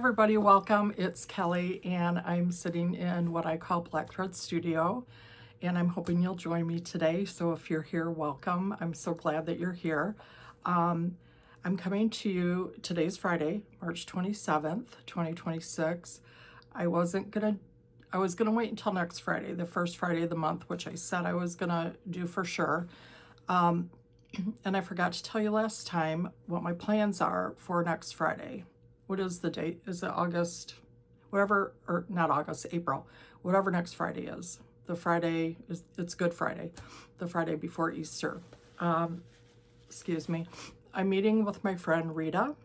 everybody, welcome. It's Kelly and I'm sitting in what I call Black Thread Studio, and I'm hoping you'll join me today. So if you're here, welcome. I'm so glad that you're here. I'm coming to you, today's Friday, March 27th, 2026. I was gonna wait until next Friday, the first Friday of the month, which I said I was gonna do for sure. And I forgot to tell you last time what my plans are for next Friday. What is the date? Is it August? Whatever, or not August, April. Whatever next Friday is. The Friday is, it's Good Friday. The Friday before Easter. Excuse me. I'm meeting with my friend Rita,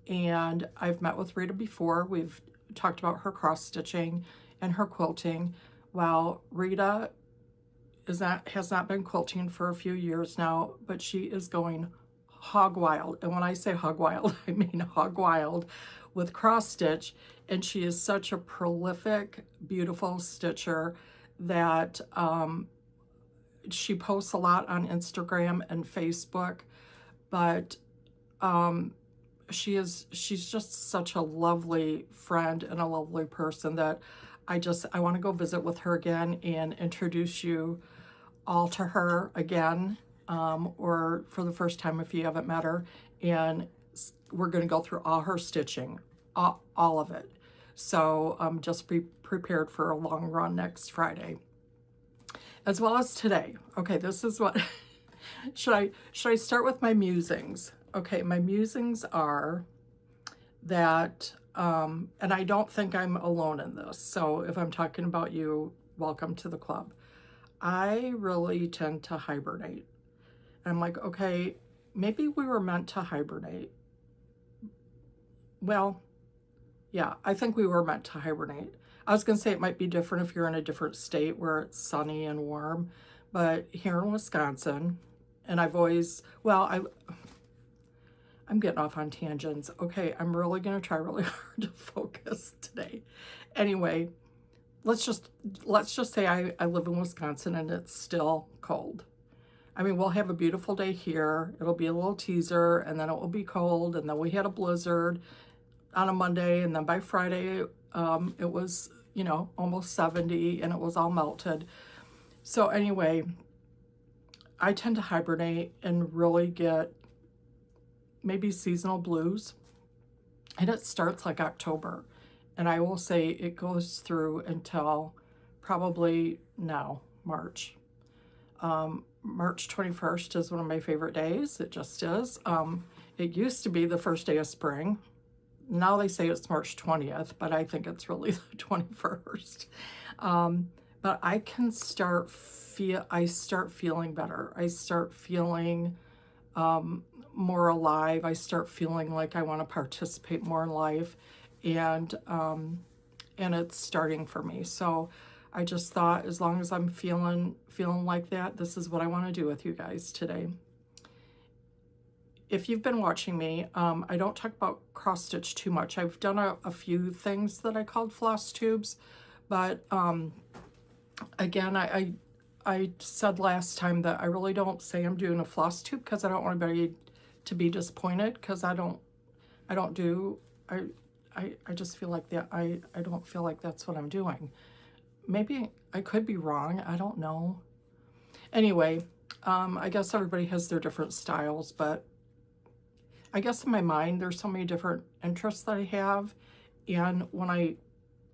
and I've met with Rita before. We've talked about her cross stitching and her quilting. Well, Rita has not been quilting for a few years now, but she is going hog wild. And when I say hog wild, I mean hog wild with cross stitch. And she is such a prolific, beautiful stitcher that she posts a lot on Instagram and Facebook, but she's just such a lovely friend and a lovely person that I want to go visit with her again and introduce you all to her again, or for the first time if you haven't met her. And we're going to go through all her stitching, all of it. So just be prepared for a long run next Friday, as well as today. Okay, this is what, should I start with my musings? Okay, my musings are that, and I don't think I'm alone in this. So if I'm talking about you, welcome to the club. I really tend to hibernate. And I'm like, okay, maybe we were meant to hibernate. Well, yeah, I think we were meant to hibernate. I was going to say it might be different if you're in a different state where it's sunny and warm, but here in Wisconsin, and I've always, well, I'm getting off on tangents. Okay, I'm really going to try really hard to focus today. Anyway, let's just say I live in Wisconsin and it's still cold. I mean, we'll have a beautiful day here. It'll be a little teaser, and then it will be cold, and then we had a blizzard on a Monday, and then by Friday, it was, you know, almost 70, and it was all melted. So anyway, I tend to hibernate and really get maybe seasonal blues, and it starts like October. And I will say it goes through until probably now, March. March 21st is one of my favorite days. It just is. It used to be the first day of spring. Now they say it's March 20th, but I think it's really the 21st. But I can start feeling better. I start feeling more alive. I start feeling like I want to participate more in life. And it's starting for me. So I just thought, as long as I'm feeling like that, this is what I want to do with you guys today. If you've been watching me, I don't talk about cross stitch too much. I've done a few things that I called Flosstubes, but again, I said last time that I really don't say I'm doing a Flosstube because I don't want anybody to be disappointed, because I just feel like that. I don't feel like that's what I'm doing. Maybe I could be wrong. I don't know. Anyway, I guess everybody has their different styles, but I guess in my mind, there's so many different interests that I have. And when I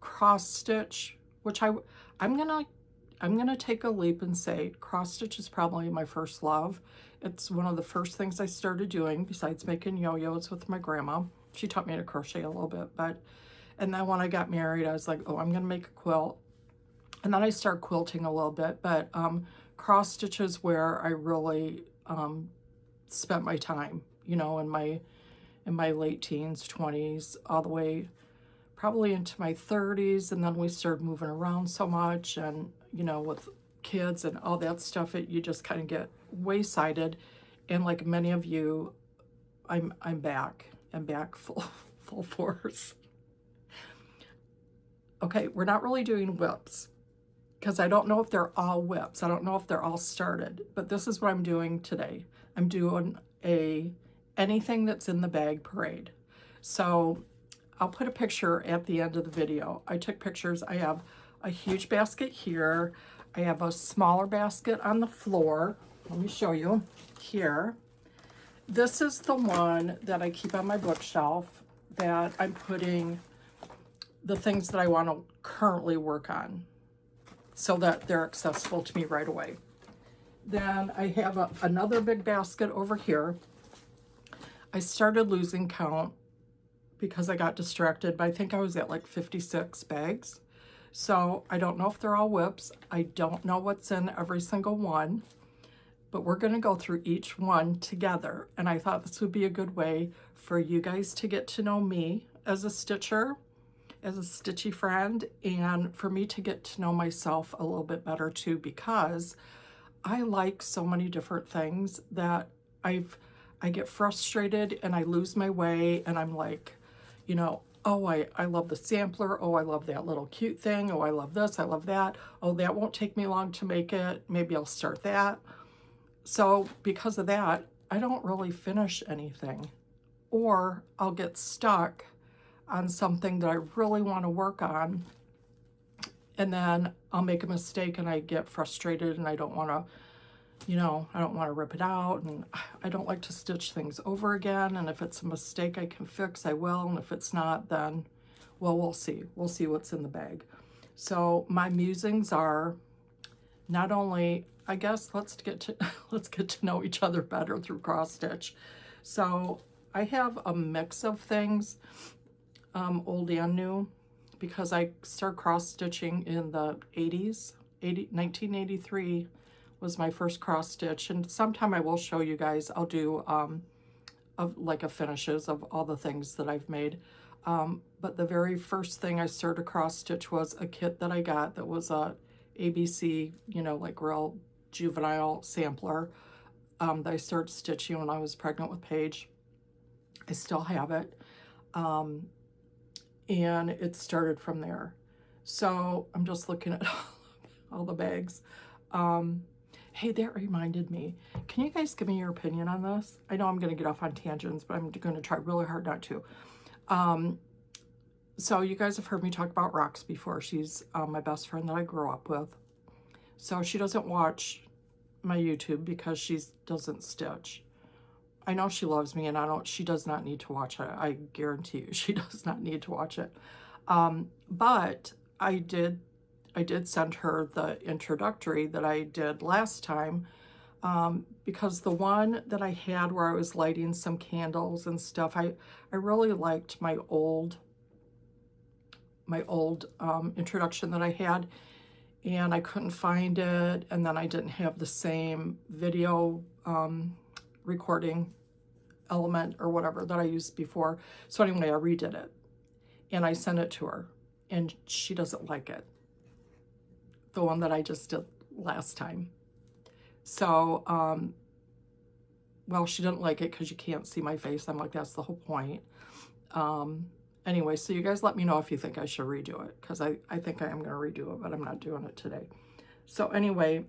cross stitch, which I'm gonna take a leap and say cross stitch is probably my first love. It's one of the first things I started doing besides making yo-yos with my grandma. She taught me to crochet a little bit, and then when I got married, I was like, oh, I'm gonna make a quilt. And then I started quilting a little bit, but cross stitch is where I really spent my time, you know, in my late teens, 20s, all the way probably into my 30s. And then we started moving around so much, and, you know, with kids and all that stuff, you just kind of get waysided. And like many of you, I'm back. I'm back full force. Okay, we're not really doing whips because I don't know if they're all whips. I don't know if they're all started, but this is what I'm doing today. I'm doing anything that's in the bag parade. So I'll put a picture at the end of the video. I took pictures. I have a huge basket here. I have a smaller basket on the floor. Let me show you here. This is the one that I keep on my bookshelf that I'm putting the things that I want to currently work on so that they're accessible to me right away. Then I have another big basket over here. I started losing count because I got distracted, but I think I was at like 56 bags. So I don't know if they're all WIPs. I don't know what's in every single one, but we're gonna go through each one together. And I thought this would be a good way for you guys to get to know me as a stitcher, as a stitchy friend, and for me to get to know myself a little bit better too, because I like so many different things that I get frustrated and I lose my way, and I'm like, you know, oh, I love the sampler. Oh, I love that little cute thing. Oh, I love this. I love that. Oh, that won't take me long to make it. Maybe I'll start that. So because of that, I don't really finish anything, or I'll get stuck on something that I really want to work on, and then I'll make a mistake and I get frustrated and I don't want to, you know, I don't want to rip it out, and I don't like to stitch things over again. And if it's a mistake I can fix, I will. And if it's not, then, well, we'll see. We'll see what's in the bag. So my musings are not only, I guess, let's get to know each other better through cross stitch. So I have a mix of things, old and new, because I started cross stitching in the 80s. 1983 was my first cross stitch, and sometime I will show you guys. I'll do like a finishes of all the things that I've made. But the very first thing I started cross stitch was a kit that I got that was a ABC, you know, like real juvenile sampler that I started stitching when I was pregnant with Paige. I still have it, and it started from there. So I'm just looking at all the bags. Hey, that reminded me. Can you guys give me your opinion on this? I know I'm going to get off on tangents, but I'm going to try really hard not to. So you guys have heard me talk about Roxy before. She's my best friend that I grew up with. So she doesn't watch my YouTube because she doesn't stitch. I know she loves me, and she does not need to watch it. I guarantee you, she does not need to watch it. But I did send her the introductory that I did last time, because the one that I had where I was lighting some candles and stuff, I really liked my old introduction that I had, and I couldn't find it, and then I didn't have the same video recording element or whatever that I used before. So anyway, I redid it and I sent it to her, and she doesn't like it, the one that I just did last time. So well, she didn't like it because you can't see my face. I'm like, that's the whole point. Anyway, so you guys let me know if you think I should redo it, because I think I am going to redo it, but I'm not doing it today. So anyway,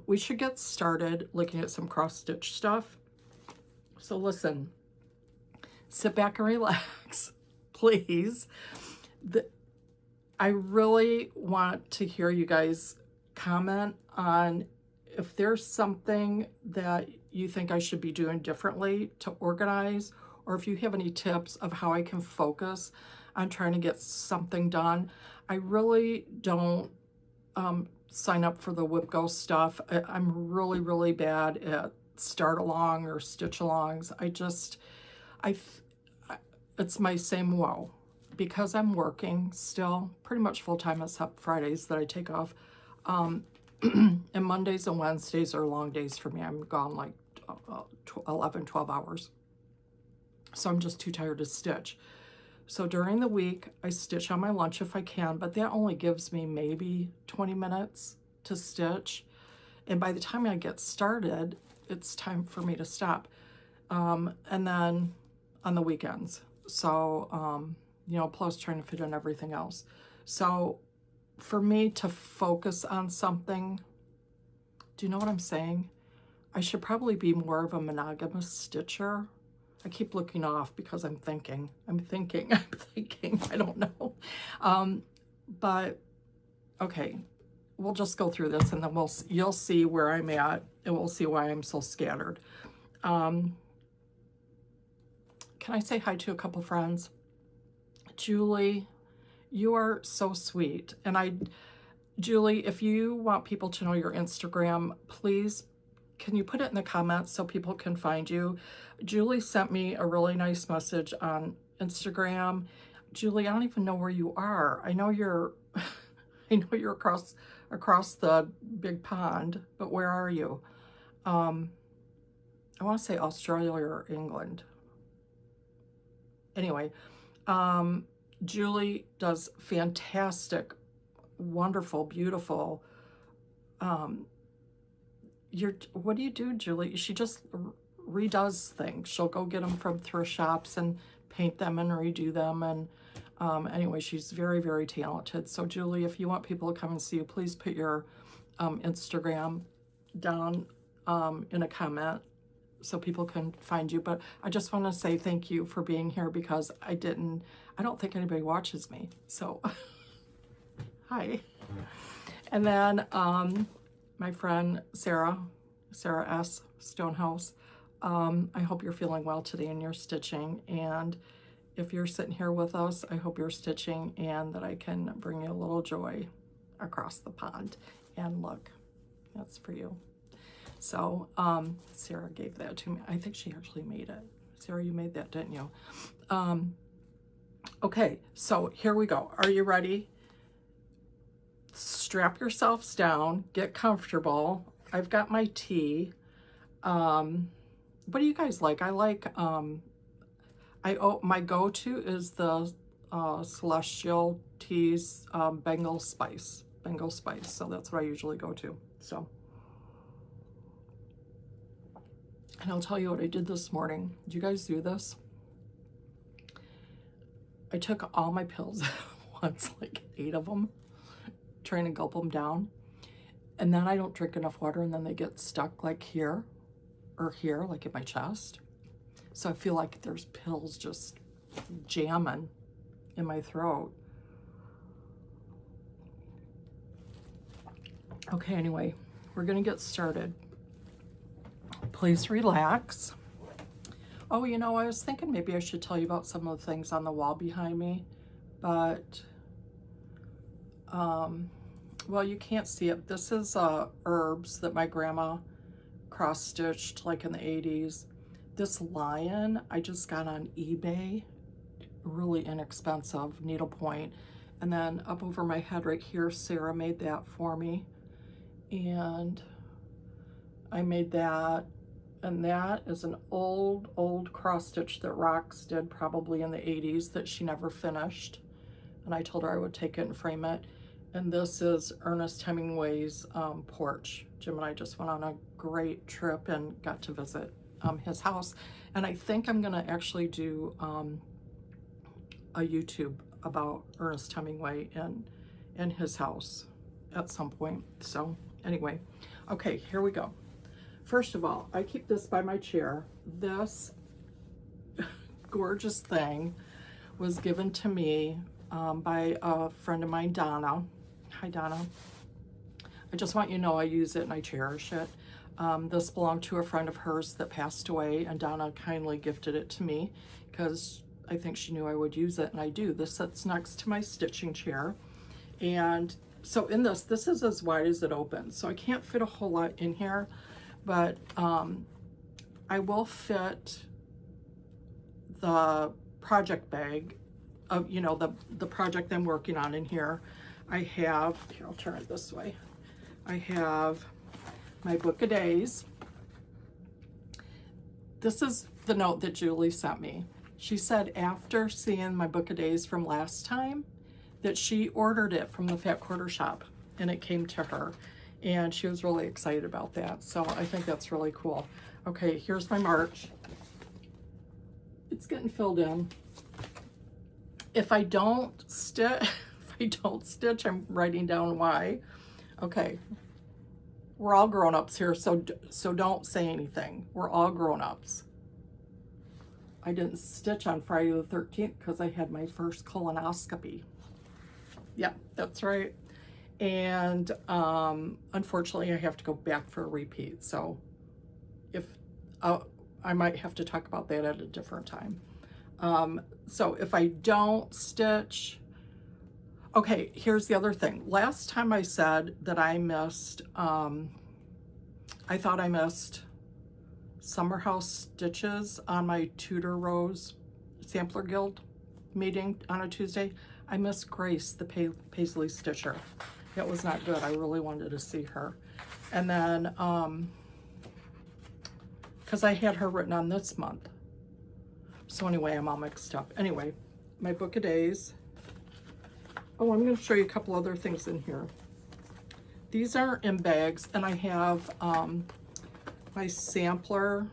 we should get started looking at some cross stitch stuff. So listen, sit back and relax, please. I really want to hear you guys comment on if there's something that you think I should be doing differently to organize, or if you have any tips of how I can focus on trying to get something done. I really don't sign up for the WIP Go stuff. I'm really, really bad at start along or stitch alongs. It's my same woe, because I'm working still pretty much full-time except Fridays that I take off. And Mondays and Wednesdays are long days for me. I'm gone like 11, 12 hours. So I'm just too tired to stitch. So during the week, I stitch on my lunch if I can, but that only gives me maybe 20 minutes to stitch. And by the time I get started, it's time for me to stop. And then on the weekends. So, you know, plus trying to fit in everything else. So for me to focus on something, do you know what I'm saying? I should probably be more of a monogamous stitcher. I keep looking off because I'm thinking, I'm thinking, I don't know. But okay, we'll just go through this and then you'll see where I'm at and we'll see why I'm so scattered. Can I say hi to a couple friends? Julie, you are so sweet. And Julie, if you want people to know your Instagram, please, can you put it in the comments so people can find you? Julie sent me a really nice message on Instagram. Julie, I don't even know where you are. I know you're across the big pond, but where are you? I want to say Australia or England. Anyway, Julie does fantastic, wonderful, beautiful. What do you do, Julie? She just redoes things. She'll go get them from thrift shops and paint them and redo them. And anyway, she's very, very talented. So Julie, if you want people to come and see you, please put your Instagram down in a comment so people can find you. But I just want to say thank you for being here because I don't think anybody watches me. So hi. And then my friend Sarah S. Stonehouse, I hope you're feeling well today and you're stitching. And if you're sitting here with us, I hope you're stitching and that I can bring you a little joy across the pond. And look, that's for you. So Sarah gave that to me. I think she actually made it. Sarah, you made that, didn't you? Okay, so here we go. Are you ready? Strap yourselves down, get comfortable. I've got my tea. What do you guys like? I like, my go-to is the Celestial Teas Bengal Spice. So that's what I usually go to. So, and I'll tell you what I did this morning. Did you guys do this? I took all my pills at once, like 8 of them, trying to gulp them down. And then I don't drink enough water and then they get stuck like here or here, like in my chest. So I feel like there's pills just jamming in my throat. Okay, anyway, we're gonna get started. Please relax. Oh, you know, I was thinking maybe I should tell you about some of the things on the wall behind me, but, well, you can't see it. This is herbs that my grandma cross-stitched like in the 80s. This lion I just got on eBay, really inexpensive, needlepoint. And then up over my head right here, Sarah made that for me. And I made that. And that is an old cross stitch that Rox did probably in the 80s that she never finished. And I told her I would take it and frame it. And this is Ernest Hemingway's porch. Jim and I just went on a great trip and got to visit his house. And I think I'm gonna actually do a YouTube about Ernest Hemingway and his house at some point. So anyway, okay, here we go. First of all, I keep this by my chair. This gorgeous thing was given to me by a friend of mine, Donna. Hi, Donna. I just want you to know I use it and I cherish it. This belonged to a friend of hers that passed away, and Donna kindly gifted it to me because I think she knew I would use it, and I do. This sits next to my stitching chair. And so in this is as wide as it opens. So I can't fit a whole lot in here, but I will fit the project bag of, you know, the project I'm working on in here. I have, here, I'll turn it this way. I have my book of days. This is the note that Julie sent me. She said after seeing my book of days from last time that she ordered it from the Fat Quarter Shop and it came to her. And she was really excited about that. So I think that's really cool. Okay, here's my March. It's getting filled in. If I don't stitch, I'm writing down why. Okay, we're all grown-ups here, so don't say anything. We're all grown-ups. I didn't stitch on Friday the 13th because I had my first colonoscopy. Yeah, that's right. And unfortunately, I have to go back for a repeat. So if I might have to talk about that at a different time. So if I don't stitch, okay, here's the other thing. Last time I said that I missed, I thought I missed Summer House stitches on my Tudor Rose Sampler Guild meeting on a Tuesday. I missed Grace, the Paisley Stitcher. It was not good. I really wanted to see her. And then, because I had her written on this month. So anyway, I'm all mixed up. Anyway, my book of days. Oh, I'm going to show you a couple other things in here. These are in bags, and I have my sampler.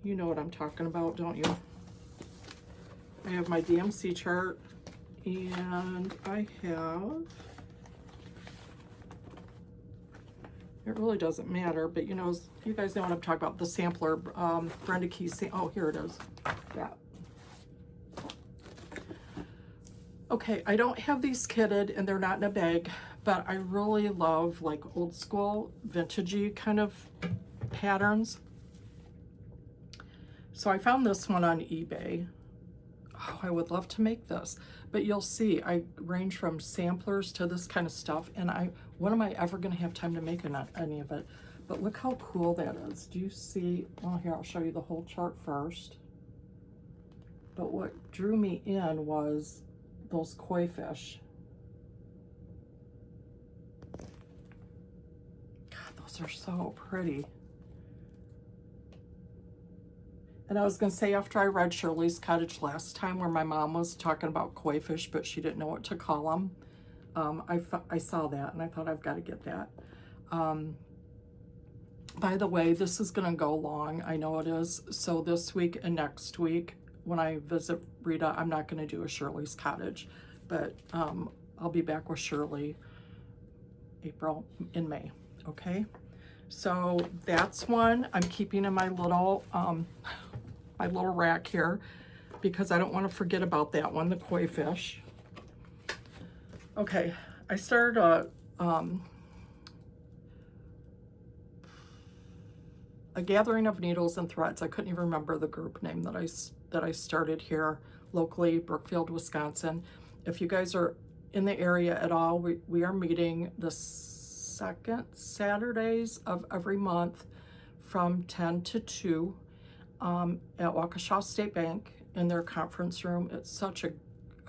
You know what I'm talking about, don't you? I have my DMC chart, and I have, it really doesn't matter, but you know, you guys know what I'm talking about, the sampler, Brenda Key's, oh, here it is, that. Okay, I don't have these kitted and they're not in a bag, but I really love like old school, vintagey kind of patterns. So I found this one on eBay. Oh, I would love to make this, but you'll see I range from samplers to this kind of stuff, and when am I ever going to have time to make any of it? But look how cool that is. Do you see? Well, here, I'll show you the whole chart first. But what drew me in was those koi fish. God, those are so pretty. And I was going to say, after I read Shirley's Cottage last time, where my mom was talking about koi fish, but she didn't know what to call them, I saw that, and I thought, I've got to get that. By the way, this is going to go long. I know it is. So this week and next week, when I visit Rita, I'm not going to do a Shirley's Cottage, but I'll be back with Shirley in May, okay? So that's one I'm keeping in my little rack here because I don't want to forget about that one, the koi fish. Okay, I started a gathering of needles and threads. I couldn't even remember the group name that I started here locally, Brookfield, Wisconsin. If you guys are in the area at all, we are meeting the second Saturdays of every month from 10 to 2 at Waukesha State Bank in their conference room. It's such a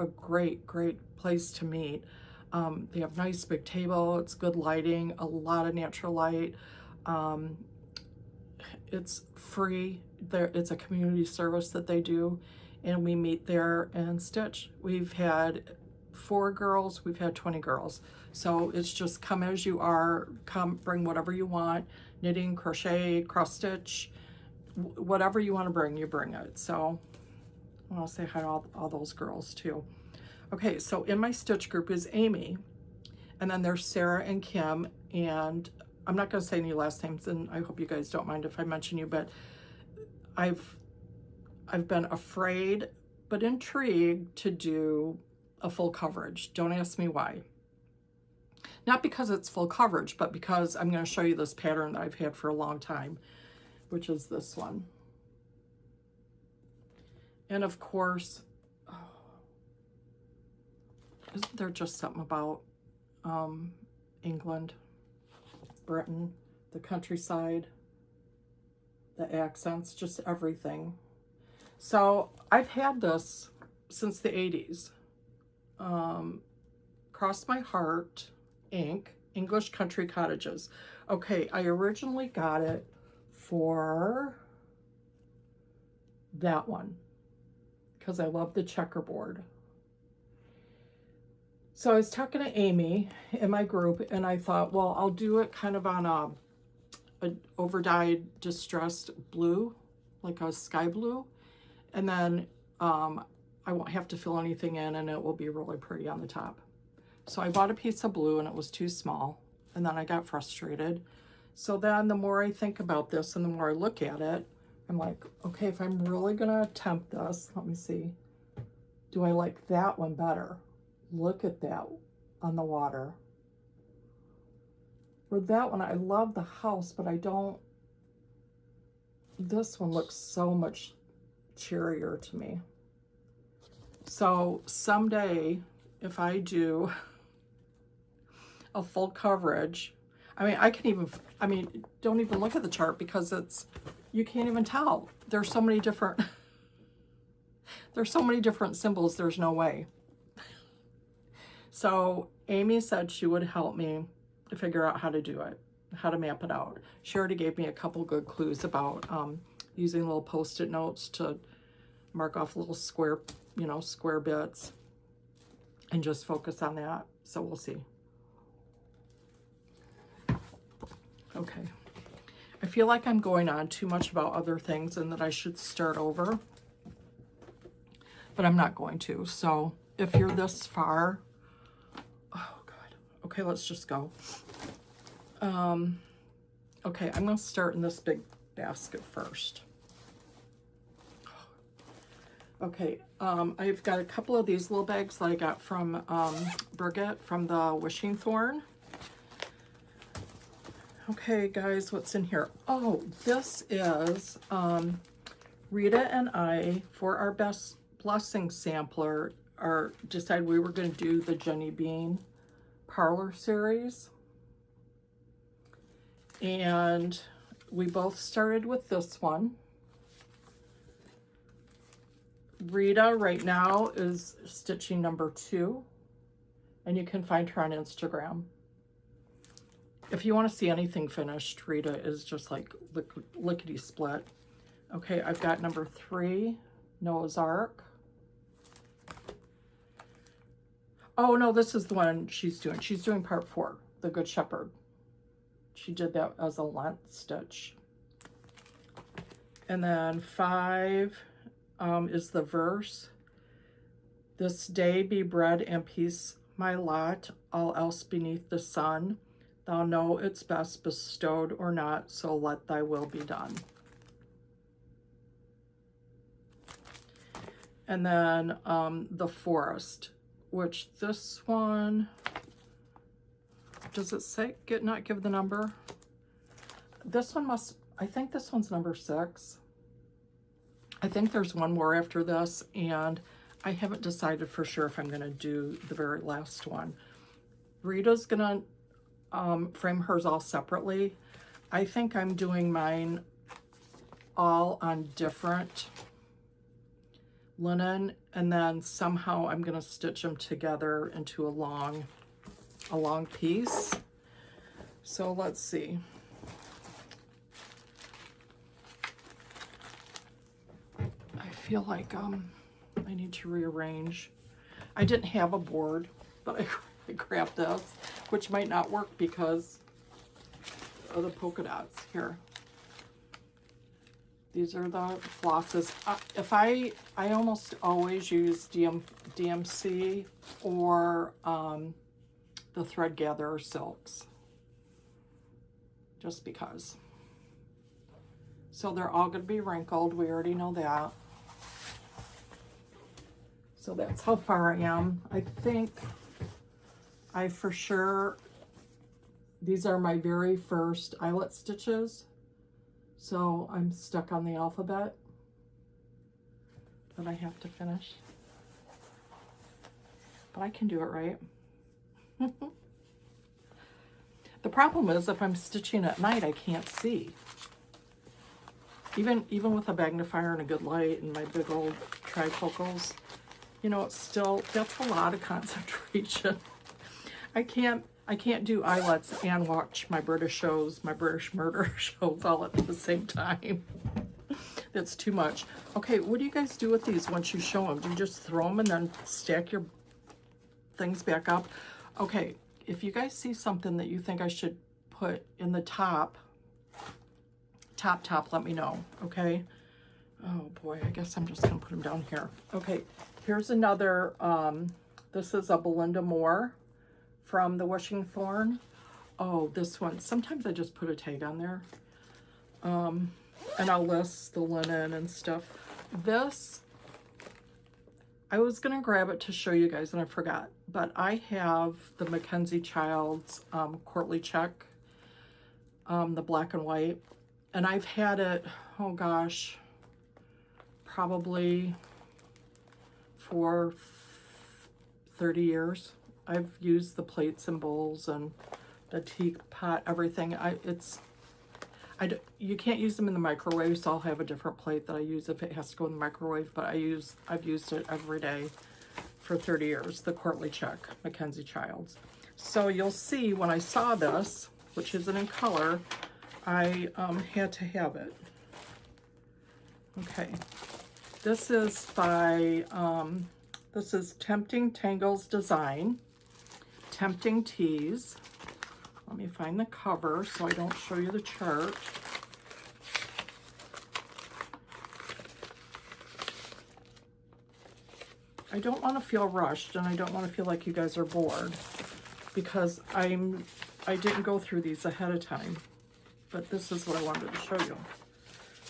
great place to meet. They have nice big table, it's good lighting, a lot of natural light. It's free. It's a community service that they do, and we meet there and stitch. We've had 4 girls, we've had 20 girls. So it's just come as you are, come bring whatever you want, knitting, crochet, cross stitch, whatever you want to bring, you bring it. So I want to say hi to all those girls too. Okay, so in my stitch group is Amy, and then there's Sarah and Kim, and I'm not going to say any last names, and I hope you guys don't mind if I mention you, but I've been afraid but intrigued to do a full coverage. Don't ask me why. Not because it's full coverage, but because I'm going to show you this pattern that I've had for a long time, which is this one. And of course, isn't there just something about England, Britain, the countryside, the accents, just everything. So I've had this since the 80s. Cross My Heart ink, English Country Cottages. Okay, I originally got it for that one because I love the checkerboard. So I was talking to Amy in my group, and I thought, well, I'll do it kind of on a overdyed distressed blue, like a sky blue, and then I won't have to fill anything in, and it will be really pretty on the top. So I bought a piece of blue, and it was too small, and then I got frustrated. So then the more I think about this and the more I look at it, I'm like, okay, if I'm really gonna attempt this, let me see. Do I like that one better? Look at that on the water. For that one, I love the house, but I don't, this one looks so much cheerier to me. So someday, if I do a full coverage, I mean, I can even, I mean, don't even look at the chart because it's, you can't even tell. There's so many different, there's so many different symbols, there's no way. So Amy said she would help me to figure out how to do it, how to map it out. She already gave me a couple good clues about using little Post-it notes to mark off little square, you know, square bits and just focus on that. So we'll see. Okay. I feel like I'm going on too much about other things and that I should start over, but I'm not going to. So if you're this far, oh God. Okay, let's just go. Okay, I'm going to start in this big basket first. Okay, I've got a couple of these little bags that I got from Brigitte from the Wishing Thorn. Okay, guys, what's in here? Oh, this is Rita and I, for our best blessing sampler, decided we were going to do the Jenny Bean Parlor series. And we both started with this one. Rita right now is stitching number 2, and you can find her on Instagram. If you want to see anything finished, Rita is just like lickety split. Okay, I've got number 3, Noah's Ark. Oh no, this is the one she's doing. She's doing part 4, the Good Shepherd. She did that as a Lent stitch. And then 5 is the verse. This day be bread and peace my lot, all else beneath the sun. Thou know it's best bestowed or not, so let thy will be done. And then the forest, which this one, does it say, not give the number? This one must, I think this one's number 6. I think there's one more after this, and I haven't decided for sure if I'm gonna do the very last one. Rita's gonna frame hers all separately. I think I'm doing mine all on different linen, and then somehow I'm gonna stitch them together into a long piece. So let's see. I feel like I need to rearrange. I didn't have a board, but I grabbed this, which might not work because of the polka dots here. These are the flosses. I almost always use DMC or the Thread Gatherer silks, just because. So they're all going to be wrinkled. We already know that. So that's how far I am. I think I for sure, these are my very first eyelet stitches. So I'm stuck on the alphabet that I have to finish. But I can do it right. The problem is if I'm stitching at night, I can't see. Even with a magnifier and a good light and my big old trifocals, you know, it's still, that's a lot of concentration. I can't do eyelets and watch my British shows, my British murder shows all at the same time. That's too much. Okay, what do you guys do with these once you show them? Do you just throw them and then stack your things back up? Okay, if you guys see something that you think I should put in the top, let me know, okay? Oh boy, I guess I'm just gonna put them down here. Okay, here's another, this is a Belinda Moore from the Wishing Thorn. Oh, this one, sometimes I just put a tag on there. and I'll list the linen and stuff. This, I was gonna grab it to show you guys and I forgot, but I have the Mackenzie Childs Courtly Check, the black and white, and I've had it, oh gosh, probably for 30 years. I've used the plates and bowls and the teapot, everything. You can't use them in the microwave, so I'll have a different plate that I use if it has to go in the microwave, but I've used it every day for 30 years, the Courtly Check, Mackenzie Childs. So you'll see when I saw this, which isn't in color, I had to have it. Okay, this is by, this is Tempting Tangles Design, Tempting Tees. Let me find the cover so I don't show you the chart. I don't want to feel rushed, and I don't want to feel like you guys are bored, because I didn't go through these ahead of time, but this is what I wanted to show you.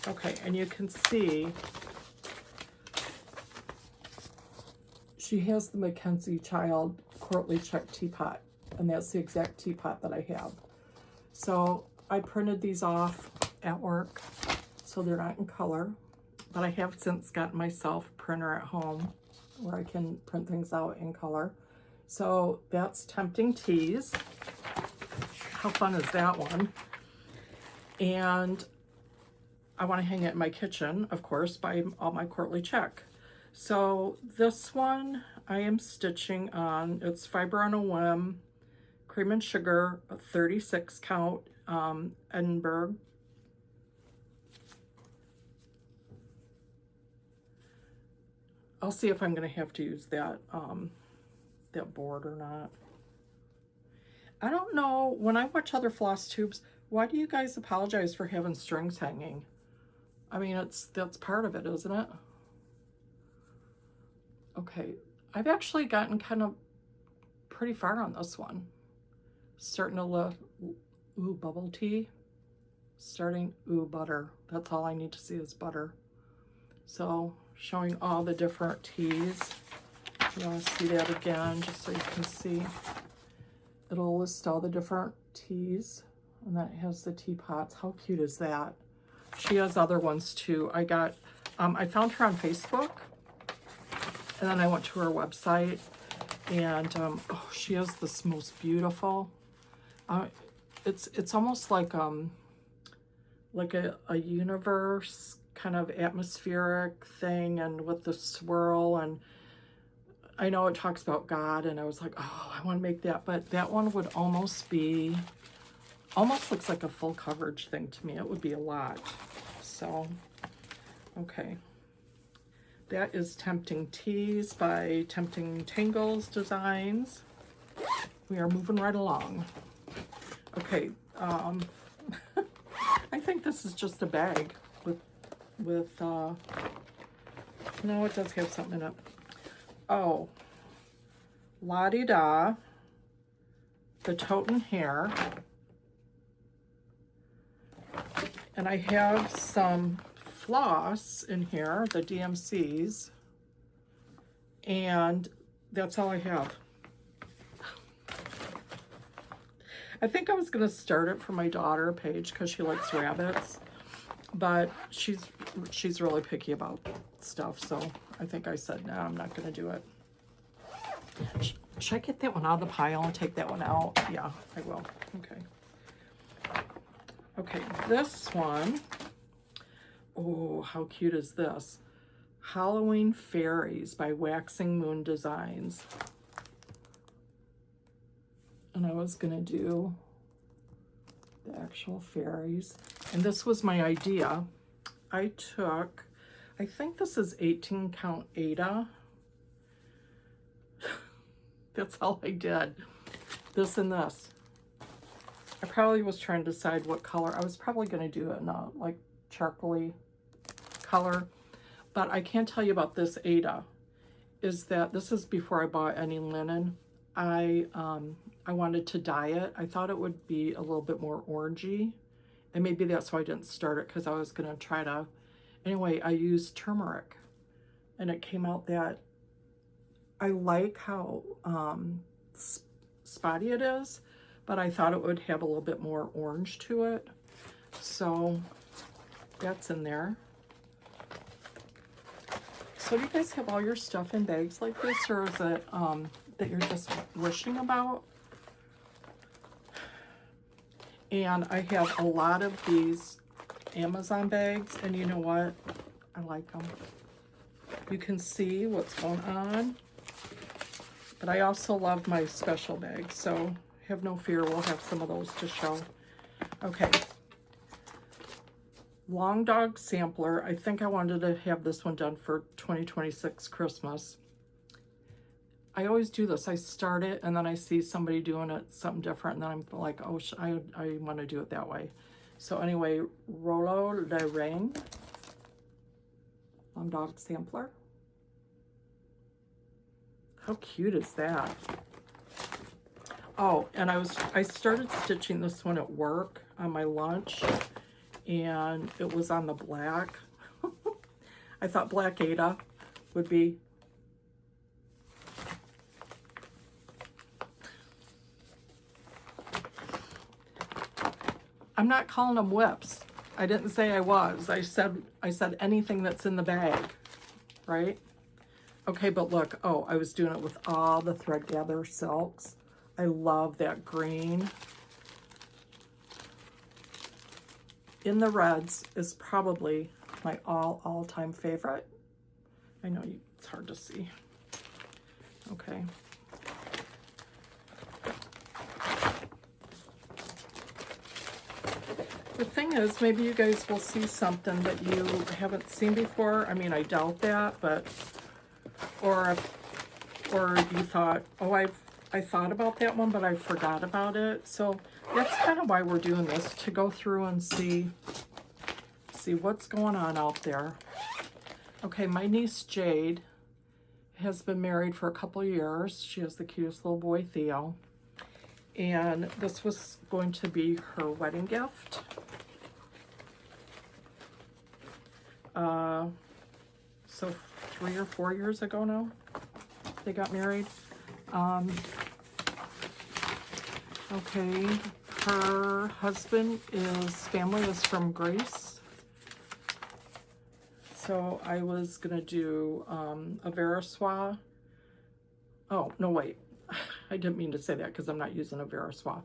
Okay, and you can see she has the Mackenzie Child Courtly Check teapot, and that's the exact teapot that I have. So I printed these off at work, so they're not in color, but I have since gotten myself a printer at home where I can print things out in color. So that's Tempting Tees. How fun is that one? And I want to hang it in my kitchen, of course, by all my Courtly Check. So this one I am stitching on, it's Fiber on a Whim, Cream and Sugar, a 36 count, Edinburgh. I'll see if I'm going to have to use that, that board or not. I don't know, when I watch other floss tubes, why do you guys apologize for having strings hanging? I mean, that's part of it, isn't it? Okay, I've actually gotten kind of pretty far on this one. Starting to look, ooh, bubble tea. Starting, ooh, butter. That's all I need to see is butter. So, showing all the different teas. You want to see that again, just so you can see. It'll list all the different teas, and that has the teapots. How cute is that? She has other ones too. I found her on Facebook, and then I went to her website, and oh, she has this most beautiful. It's almost like a universe kind of atmospheric thing, and with the swirl, and I know it talks about God, and I was like, oh, I want to make that, but that one would almost looks like a full coverage thing to me. It would be a lot. So, okay. That is Tempting Tees by Tempting Tangles Designs. We are moving right along. Okay, I think this is just a bag with no, it does have something in it. Oh, La-di-da, the Toten Hair. And I have some floss in here, the DMCs, and that's all I have. I think I was going to start it for my daughter, Paige, because she likes rabbits, but she's really picky about stuff, so I think I said, no, I'm not going to do it. Should I get that one out of the pile and take that one out? Yeah, I will. Okay. Okay, this one, oh, how cute is this? Halloween Fairies by Waxing Moon Designs. And I was gonna do the actual fairies. And this was my idea. I think this is 18 count Ada. That's all I did. This and this. I probably was trying to decide what color. I was probably going to do it in a like charcoaly color, but I can't tell you about this Ada. Is that this is before I bought any linen. I wanted to dye it. I thought it would be a little bit more orangey, And maybe that's why I didn't start it, because I was going to try to, anyway, I used turmeric and it came out that I like how spotty it is, but I thought it would have a little bit more orange to it. So that's in there. So do you guys have all your stuff in bags like this, or is it that you're just wishing about? And I have a lot of these Amazon bags, and you know what? I like them. You can see what's going on. But I also love my special bags, so have no fear, we'll have some of those to show. Okay. Long Dog Sampler. I think I wanted to have this one done for 2026 Christmas. I always do this. I start it and then I see somebody doing it something different, and then I'm like, oh, I want to do it that way. So anyway, Rollo Le Ring, Long Dog Sampler. How cute is that? Oh, and I started stitching this one at work on my lunch, and it was on the black. I thought Black Ada would be. I'm not calling them whips. I didn't say I was. I said anything that's in the bag, right? Okay, but look, oh, I was doing it with all the thread gather silks. I love that green. In the Reds is probably my all-time favorite. I know it's hard to see. Okay. The thing is, maybe you guys will see something that you haven't seen before. I mean, I doubt that, but, or you thought, oh, I thought about that one, but I forgot about it. So that's kind of why we're doing this, to go through and see what's going on out there. Okay, my niece Jade has been married for a couple years. She has the cutest little boy, Theo. And this was going to be her wedding gift. So 3 or 4 years ago now, they got married. Okay, her family is from Greece. So I was gonna do a Veriswa. Oh, no, wait. I didn't mean to say that because I'm not using a Veriswa.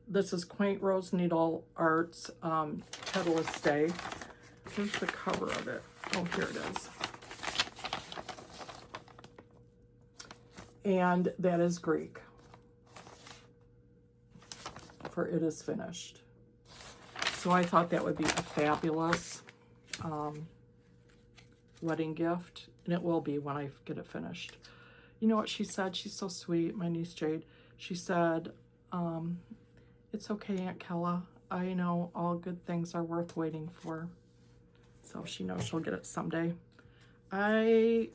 This is Quaint Rose Needle Arts Petalist Day. Here's the cover of it. Oh, here it is. And that is Greek. For it is finished. So I thought that would be a fabulous wedding gift. And it will be when I get it finished. You know what she said? She's so sweet, my niece Jade. She said, it's okay, Aunt Kella. I know all good things are worth waiting for. So she knows she'll get it someday. I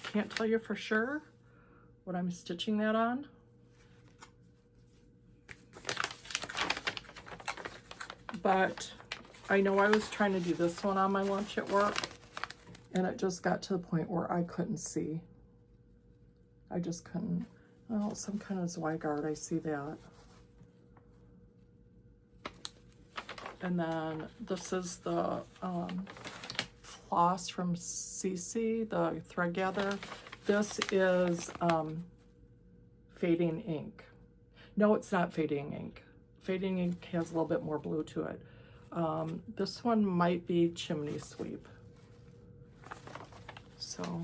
can't tell you for sure what I'm stitching that on. But I know I was trying to do this one on my lunch at work, and it just got to the point where I couldn't see. I just couldn't. Oh, some kind of Zweigart, I see that. And then this is the floss from CC, the thread gather. This is fading ink. No, it's not fading ink. Fading ink has a little bit more blue to it. This one might be Chimney Sweep. So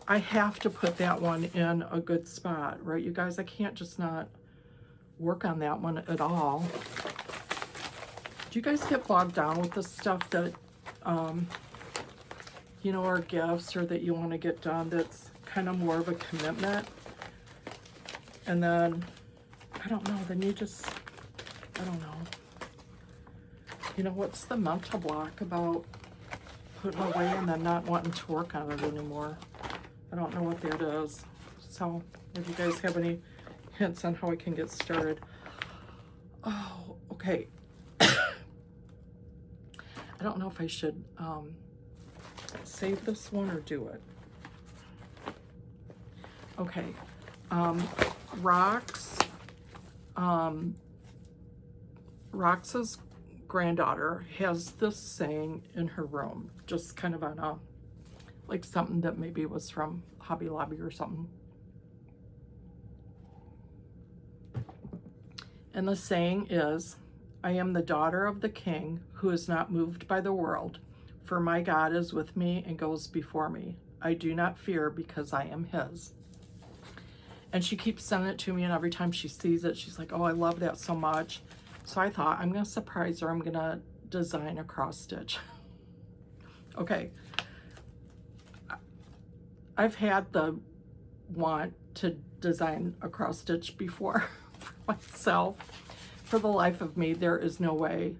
I have to put that one in a good spot, right, you guys? I can't just not work on that one at all. Do you guys get bogged down with the stuff that, you know, are gifts or that you want to get done that's kind of more of a commitment? And then, I don't know, then you just, I don't know. You know, what's the mental block about putting away and then not wanting to work on it anymore? I don't know what that is. So, if you guys have any hints on how I can get started. Oh, okay. I don't know if I should save this one or do it. Okay, Rox's granddaughter has this saying in her room, just kind of on a, like something that maybe was from Hobby Lobby or something. And the saying is, I am the daughter of the king who is not moved by the world, for my God is with me and goes before me. I do not fear because I am his. And she keeps sending it to me, and every time she sees it, she's like, oh, I love that so much. So I thought, I'm going to surprise her. I'm going to design a cross stitch. Okay. I've had the want to design a cross stitch before for myself. For the life of me, there is no way.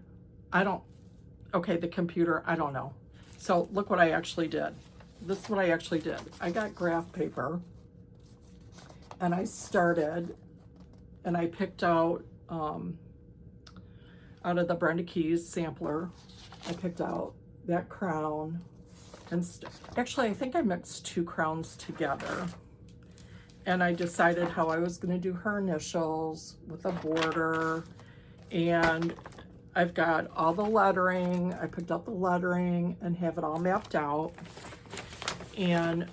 Okay, the computer, I don't know. So look what I actually did. This is what I actually did. I got graph paper, and I started, and I picked out of the Brenda Keys sampler, I picked out that crown, and actually I think I mixed 2 crowns together, and I decided how I was going to do her initials with a border, and I've got all the lettering. I picked out the lettering and have it all mapped out. And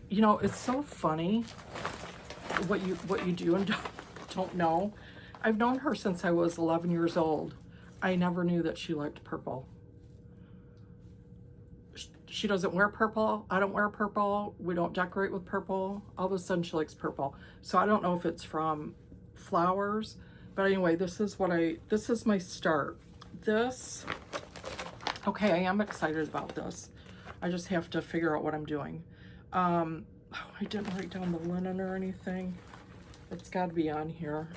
you know, it's so funny what you do and don't know. I've known her since I was 11 years old. I never knew that she liked purple. She doesn't wear purple. I don't wear purple. We don't decorate with purple. All of a sudden she likes purple. So I don't know if it's from flowers, but anyway, this is my start. Okay, I am excited about this. I just have to figure out what I'm doing. Oh, I didn't write down the linen or anything. It's got to be on here.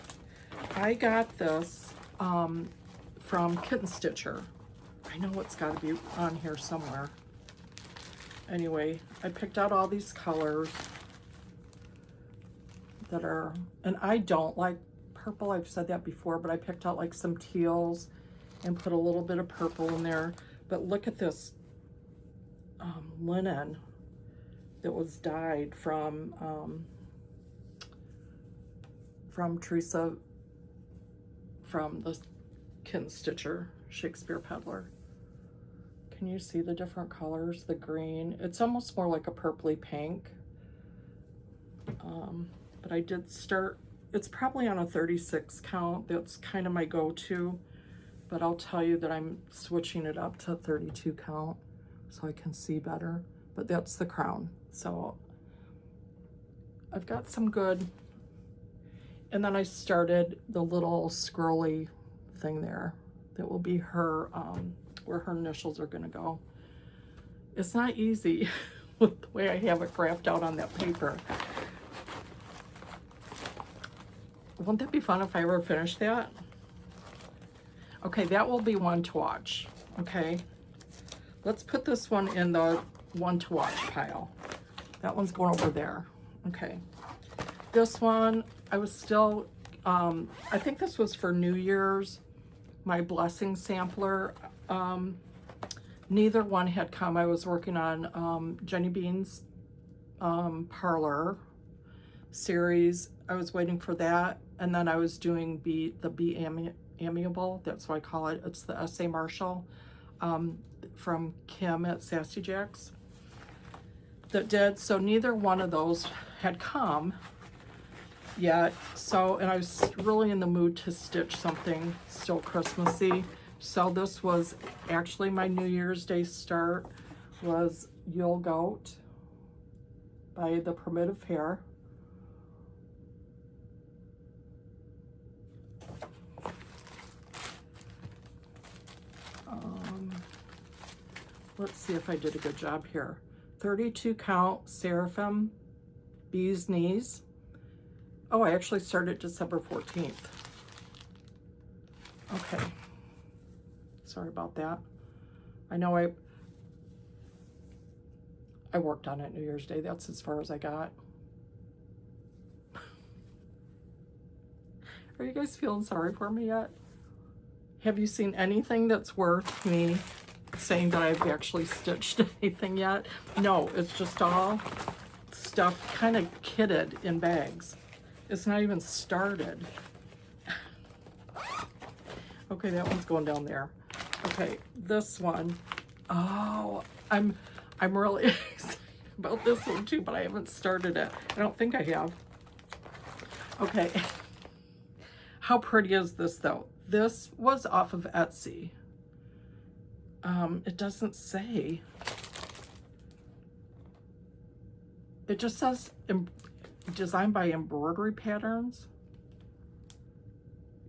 I got this from Kitten Stitcher. I know it's got to be on here somewhere. Anyway, I picked out all these colors that are, and I don't like purple. I've said that before, but I picked out like some teals and put a little bit of purple in there. But look at this linen that was dyed from Teresa, from the Kitten Stitcher Shakespeare Peddler. Can you see the different colors? The green, it's almost more like a purpley pink. But I did start, it's probably on a 36 count. That's kind of my go-to, but I'll tell you that I'm switching it up to 32 count so I can see better. But that's the crown. So I've got some good. And then I started the little scrolly thing there that will be her, where her initials are gonna go. It's not easy with the way I have it graphed out on that paper. Wouldn't that be fun if I ever finished that? Okay, that will be one to watch, okay? Let's put this one in the one to watch pile. That one's going over there, okay. This one, I was still, I think this was for New Year's, my blessing sampler. Neither one had come. I was working on Jenny Bean's parlor series. I was waiting for that, and then I was doing Be Amiable. That's what I call it. It's the S.A. Marshall from Kim at Sassy Jacks that did. So neither one of those had come yet. So, and I was really in the mood to stitch something still Christmassy. So this was actually my New Year's Day start, was Yule Goat by the Primitive Hair. Let's see if I did a good job here. 32 count Seraphim Bee's Knees. Oh, I actually started December 14th. Okay. Sorry about that. I know I worked on it New Year's Day. That's as far as I got. Are you guys feeling sorry for me yet? Have you seen anything that's worth me saying that I've actually stitched anything yet? No, it's just all stuff kind of kitted in bags. It's not even started. Okay, that one's going down there. Okay, this one. Oh, I'm really excited about this one too, but I haven't started it. I don't think I have. Okay. How pretty is this though? This was off of Etsy. It doesn't say. It just says designed by Embroidery Patterns.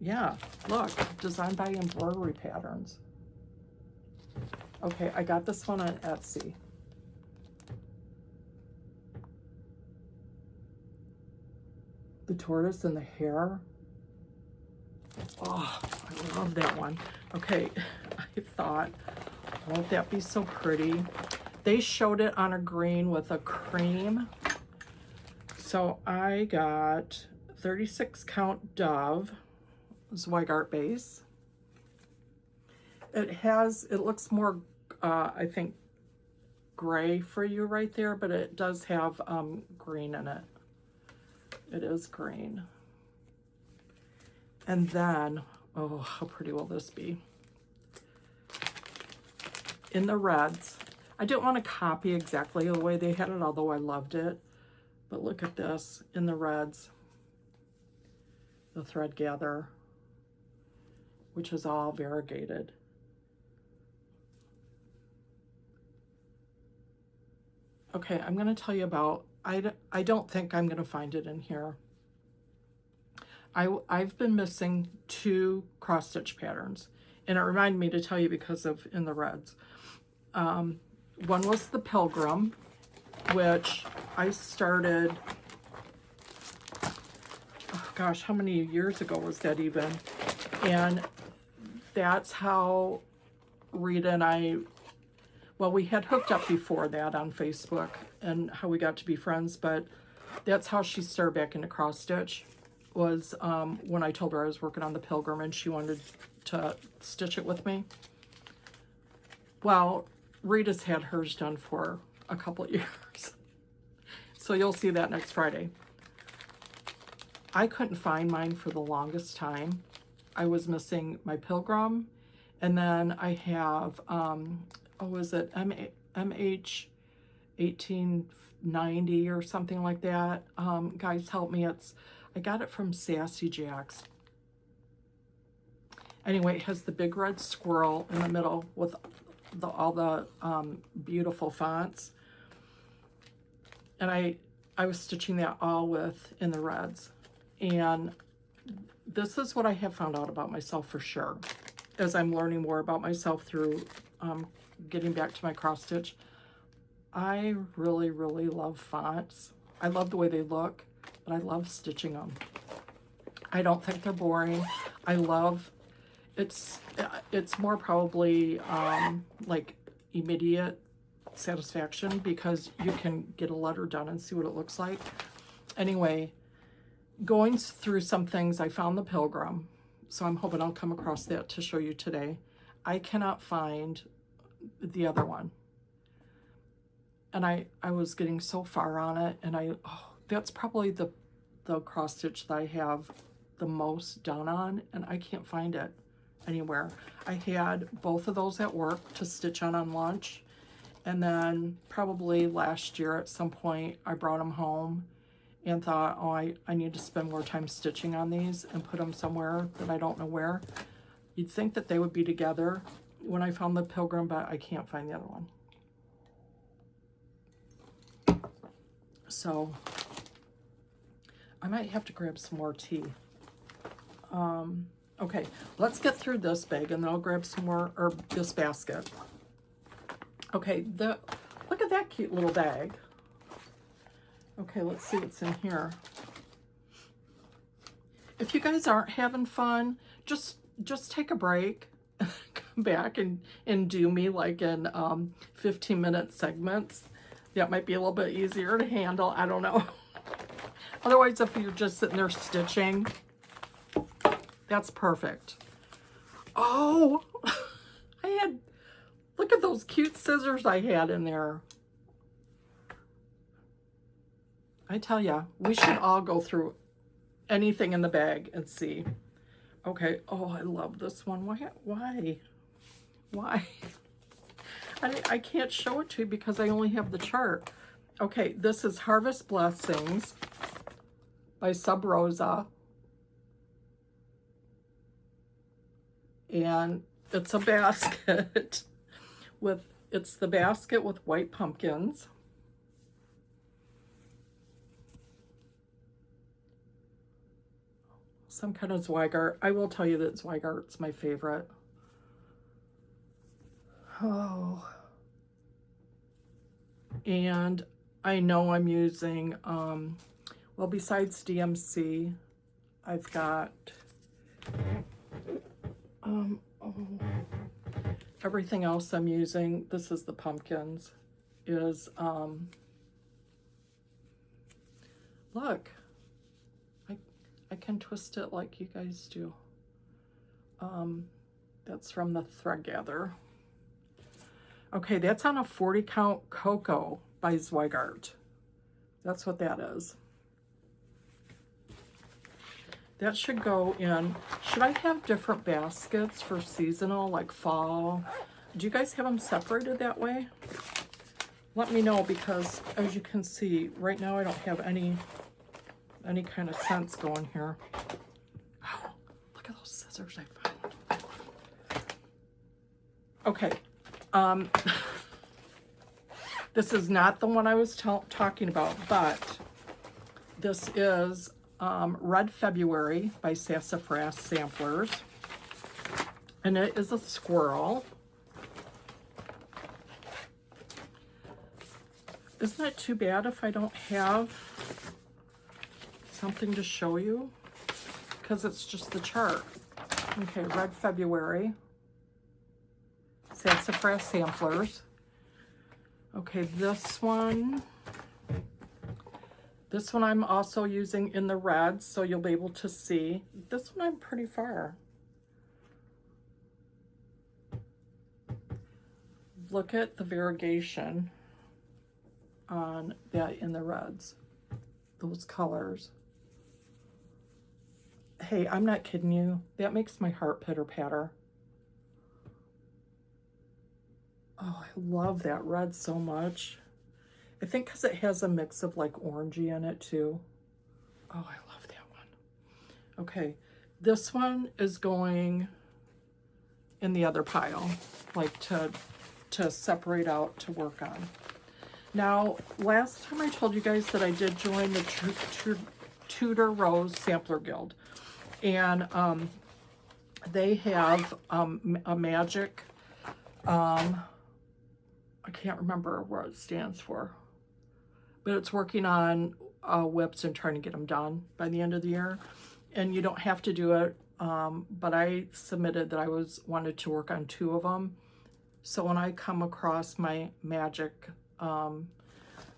Yeah, look, designed by Embroidery Patterns. Okay, I got this one on Etsy. The tortoise and the hare. Oh, I love that one. Okay, I thought, won't that be so pretty? They showed it on a green with a cream. So I got 36 count Dove Zweigart base. It looks more, I think, gray for you right there, but it does have green in it. It is green. And then, oh, how pretty will this be? In the reds. I didn't want to copy exactly the way they had it, although I loved it. But look at this, in the reds. The thread gather, which is all variegated. Okay, I'm going to tell you about, I don't think I'm going to find it in here. I've been missing 2 cross stitch patterns, and it reminded me to tell you because of in the reds. One was the Pilgrim, which I started, oh gosh, how many years ago was that even? And that's how Rita and I, well, we had hooked up before that on Facebook and how we got to be friends, but that's how she started back into cross stitch, was when I told her I was working on the Pilgrim and she wanted to stitch it with me. Well, Rita's had hers done for a couple of years. So you'll see that next Friday. I couldn't find mine for the longest time. I was missing my Pilgrim, and then I have, oh, is it MH 1890 or something like that? Guys, help me. I got it from Sassy Jacks. Anyway, it has the big red squirrel in the middle with all the beautiful fonts. And I was stitching that all in the reds. And this is what I have found out about myself for sure, as I'm learning more about myself through getting back to my cross stitch. I really, really love fonts. I love the way they look, but I love stitching them. I don't think they're boring. I love, it's more probably like immediate satisfaction because you can get a letter done and see what it looks like. Anyway, going through some things, I found the Pilgrim, so I'm hoping I'll come across that to show you today. I cannot find the other one. And I was getting so far on it, and that's probably the cross stitch that I have the most done on, and I can't find it anywhere. I had both of those at work to stitch on lunch, and then probably last year at some point I brought them home and thought, oh, I need to spend more time stitching on these and put them somewhere that I don't know where. You'd think that they would be together when I found the Pilgrim, but I can't find the other one. So I might have to grab some more tea. Okay, let's get through this bag and then I'll grab some more, or this basket. Okay, look at that cute little bag. Okay, let's see what's in here. If you guys aren't having fun, just take a break, come back and do me like in 15-minute segments. That might be a little bit easier to handle. I don't know. Otherwise, if you're just sitting there stitching, that's perfect. Oh, I had, look at those cute scissors I had in there. I tell ya, we should all go through anything in the bag and see. Okay, oh, I love this one. Why? I can't show it to you because I only have the chart. Okay, this is Harvest Blessings by Sub Rosa. And it's a basket with, it's the basket with white pumpkins. Some kind of Zweigart. I will tell you that Zweigart's my favorite. Oh. And I know I'm using, well, besides DMC, I've got, everything else I'm using, this is the pumpkins, is, look, I can twist it like you guys do. That's from the Thread Gather. Okay, that's on a 40 count Cocoa by Zweigart. That's what that is. That should go in. Should I have different baskets for seasonal, like fall? Do you guys have them separated that way? Let me know, because as you can see, right now I don't have any kind of scents going here. Oh, look at those scissors I found. Okay. This is not the one I was talking about, but this is Red February by Sassyfrass Samplers. And it is a squirrel. Isn't it too bad if I don't have something to show you? Because it's just the chart. Okay, Red February. Sassyfrass Samplers. Okay, this one I'm also using in the red, so you'll be able to see. This one I'm pretty far. Look at the variegation on that in the reds. Those colors. Hey, I'm not kidding you. That makes my heart pitter-patter. Oh, I love that red so much. I think because it has a mix of like orangey in it too. Oh, I love that one. Okay, this one is going in the other pile, like to separate out to work on. Now, last time I told you guys that I did join the Tudor Rose Sampler Guild, and they have a magic, I can't remember what it stands for, but it's working on WIPs and trying to get them done by the end of the year. And you don't have to do it, but I submitted that I wanted to work on 2 of them. So when I come across my magic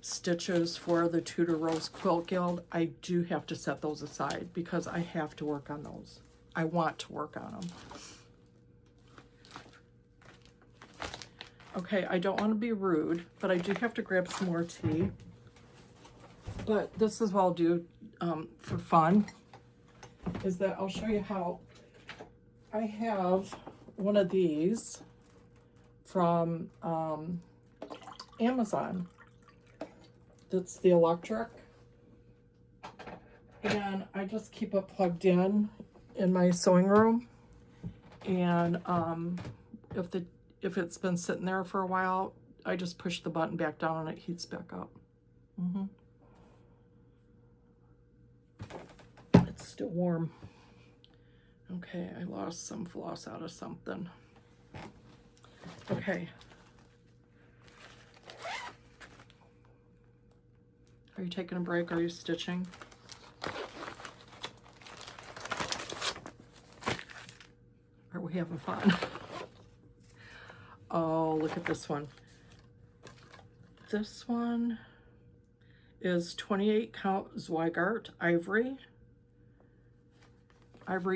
stitches for the Tudor Rose Quilt Guild, I do have to set those aside because I have to work on those. I want to work on them. Okay, I don't want to be rude, but I do have to grab some more tea. But this is what I'll do for fun, is that I'll show you how I have one of these from Amazon. That's the electric. And I just keep it plugged in my sewing room. And if it's been sitting there for a while, I just push the button back down and it heats back up. It's still warm. Okay, I lost some floss out of something. Okay. Are you taking a break? Are you stitching? Are we having fun? Oh, look at this one. This one is 28 count Zweigart Ivory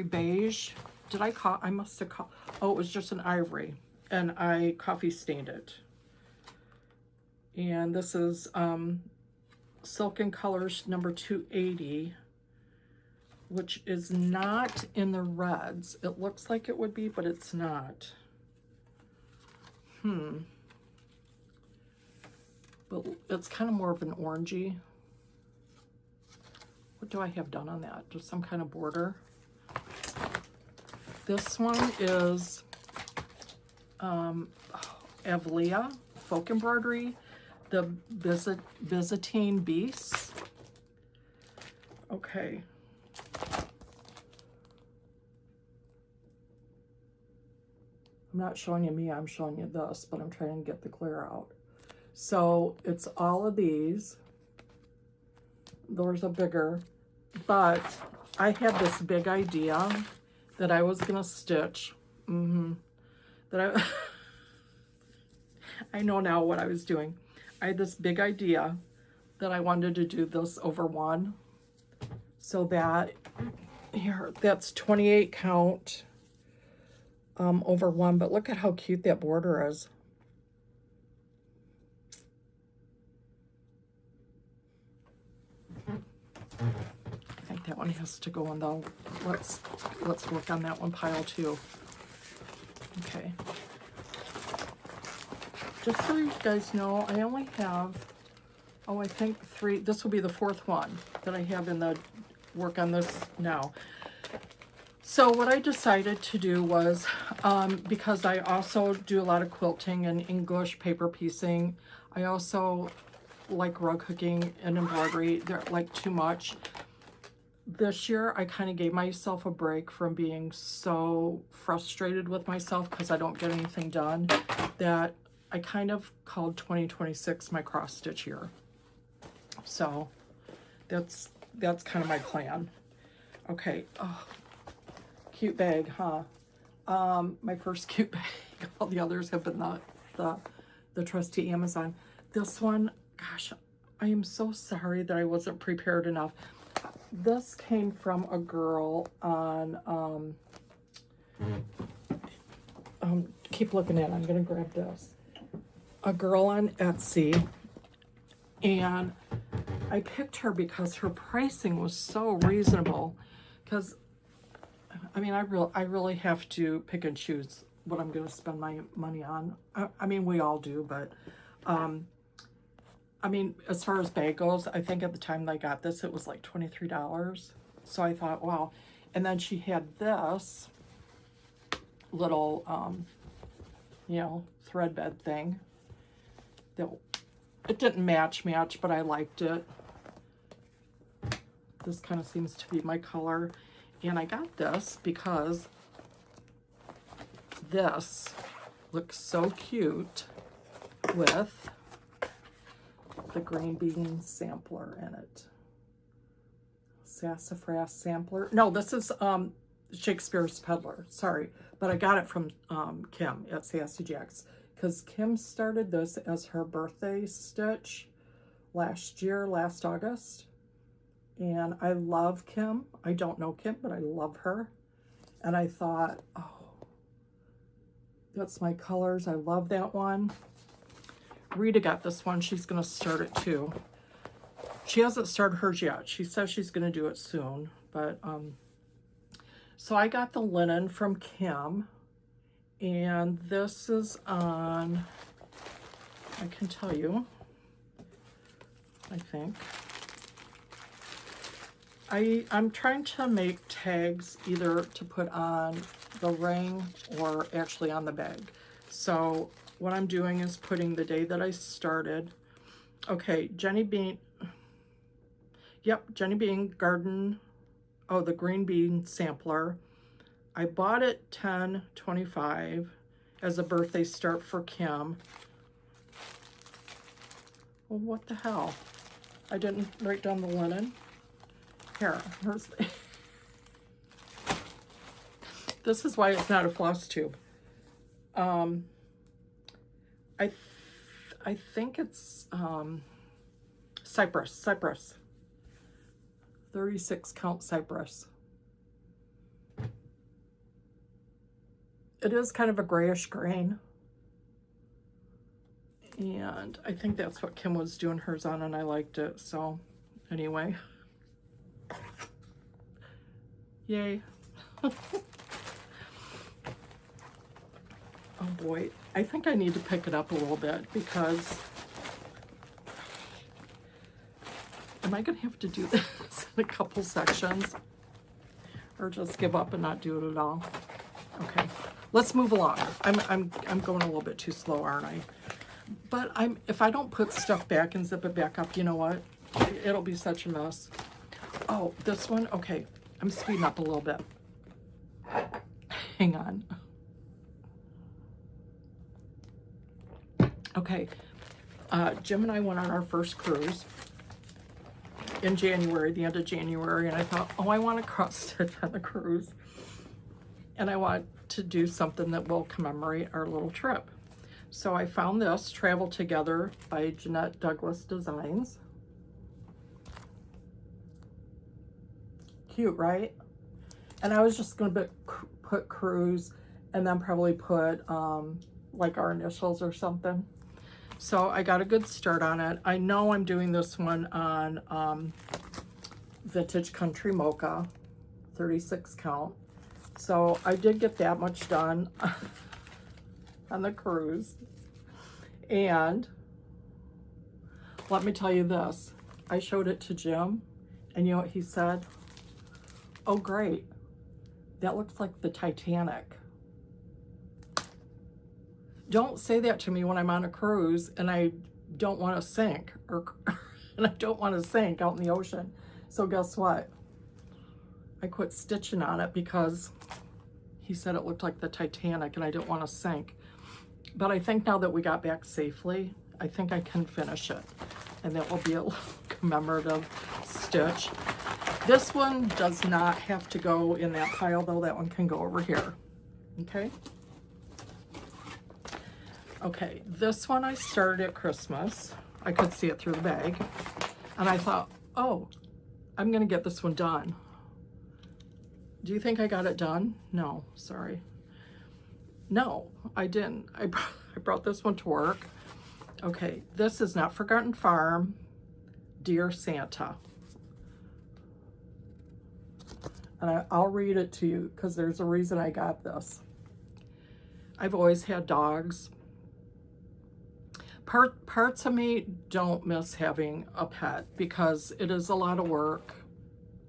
beige. did I I must have oh, it was just an ivory, and I coffee stained it. And this is Silken Colors number 280, which is not in the reds. It looks like it would be, but it's not. But it's kind of more of an orangey. What do I have done on that? Just some kind of border. This one is Avlia Folk Embroidery, the Byzantine Beasts. Okay. I'm not showing you me, I'm showing you this, but I'm trying to get the clear out. So it's all of these. Those are bigger, but I had this big idea that I was gonna stitch. That I know now what I was doing. I had this big idea that I wanted to do this over one, so that here, that's 28 count over one. But look at how cute that border is. I think that one has to go in though. Let's work on that one pile too. Okay. Just so you guys know, I only have, I think 3. This will be the 4th one that I have in the work on this now. So what I decided to do was, because I also do a lot of quilting and English paper piecing, I also like rug hooking and embroidery. They're like too much. This year, I kind of gave myself a break from being so frustrated with myself because I don't get anything done, that I kind of called 2026 my cross stitch year. So that's kind of my plan. Okay. Oh, cute bag, huh? My first cute bag. All the others have been the trusty Amazon. This one, gosh, I am so sorry that I wasn't prepared enough. This came from a girl on, keep looking at it. I'm going to grab this. A girl on Etsy, and I picked her because her pricing was so reasonable. Because, I mean, I really have to pick and choose what I'm going to spend my money on. I mean, we all do, but, I mean, as far as bag goes, I think at the time that I got this, it was like $23. So I thought, wow. And then she had this little, you know, thread bed thing. That it didn't match, but I liked it. This kind of seems to be my color. And I got this because this looks so cute with the green bean sampler in it. Sassyfrass sampler. No, this is Shakespeare's Peddler. Sorry, but I got it from Kim at Sassy Jacks, because Kim started this as her birthday stitch last August. And I love Kim. I don't know Kim, but I love her. And I thought, oh, that's my colors. I love that one. Rita got this one. She's going to start it too. She hasn't started hers yet. She says she's going to do it soon. But, so I got the linen from Kim. And this is on, I can tell you, I think. I'm trying to make tags either to put on the ring or actually on the bag. So what I'm doing is putting the day that I started. Okay, Jenny Bean. Yep, Jenny Bean Garden. Oh, the green bean sampler. I bought it $10.25 as a birthday start for Kim. Well, what the hell? I didn't write down the linen. Here, here's the this is why it's not a floss tube. I think it's cypress, 36 count cypress. It is kind of a grayish green. And I think that's what Kim was doing hers on, and I liked it. So anyway, yay. Oh boy, I think I need to pick it up a little bit because am I gonna have to do this in a couple sections or just give up and not do it at all? Okay, let's move along. I'm going a little bit too slow, aren't I? But if I don't put stuff back and zip it back up, you know what? It'll be such a mess. Oh, this one, okay. I'm speeding up a little bit. Hang on. Okay, Jim and I went on our first cruise in January, the end of January, and I thought, oh, I want to cross stitch on the cruise. And I want to do something that will commemorate our little trip. So I found this, Travel Together by Jeanette Douglas Designs. Cute, right? And I was just going to put cruise and then probably put like our initials or something. So I got a good start on it. I know I'm doing this one on Vintage Country Mocha, 36 count. So I did get that much done on the cruise. And let me tell you this, I showed it to Jim, and you know what he said? Oh, great. That looks like the Titanic. Don't say that to me when I'm on a cruise and I don't want to sink, and I don't want to sink out in the ocean. So guess what? I quit stitching on it because he said it looked like the Titanic and I didn't want to sink. But I think now that we got back safely, I think I can finish it. And that will be a commemorative stitch. This one does not have to go in that pile though. That one can go over here. Okay? Okay, this one I started at Christmas. I could see it through the bag. And I thought, oh, I'm gonna get this one done. Do you think I got it done? No, sorry. No, I didn't. I brought this one to work. Okay, this is Not Forgotten Farm, Dear Santa. And I'll read it to you because there's a reason I got this. I've always had dogs. Parts of me don't miss having a pet because it is a lot of work.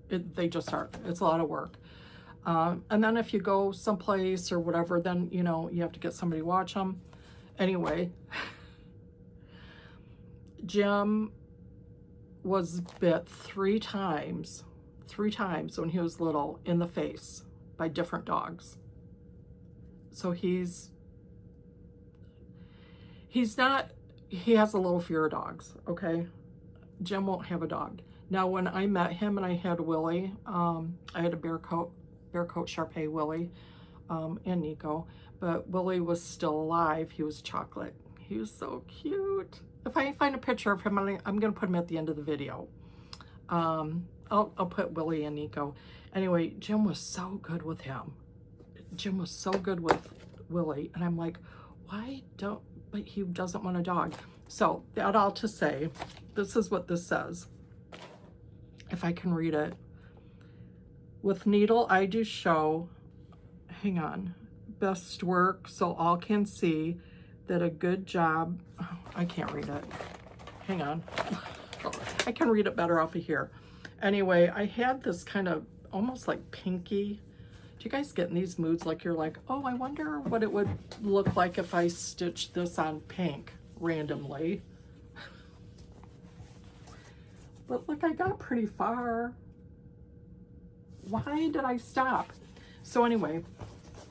They just are. It's a lot of work. And then if you go someplace or whatever, then, you know, you have to get somebody to watch them. Anyway, Jim was bit three times when he was little in the face by different dogs. So he has a little fear of dogs, okay? Jim won't have a dog. Now, when I met him and I had Willie, I had a bear coat Sharpei Willie, and Nico, but Willie was still alive. He was chocolate. He was so cute. If I find a picture of him, I'm gonna put him at the end of the video. I'll put Willie and Nico. Anyway, Jim was so good with him. Jim was so good with Willie, and I'm like, but he doesn't want a dog. So that all to say, this is what this says. If I can read it. With needle I do show, hang on, best work so all can see that a good job, oh, I can't read it. Hang on. I can read it better off of here. Anyway, I had this kind of almost like pinky. Do you guys get in these moods like you're like, oh, I wonder what it would look like if I stitched this on pink randomly. But look, I got pretty far. Why did I stop? So anyway,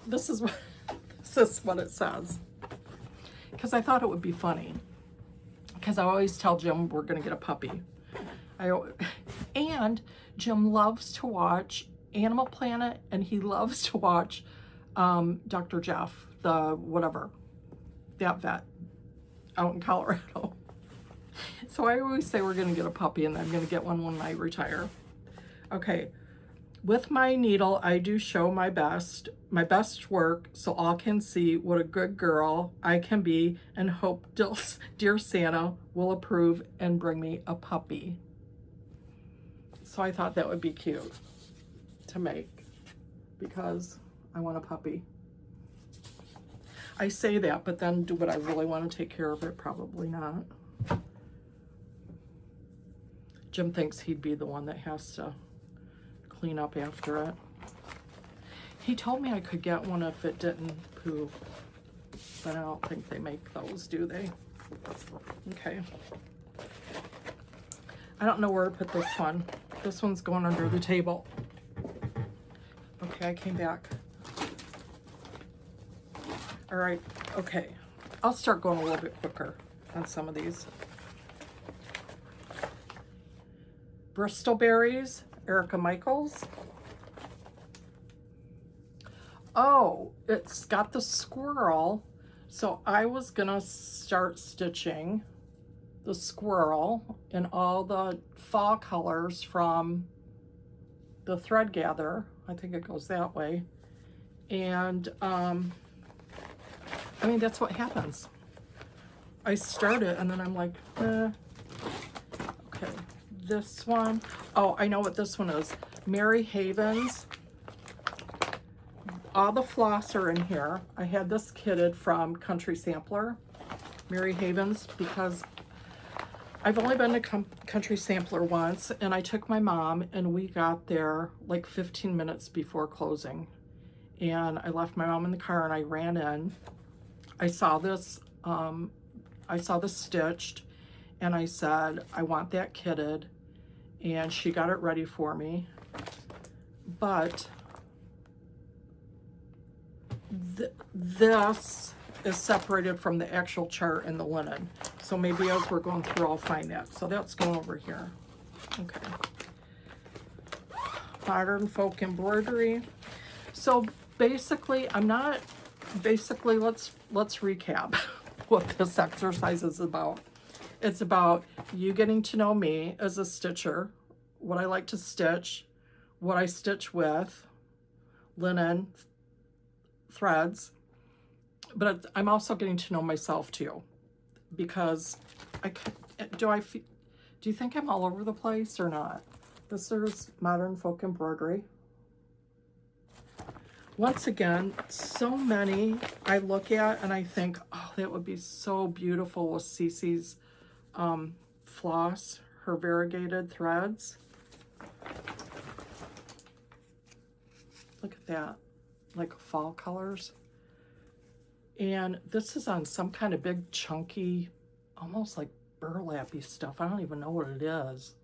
this is what it says. Because I thought it would be funny. Because I always tell Jim we're gonna get a puppy. And Jim loves to watch Animal Planet, and he loves to watch Dr. Jeff, the whatever, that vet out in Colorado. So I always say we're gonna get a puppy, and I'm gonna get one when I retire. Okay, With my needle, I do show my best work, so all can see what a good girl I can be, and hope dear Santa will approve and bring me a puppy. So I thought that would be cute to make because I want a puppy. I say that, but then do what I really want to take care of it? Probably not. Jim thinks he'd be the one that has to clean up after it. He told me I could get one if it didn't poo, but I don't think they make those, do they? Okay. I don't know where to put this one. This one's going under the table. Okay, I came back. All right, okay. I'll start going a little bit quicker on some of these. Bristol berries, Erica Michaels. Oh, it's got the squirrel. So I was gonna start stitching the squirrel in all the fall colors from the thread gather. I think it goes that way. And I mean, that's what happens. I start it and then I'm like, okay, this one. Oh, I know what this one is. Mary Havens. All the floss are in here. I had this kitted from Country Sampler, Mary Havens, because I've only been to Country Sampler once, and I took my mom and we got there like 15 minutes before closing. And I left my mom in the car and I ran in. I saw this stitched, and I said, I want that kitted, and she got it ready for me. But this is separated from the actual chart in the linen. So maybe as we're going through, I'll find that. So that's going over here. Okay. Modern folk embroidery. So basically, let's recap what this exercise is about. It's about you getting to know me as a stitcher, what I like to stitch, what I stitch with, linen, threads, but I'm also getting to know myself too, because do you think I'm all over the place or not? This is modern folk embroidery. Once again, so many I look at and I think, oh, that would be so beautiful with Cece's floss, her variegated threads. Look at that, like fall colors. And this is on some kind of big chunky, almost like burlappy stuff. I don't even know what it is.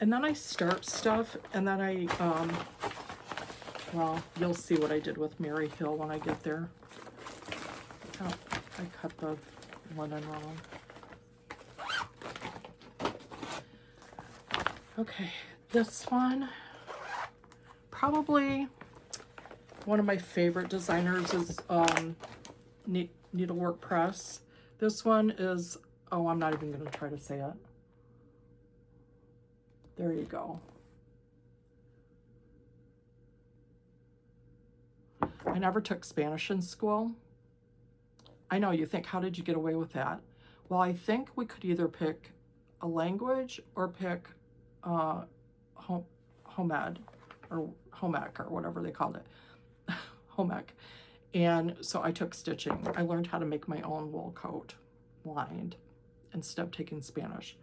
And then I start stuff, and then well, you'll see what I did with Mary Hill when I get there. Oh, I cut the linen wrong. Okay, this one, probably one of my favorite designers is Needlework Press. This one is, oh, I'm not even going to try to say it. There you go. I never took Spanish in school. I know, you think, how did you get away with that? Well, I think we could either pick a language or pick home ed or home ec or whatever they called it. Home ec. And so I took stitching. I learned how to make my own wool coat lined instead of taking Spanish.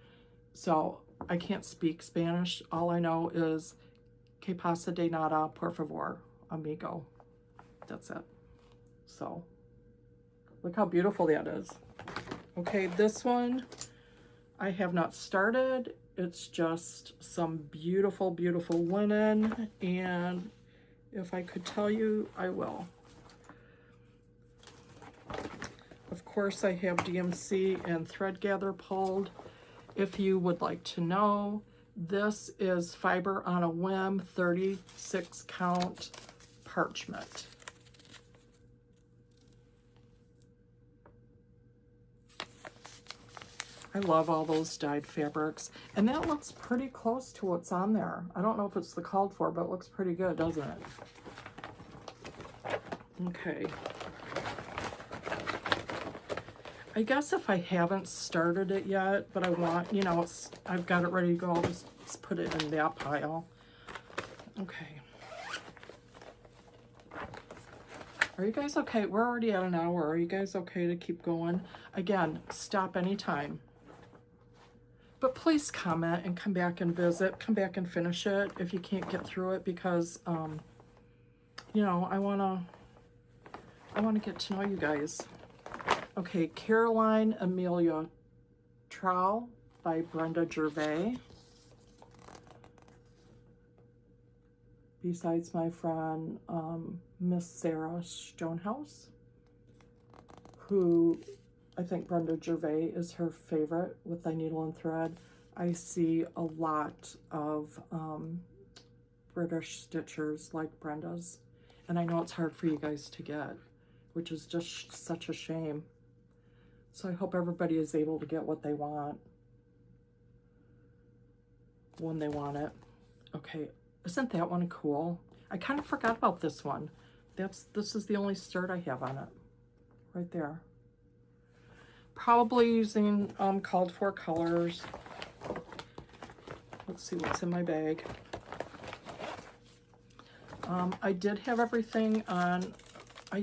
So I can't speak Spanish. All I know is que pasa de nada, por favor, amigo. That's it. So look how beautiful that is. Okay, this one I have not started. It's just some beautiful, beautiful linen. And if I could tell you, I will. Of course, I have DMC and thread gather pulled. If you would like to know, this is Fiber on a Whim 36 count parchment. I love all those dyed fabrics. And that looks pretty close to what's on there. I don't know if it's the called for, but it looks pretty good, doesn't it? Okay. I guess if I haven't started it yet, but I want, you know, I've got it ready to go, I'll just put it in that pile. Okay. Are you guys okay? We're already at an hour. Are you guys okay to keep going? Again, stop anytime. But please comment and come back and visit. Come back and finish it if you can't get through it, because, you know, I wanna get to know you guys. Okay, Caroline Amelia Trowel by Brenda Gervais. Besides my friend, Miss Sarah Stonehouse, who I think Brenda Gervais is her favorite with the needle and thread. I see a lot of British stitchers like Brenda's, and I know it's hard for you guys to get, which is just such a shame. So I hope everybody is able to get what they want when they want it. Okay, isn't that one cool? I kind of forgot about this one. This is the only start I have on it, right there. Probably using called for colors. Let's see what's in my bag. I did have everything on. I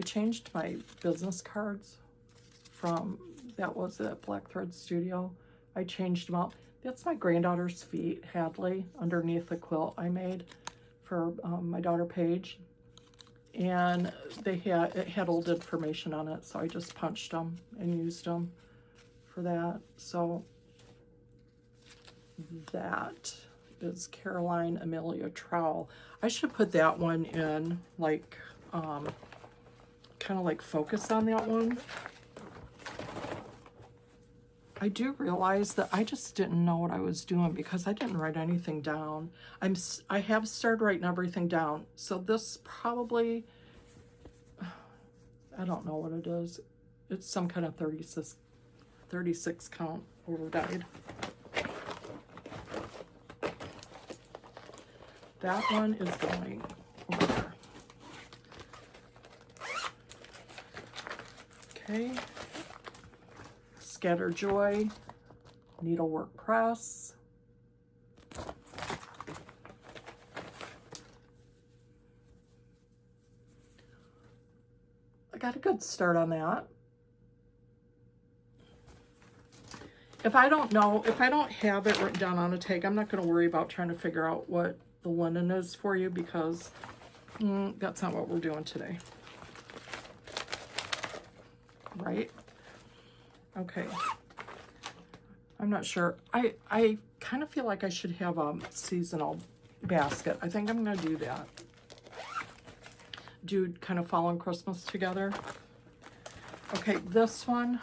changed my business cards from, that was at Black Thread Studio. I changed them out. That's my granddaughter's feet, Hadley, underneath the quilt I made for my daughter Paige. And it had old information on it, so I just punched them and used them for that. So that is Caroline Amelia Trowel. I should put that one in, like, kind of like focus on that one. I do realize that I just didn't know what I was doing because I didn't write anything down. I have started writing everything down. So this probably, I don't know what it is. It's some kind of 36 count over dyed. That one is going over there. Okay. Scatter Joy, Needlework Press. I got a good start on that. If I don't have it written down on a tag, I'm not going to worry about trying to figure out what the linen is for you, because that's not what we're doing today. Right? Okay. I'm not sure. I kind of feel like I should have a seasonal basket. I think I'm going to do that. Do kind of fall and Christmas together. Okay, this one,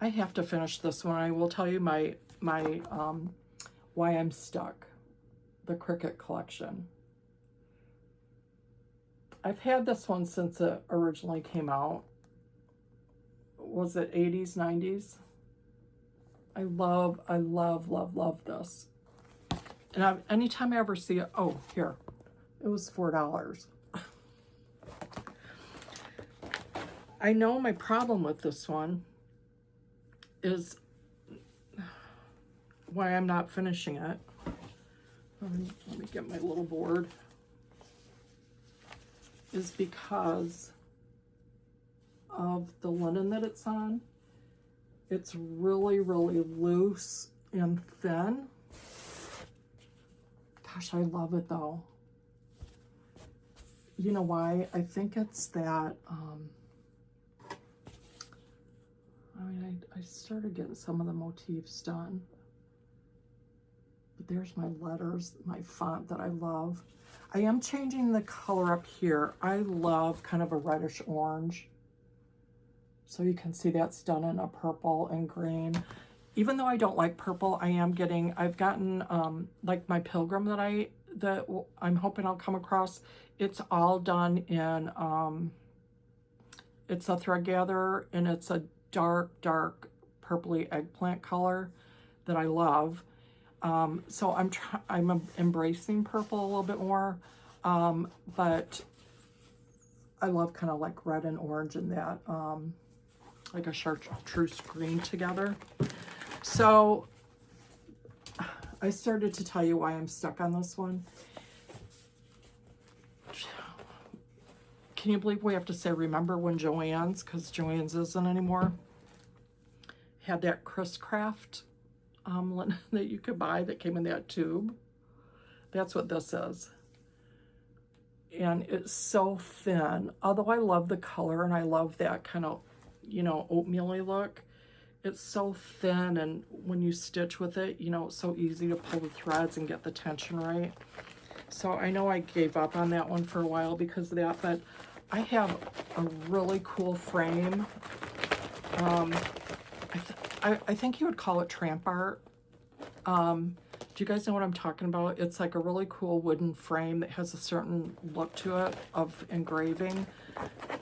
I have to finish this one. I will tell you my why I'm stuck, the Cricut collection. I've had this one since it originally came out. Was it 80s, 90s? I love this. And anytime I ever see it, oh, here, it was $4. I know my problem with this one is why I'm not finishing it. Let me get my little board. Is because of the linen that it's on. It's really, really loose and thin. Gosh, I love it though. You know why? I think it's that, I started getting some of the motifs done. But there's my letters, my font that I love. I am changing the color up here. I love kind of a reddish orange. So you can see that's done in a purple and green. Even though I don't like purple, I've gotten like my Pilgrim that I'm hoping I'll come across. It's all done in, it's a thread gatherer, and it's dark, dark purpley eggplant color that I love. So I'm embracing purple a little bit more, but I love kind of like red and orange and that, like a chartreuse green together. So I started to tell you why I'm stuck on this one. Can you believe we have to say, remember when Joann's, because Joann's isn't anymore, had that Chris Craft linen that you could buy that came in that tube? That's what this is. And it's so thin. Although I love the color and I love that kind of, you know, oatmeal-y look, it's so thin, and when you stitch with it, you know, it's so easy to pull the threads and get the tension right. So I know I gave up on that one for a while because of that, but I have a really cool frame. I think you would call it tramp art. Do you guys know what I'm talking about? It's like a really cool wooden frame that has a certain look to it of engraving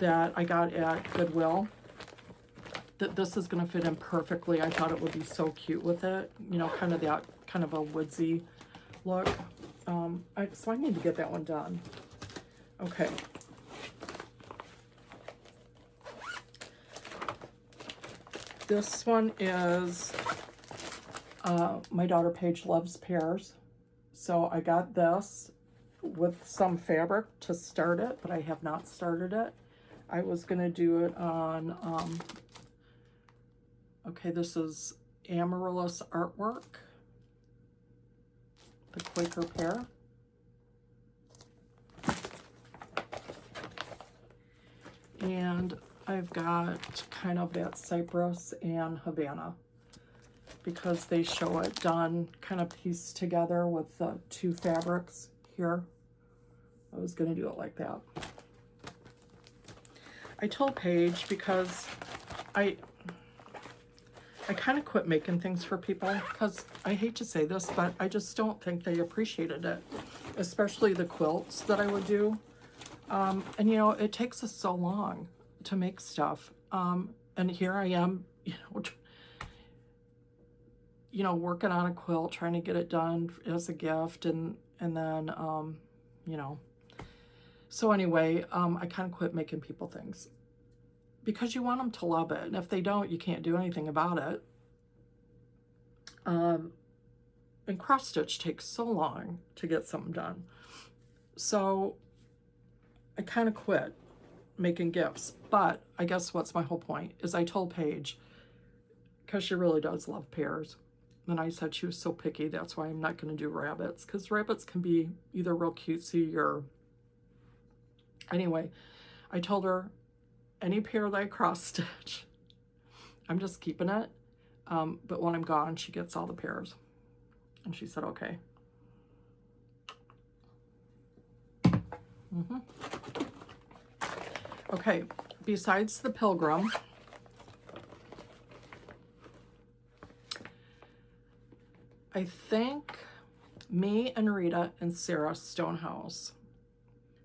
that I got at Goodwill. This is going to fit in perfectly. I thought it would be so cute with it. You know, kind of that, kind of a woodsy look. So I need to get that one done. Okay. This one is, my daughter Paige loves pears. So I got this with some fabric to start it, but I have not started it. I was going to do it on, okay, this is Amaryllis Artwork, the Quaker pear. And I've got kind of that Cypress and Havana because they show it done kind of pieced together with the two fabrics here. I was going to do it like that. I told Paige because I kind of quit making things for people because I hate to say this, but I just don't think they appreciated it, especially the quilts that I would do. And you know, it takes us so long to make stuff. And here I am, you know, working on a quilt, trying to get it done as a gift, and then, you know. So anyway, I kind of quit making people things because you want them to love it. And if they don't, you can't do anything about it. And cross stitch takes so long to get something done. So I kind of quit making gifts, but I guess what's my whole point is I told Paige, because she really does love pears, and I said she was so picky, that's why I'm not going to do rabbits, because rabbits can be either real cutesy or... Anyway, I told her any pear that I cross stitch, I'm just keeping it, but when I'm gone, she gets all the pears. And she said, okay. Okay, besides the Pilgrim, I think me and Rita and Sarah Stonehouse,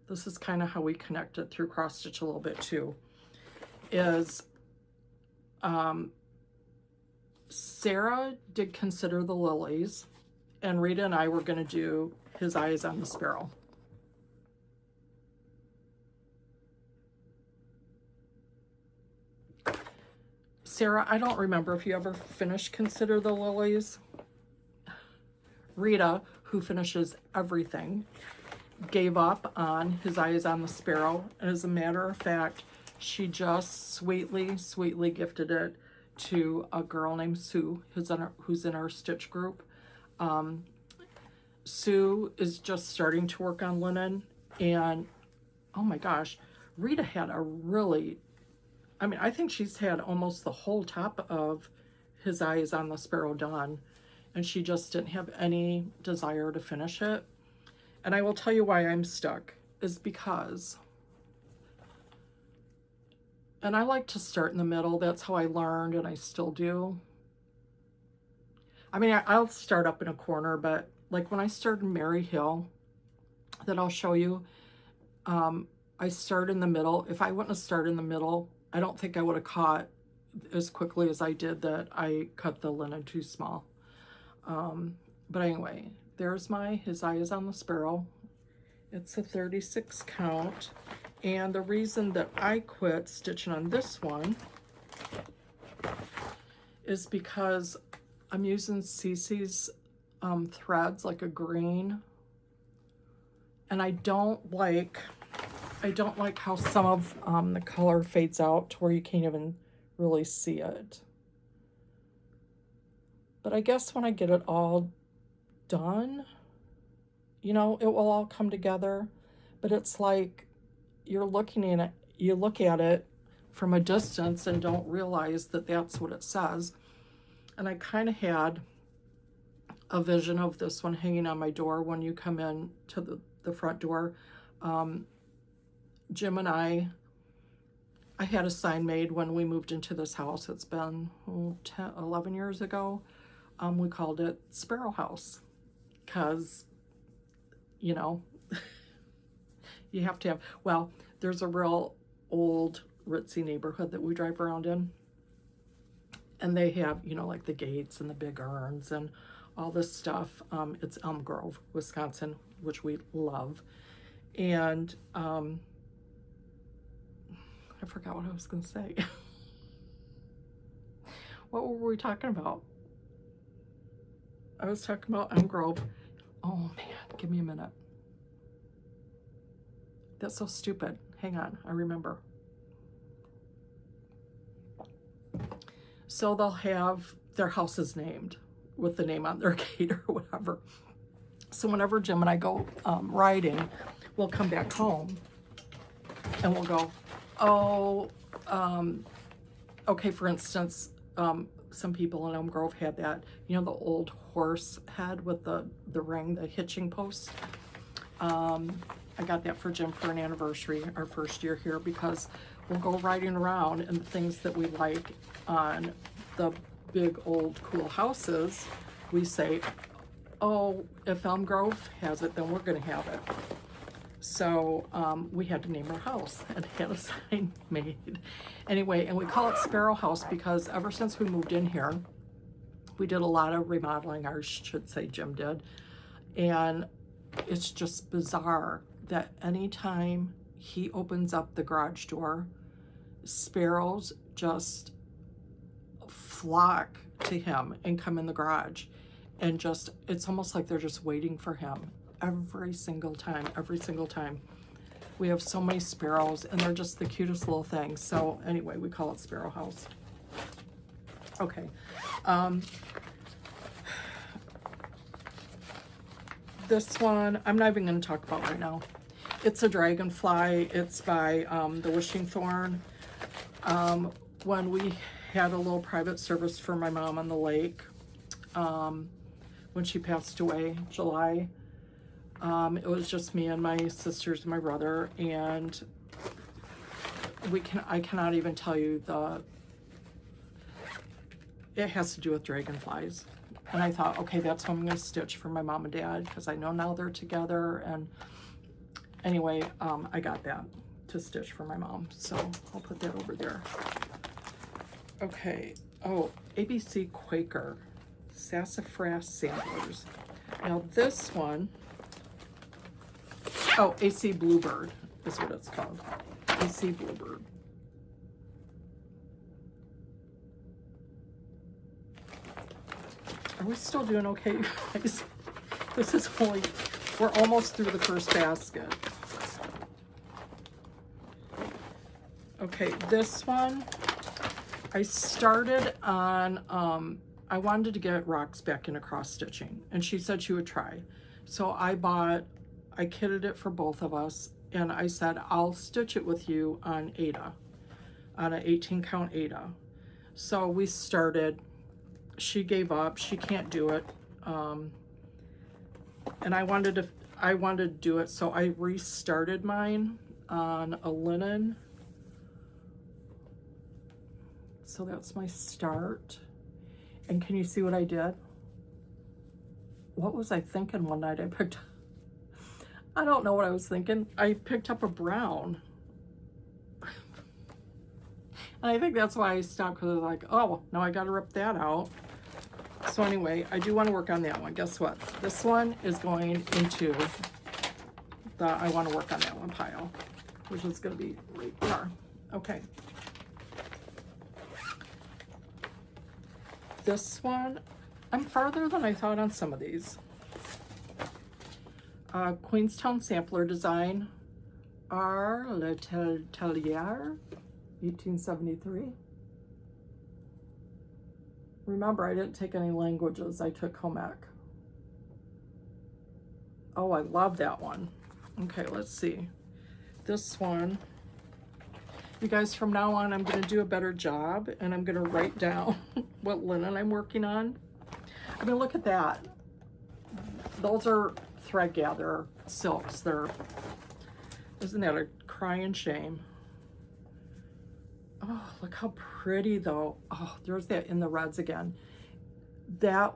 this is kind of how we connected through cross stitch a little bit too, is Sarah did Consider the Lilies, and Rita and I were going to do His Eyes on the Sparrow. Sarah, I don't remember if you ever finished Consider the Lilies. Rita, who finishes everything, gave up on His Eyes on the Sparrow. And as a matter of fact, she just sweetly, sweetly gifted it to a girl named Sue, who's in our stitch group. Sue is just starting to work on linen, and oh my gosh, Rita had a really, I mean, I think she's had almost the whole top of His Eyes on the Sparrow done, and she just didn't have any desire to finish it. And I will tell you why I'm stuck, is because, and I like to start in the middle, that's how I learned, and I still do. I mean, I'll start up in a corner, but like when I started Mary Hill, that I'll show you, I start in the middle. If I wouldn't have started in the middle, I don't think I would have caught as quickly as I did that I cut the linen too small. But anyway, there's his eye is on the sparrow. It's a 36 count. And the reason that I quit stitching on this one is because I'm using Cece's threads, like a green. And I don't like how some of the color fades out to where you can't even really see it. But I guess when I get it all done, you know, it will all come together. But it's like you look at it from a distance and don't realize that that's what it says. And I kind of had a vision of this one hanging on my door when you come in to the front door. Jim and I had a sign made when we moved into this house. It's been 11 years ago. We called it Sparrow House because, you know, you have to have, well, there's a real old ritzy neighborhood that we drive around in. And they have, you know, like the gates and the big urns and all this stuff. It's Elm Grove, Wisconsin, which we love. And I forgot what I was going to say. What were we talking about? I was talking about Elm Grove. Oh man, give me a minute. That's so stupid. Hang on, I remember. So they'll have their houses named with the name on their gate or whatever. So whenever Jim and I go riding, we'll come back home and we'll go, oh, okay, for instance, some people in Elm Grove had that, you know, the old horse head with the ring, the hitching post. I got that for Jim for an anniversary, our first year here, because we'll go riding around and the things that we like on the big old cool houses, we say, oh, if Elm Grove has it, then we're going to have it. So we had to name our house and had a sign made. Anyway, and we call it Sparrow House because ever since we moved in here, we did a lot of remodeling, or I should say Jim did. And it's just bizarre that anytime he opens up the garage door, sparrows just flock to him and come in the garage. And just, it's almost like they're just waiting for him every single time. We have so many sparrows and they're just the cutest little things. So anyway, we call it Sparrow House. Okay. This one, I'm not even going to talk about right now. It's a dragonfly. It's by the Wishing Thorn. When we had a little private service for my mom on the lake, when she passed away, July, it was just me and my sisters and my brother, and I cannot even tell you it has to do with dragonflies. And I thought, okay, that's what I'm going to stitch for my mom and dad, because I know now they're together. And anyway, I got that to stitch for my mom. So I'll put that over there. Okay. Oh, ABC Quaker Sassyfrass samplers. Now this one, oh, AC Bluebird is what it's called. AC Bluebird. Are we still doing okay, you guys? This is we're almost through the first basket. Okay, this one, I started on, I wanted to get Rox back into cross stitching, and she said she would try. So I kitted it for both of us, and I said, I'll stitch it with you on Ada, on an 18 count Ada. So we started. She gave up. She can't do it. And I wanted to do it, so I restarted mine on a linen. So that's my start. And can you see what I did? What was I thinking one night? I don't know what I was thinking. I picked up a brown. And I think that's why I stopped, because I was like, oh, now I got to rip that out. So anyway, I do want to work on that one. Guess what? This one is going into the I want to work on that one pile, which is going to be right there. Okay. This one, I'm farther than I thought on some of these. Queenstown Sampler Design, R. Letelier, 1873. Remember, I didn't take any languages. I took home ec. Oh, I love that one. Okay, let's see. This one, you guys, from now on, I'm going to do a better job, and I'm going to write down what linen I'm working on. I mean, look at that. Those are thread gather silks. Isn't that a crying shame? Oh, look how pretty though. Oh, there's that in the reds again. That.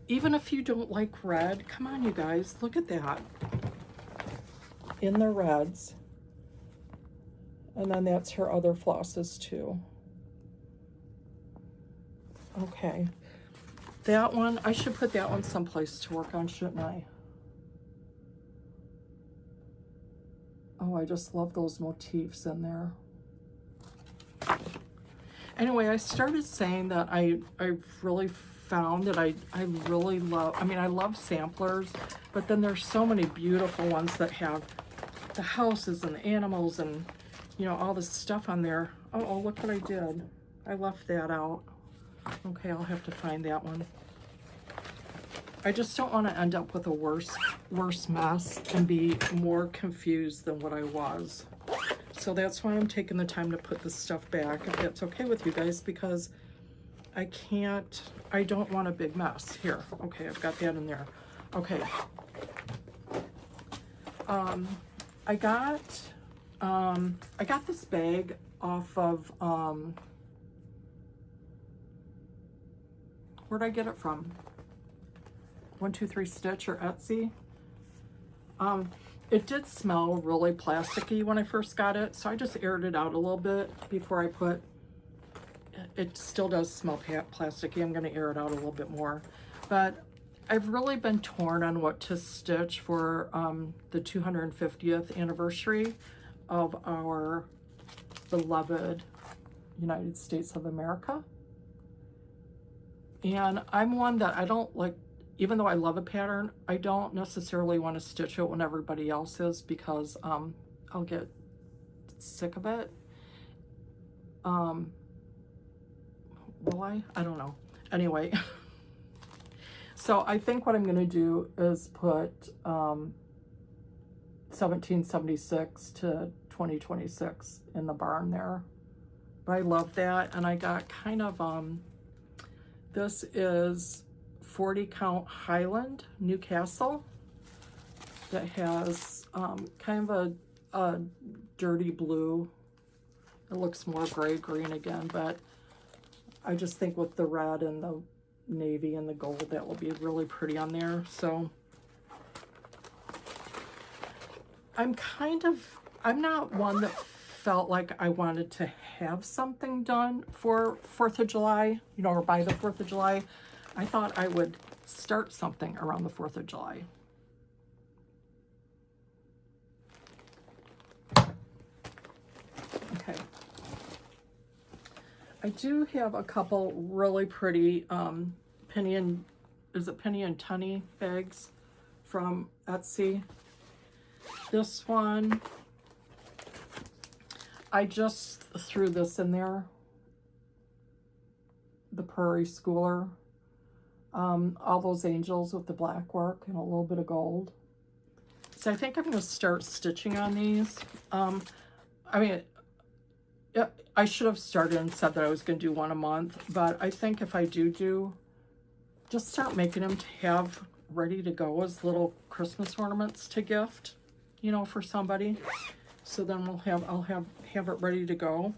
Even if you don't like red, come on you guys, look at that. In the reds. And then that's her other flosses too. Okay. That one, I should put that one someplace to work on, shouldn't I? Oh, I just love those motifs in there. Anyway, I started saying that I really found that I really love, I mean, I love samplers, but then there's so many beautiful ones that have the houses and the animals and, you know, all this stuff on there. Oh, look what I did. I left that out. Okay, I'll have to find that one. I just don't want to end up with a worse mess and be more confused than what I was. So that's why I'm taking the time to put this stuff back, if that's okay with you guys, because I don't want a big mess. Here, okay, I've got that in there. Okay. I got this bag off of, where'd I get it from? 123 Stitch or Etsy. It did smell really plasticky when I first got it, so I just aired it out a little bit before I put, it still does smell plasticky. I'm gonna air it out a little bit more. But I've really been torn on what to stitch for the 250th anniversary of our beloved United States of America. And I'm one that I don't like, even though I love a pattern, I don't necessarily want to stitch it when everybody else is, because I'll get sick of it. Will I? I don't know. Anyway, so I think what I'm going to do is put 1776 to 2026 in the barn there. But I love that, and I got kind of, this is 40 count Highland Newcastle that has kind of a dirty blue. It looks more gray green again, but I just think with the red and the navy and the gold, that will be really pretty on there. So I'm not one that felt like I wanted to have something done for 4th of July, you know, or by the 4th of July. I thought I would start something around the 4th of July. Okay. I do have a couple really pretty penny and tunny bags from Etsy. This one, I just threw this in there. The Prairie Schooler. All those angels with the black work and a little bit of gold. So I think I'm going to start stitching on these. I mean, I should have started and said that I was going to do one a month, but I think if I do, just start making them to have ready to go as little Christmas ornaments to gift, you know, for somebody. So then I'll have it ready to go.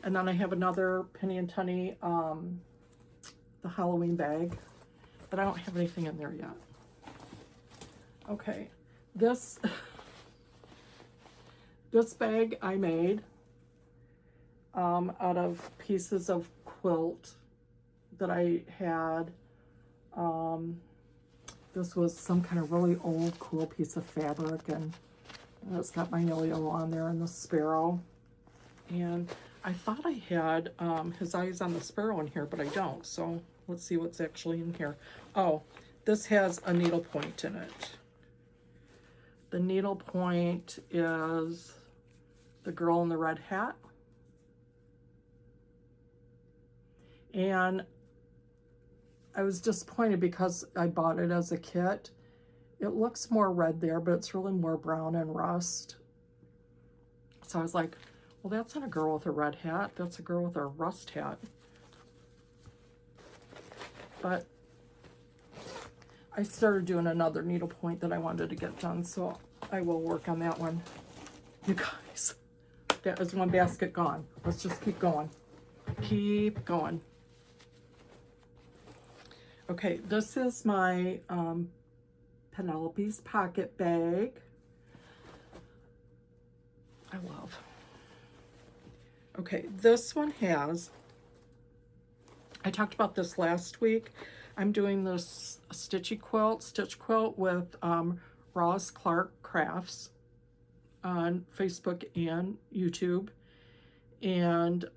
And then I have another penny and tunny, the Halloween bag, but I don't have anything in there yet. Okay, this This bag I made out of pieces of quilt that I had. This was some kind of really old, cool piece of fabric, and it's got my yo-yo on there and the sparrow. And I thought I had his eyes on the sparrow in here, but I don't. So let's see what's actually in here. Oh, this has a needle point in it. The needle point is the girl in the red hat. And I was disappointed because I bought it as a kit. It looks more red there, but it's really more brown and rust. So I was like, well, that's not a girl with a red hat. That's a girl with a rust hat. But I started doing another needlepoint that I wanted to get done, so I will work on that one. You guys, that is one basket gone. Let's just keep going. Keep going. Okay, this is my Penelope's pocket bag. I love. Okay, this one has, I talked about this last week. I'm doing this stitch quilt with Roz Clark Crafts on Facebook and YouTube. And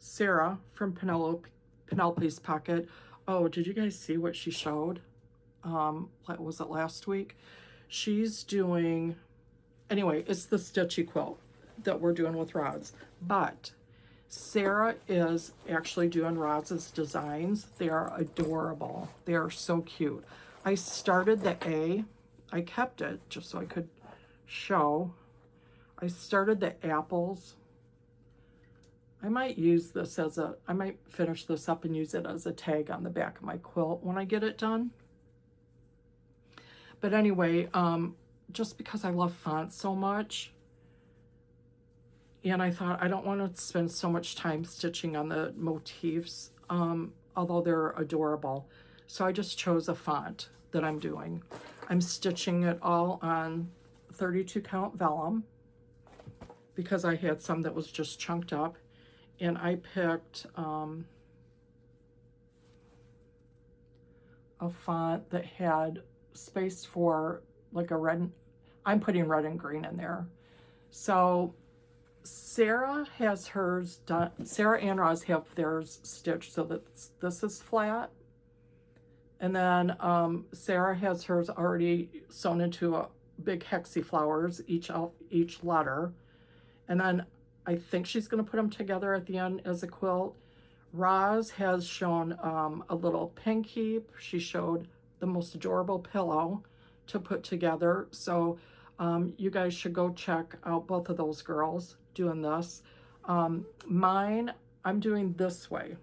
Sarah from Penelope's Pocket. Oh, did you guys see what she showed? Was it last week? She's doing, anyway, it's the Stitchy quilt that we're doing with Roz. But Sarah is actually doing Roz's designs. They are adorable. They are so cute. I started the A. I kept it just so I could show. I started the apples. I might use this as a, I might finish this up and use it as a tag on the back of my quilt when I get it done. But anyway, just because I love fonts so much, and I thought I don't want to spend so much time stitching on the motifs, although they're adorable. So I just chose a font that I'm doing. I'm stitching it all on 32 count vellum because I had some that was just chunked up. And I picked a font that had space for like a red, I'm putting red and green in there. So Sarah has hers done, Sarah and Roz have theirs stitched so that this is flat. And then Sarah has hers already sewn into a big hexie flowers, each letter. And then I think she's going to put them together at the end as a quilt. Roz has shown a little pink heap. She showed the most adorable pillow to put together. So you guys should go check out both of those girls doing this. Mine, I'm doing this way.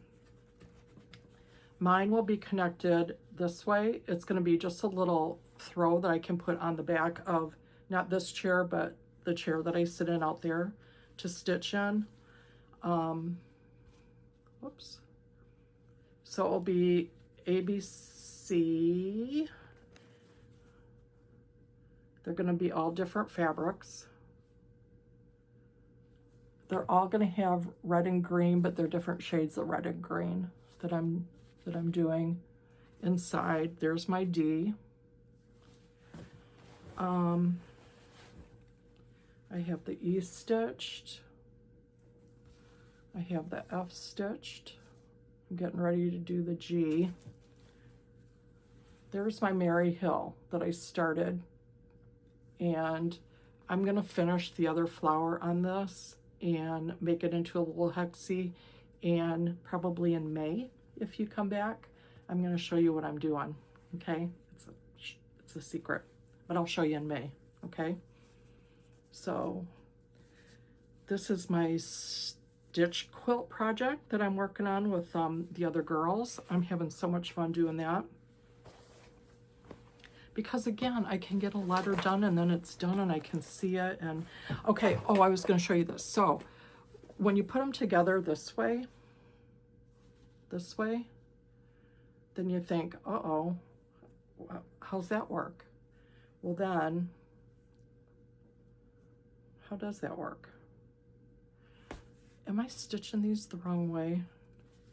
Mine will be connected this way. It's going to be just a little throw that I can put on the back of, not this chair, but the chair that I sit in out there to stitch in. Whoops. So it'll be ABC. They're going to be all different fabrics. They're all going to have red and green, but they're different shades of red and green that I'm doing inside. There's my D. I have the E stitched. I have the F stitched. I'm getting ready to do the G. There's my Mary Hill that I started. And I'm gonna finish the other flower on this and make it into a little hexie. And probably in May, if you come back, I'm gonna show you what I'm doing, okay? It's a secret, but I'll show you in May, okay? So this is my stitch quilt project that I'm working on with the other girls. I'm having so much fun doing that. Because again, I can get a letter done and then it's done and I can see it. And okay, oh, I was gonna show you this. So when you put them together this way, then you think, uh-oh, how's that work? Well then, How does that work? Am I stitching these the wrong way?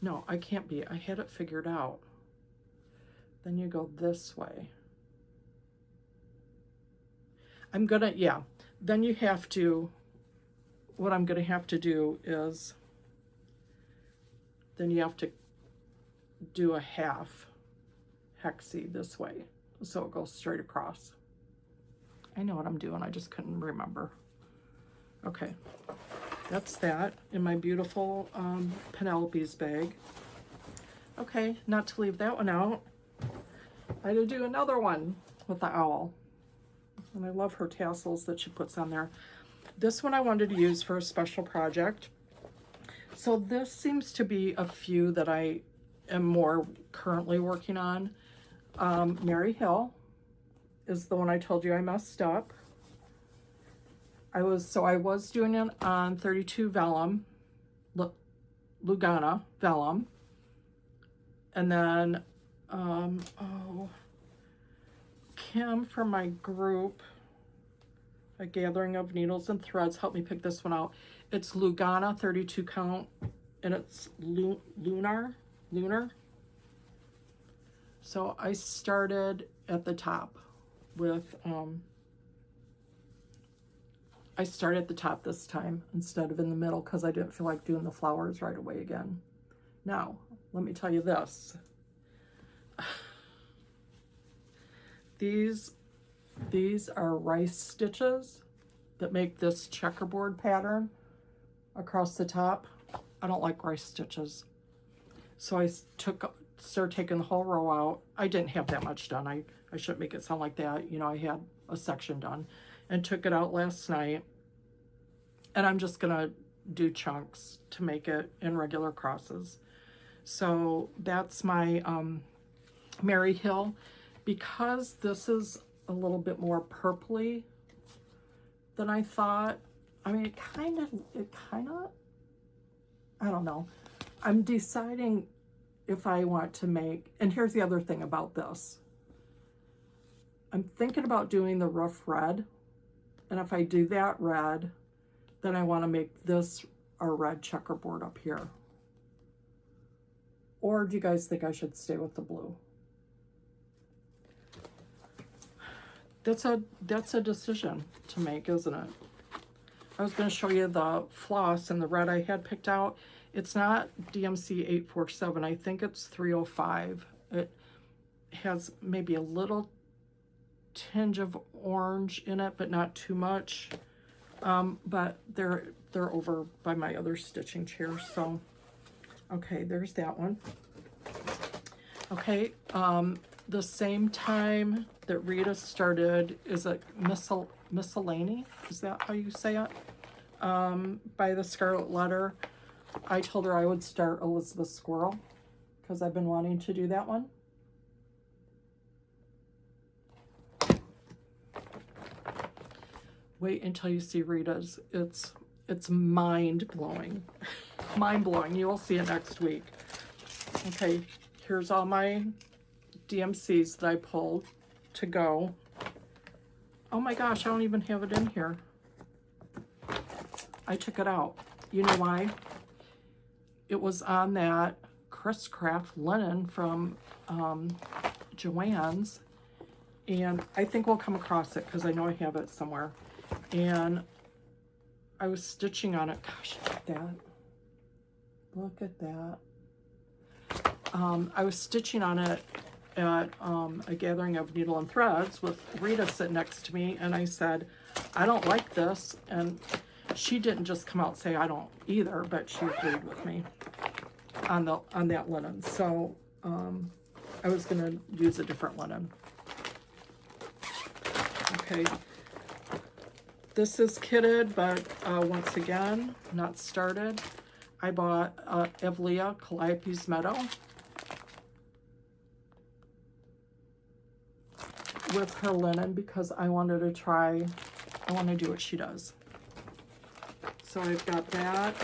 No, I can't be. I had it figured out. Then you go this way. I'm gonna, yeah. Then you have to, what I'm gonna have to do is, then you have to do a half hexie this way, so it goes straight across. I know what I'm doing, I just couldn't remember. Okay, that's that in my beautiful Penelope's bag. Okay, not to leave that one out, I had to do another one with the owl. And I love her tassels that she puts on there. This one I wanted to use for a special project. So this seems to be a few that I am more currently working on. Mary Hill is the one I told you I messed up. I was doing it on 32 vellum, Lugana vellum. And then, Kim from my group, A Gathering of Needles and Threads, helped me pick this one out. It's Lugana 32 count, and it's lunar. So I started at the top with, I started at the top this time instead of in the middle because I didn't feel like doing the flowers right away again. Now, let me tell you this. These are rice stitches that make this checkerboard pattern across the top. I don't like rice stitches. So I started taking the whole row out. I didn't have that much done. I shouldn't make it sound like that. You know, I had a section done and took it out last night. And I'm just gonna do chunks to make it in regular crosses. So that's my Mary Hill. Because this is a little bit more purpley than I thought. I mean, it kind of, I don't know. I'm deciding if I want to make, and here's the other thing about this. I'm thinking about doing the rough red. And if I do that red, then I want to make this a red checkerboard up here. Or do you guys think I should stay with the blue? That's a decision to make, isn't it? I was going to show you the floss and the red I had picked out. It's not DMC 847. I think it's 305. It has maybe a little tinge of orange in it, but not too much. But they're over by my other stitching chair. So, okay, there's that one. Okay, the same time that Rita started, is it Miscellany? Is that how you say it? By the Scarlet Letter. I told her I would start Elizabeth Squirrel because I've been wanting to do that one. Wait until you see Rita's. It's mind-blowing. Mind-blowing. You will see it next week. Okay, here's all my DMCs that I pulled to go. Oh my gosh, I don't even have it in here. I took it out. You know why? It was on that Chris Craft linen from Joann's, and I think we'll come across it because I know I have it somewhere. And I was stitching on it. Gosh, look at that. Look at that. I was stitching on it at A Gathering of Needle and Threads with Rita sitting next to me, and I said, I don't like this. And she didn't just come out and say I don't either, but she agreed with me on that linen. So I was gonna use a different linen. Okay, this is kitted, but once again, not started. I bought Evlia Calliope's Meadow with her linen because I wanted to try, I want to do what she does. So I've got that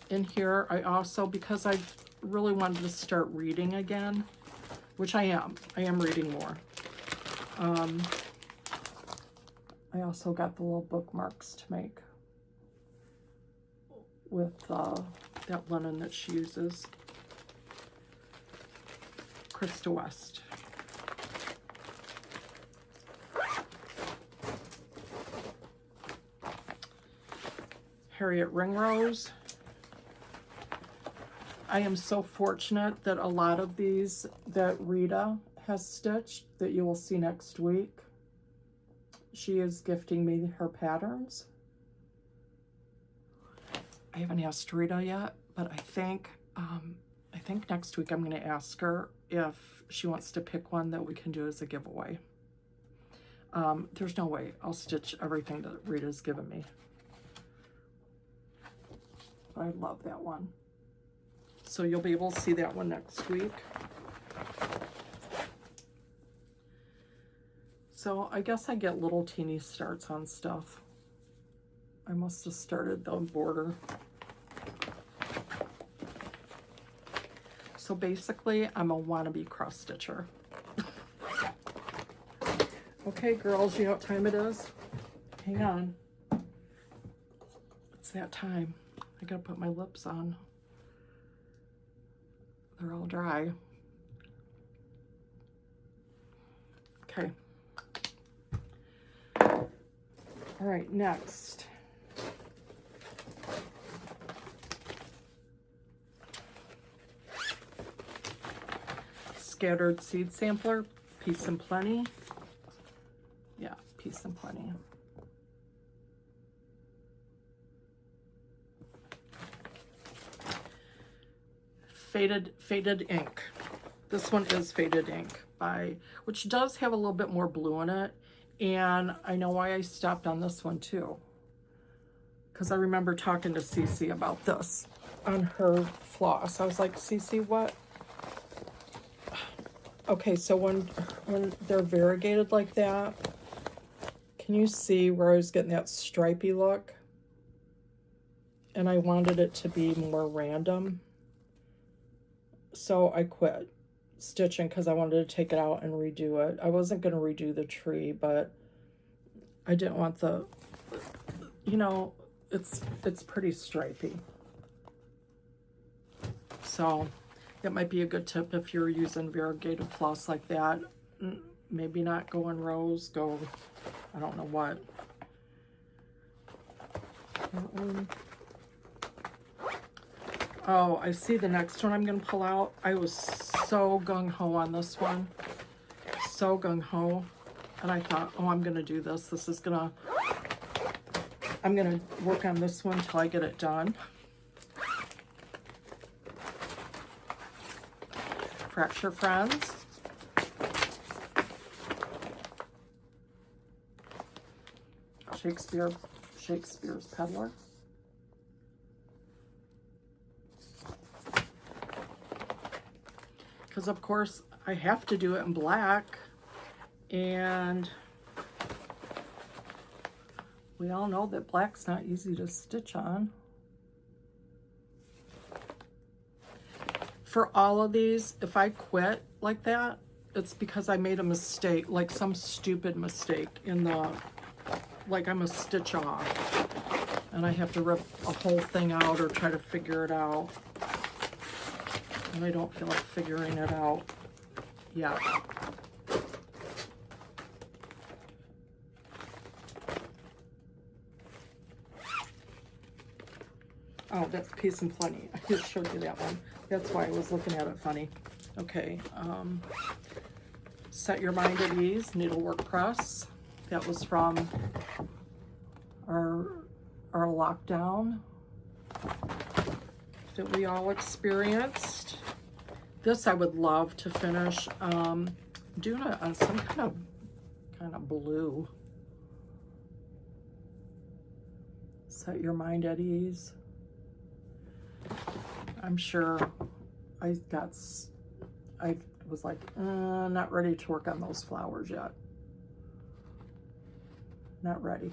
in here. I also, because I've really wanted to start reading again, which I am reading more. I also got the little bookmarks to make with that linen that she uses. Krista West. Harriet Ringrose. I am so fortunate that a lot of these that Rita has stitched that you will see next week, she is gifting me her patterns. I haven't asked Rita yet, but I think next week I'm going to ask her if she wants to pick one that we can do as a giveaway. There's no way I'll stitch everything that Rita's given me. But I love that one. So you'll be able to see that one next week. So I guess I get little teeny starts on stuff. I must have started the border. So basically, I'm a wannabe cross stitcher. Okay, girls, you know what time it is? Hang on. It's that time. I gotta put my lips on. They're all dry. Okay. All right, next. Scattered seed sampler, Peace and Plenty. Yeah, Peace and Plenty. Faded ink. This one is faded ink which does have a little bit more blue in it, and I know why I stopped on this one too, because I remember talking to Cece about this on her floss. I was like, Cece, what? Okay, so when they're variegated like that, can you see where I was getting that stripy look? And I wanted it to be more random. So I quit stitching because I wanted to take it out and redo it. I wasn't going to redo the tree, but I didn't want the, you know, it's pretty stripy. So it might be a good tip if you're using variegated floss like that. Maybe not go in rows, go, I don't know what. Oh, I see the next one I'm going to pull out. I was so gung-ho on this one. So gung-ho. And I thought, oh, I'm going to do this. I'm going to work on this one until I get it done. Fracture Friends. Shakespeare's Peddler. Because of course I have to do it in black, and we all know that black's not easy to stitch on. For all of these, if I quit like that, it's because I made a mistake, like some stupid mistake in the, like I'm a stitch off and I have to rip a whole thing out or try to figure it out. And I don't feel like figuring it out yet. Oh, that's Peace and Plenty. I just showed you that one. That's why I was looking at it funny. Okay, Set Your Mind at Ease, Needlework Press. That was from our lockdown that we all experienced. This I would love to finish doing it on some kind of blue. Set Your Mind at Ease. I'm sure I was like, not ready to work on those flowers yet. Not ready.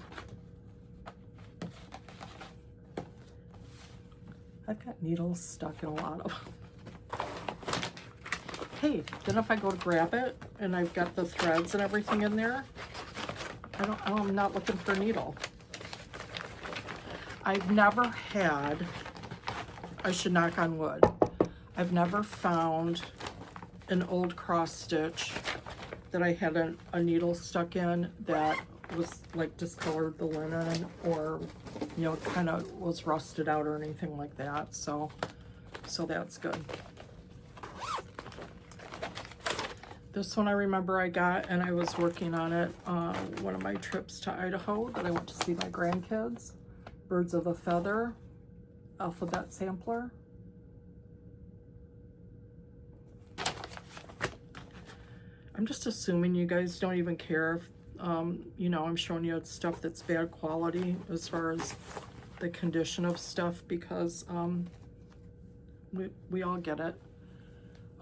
I've got needles stuck in a lot of them. Hey, then if I go to grab it and I've got the threads and everything in there, I'm not looking for a needle. I've never had, I should knock on wood, I've never found an old cross stitch that I had a needle stuck in that was like discolored the linen, or, you know, kind of was rusted out or anything like that. So that's good. This one I remember I got, and I was working on it one of my trips to Idaho that I went to see my grandkids. Birds of a Feather alphabet sampler. I'm just assuming you guys don't even care if, you know, I'm showing you stuff that's bad quality as far as the condition of stuff, because we all get it.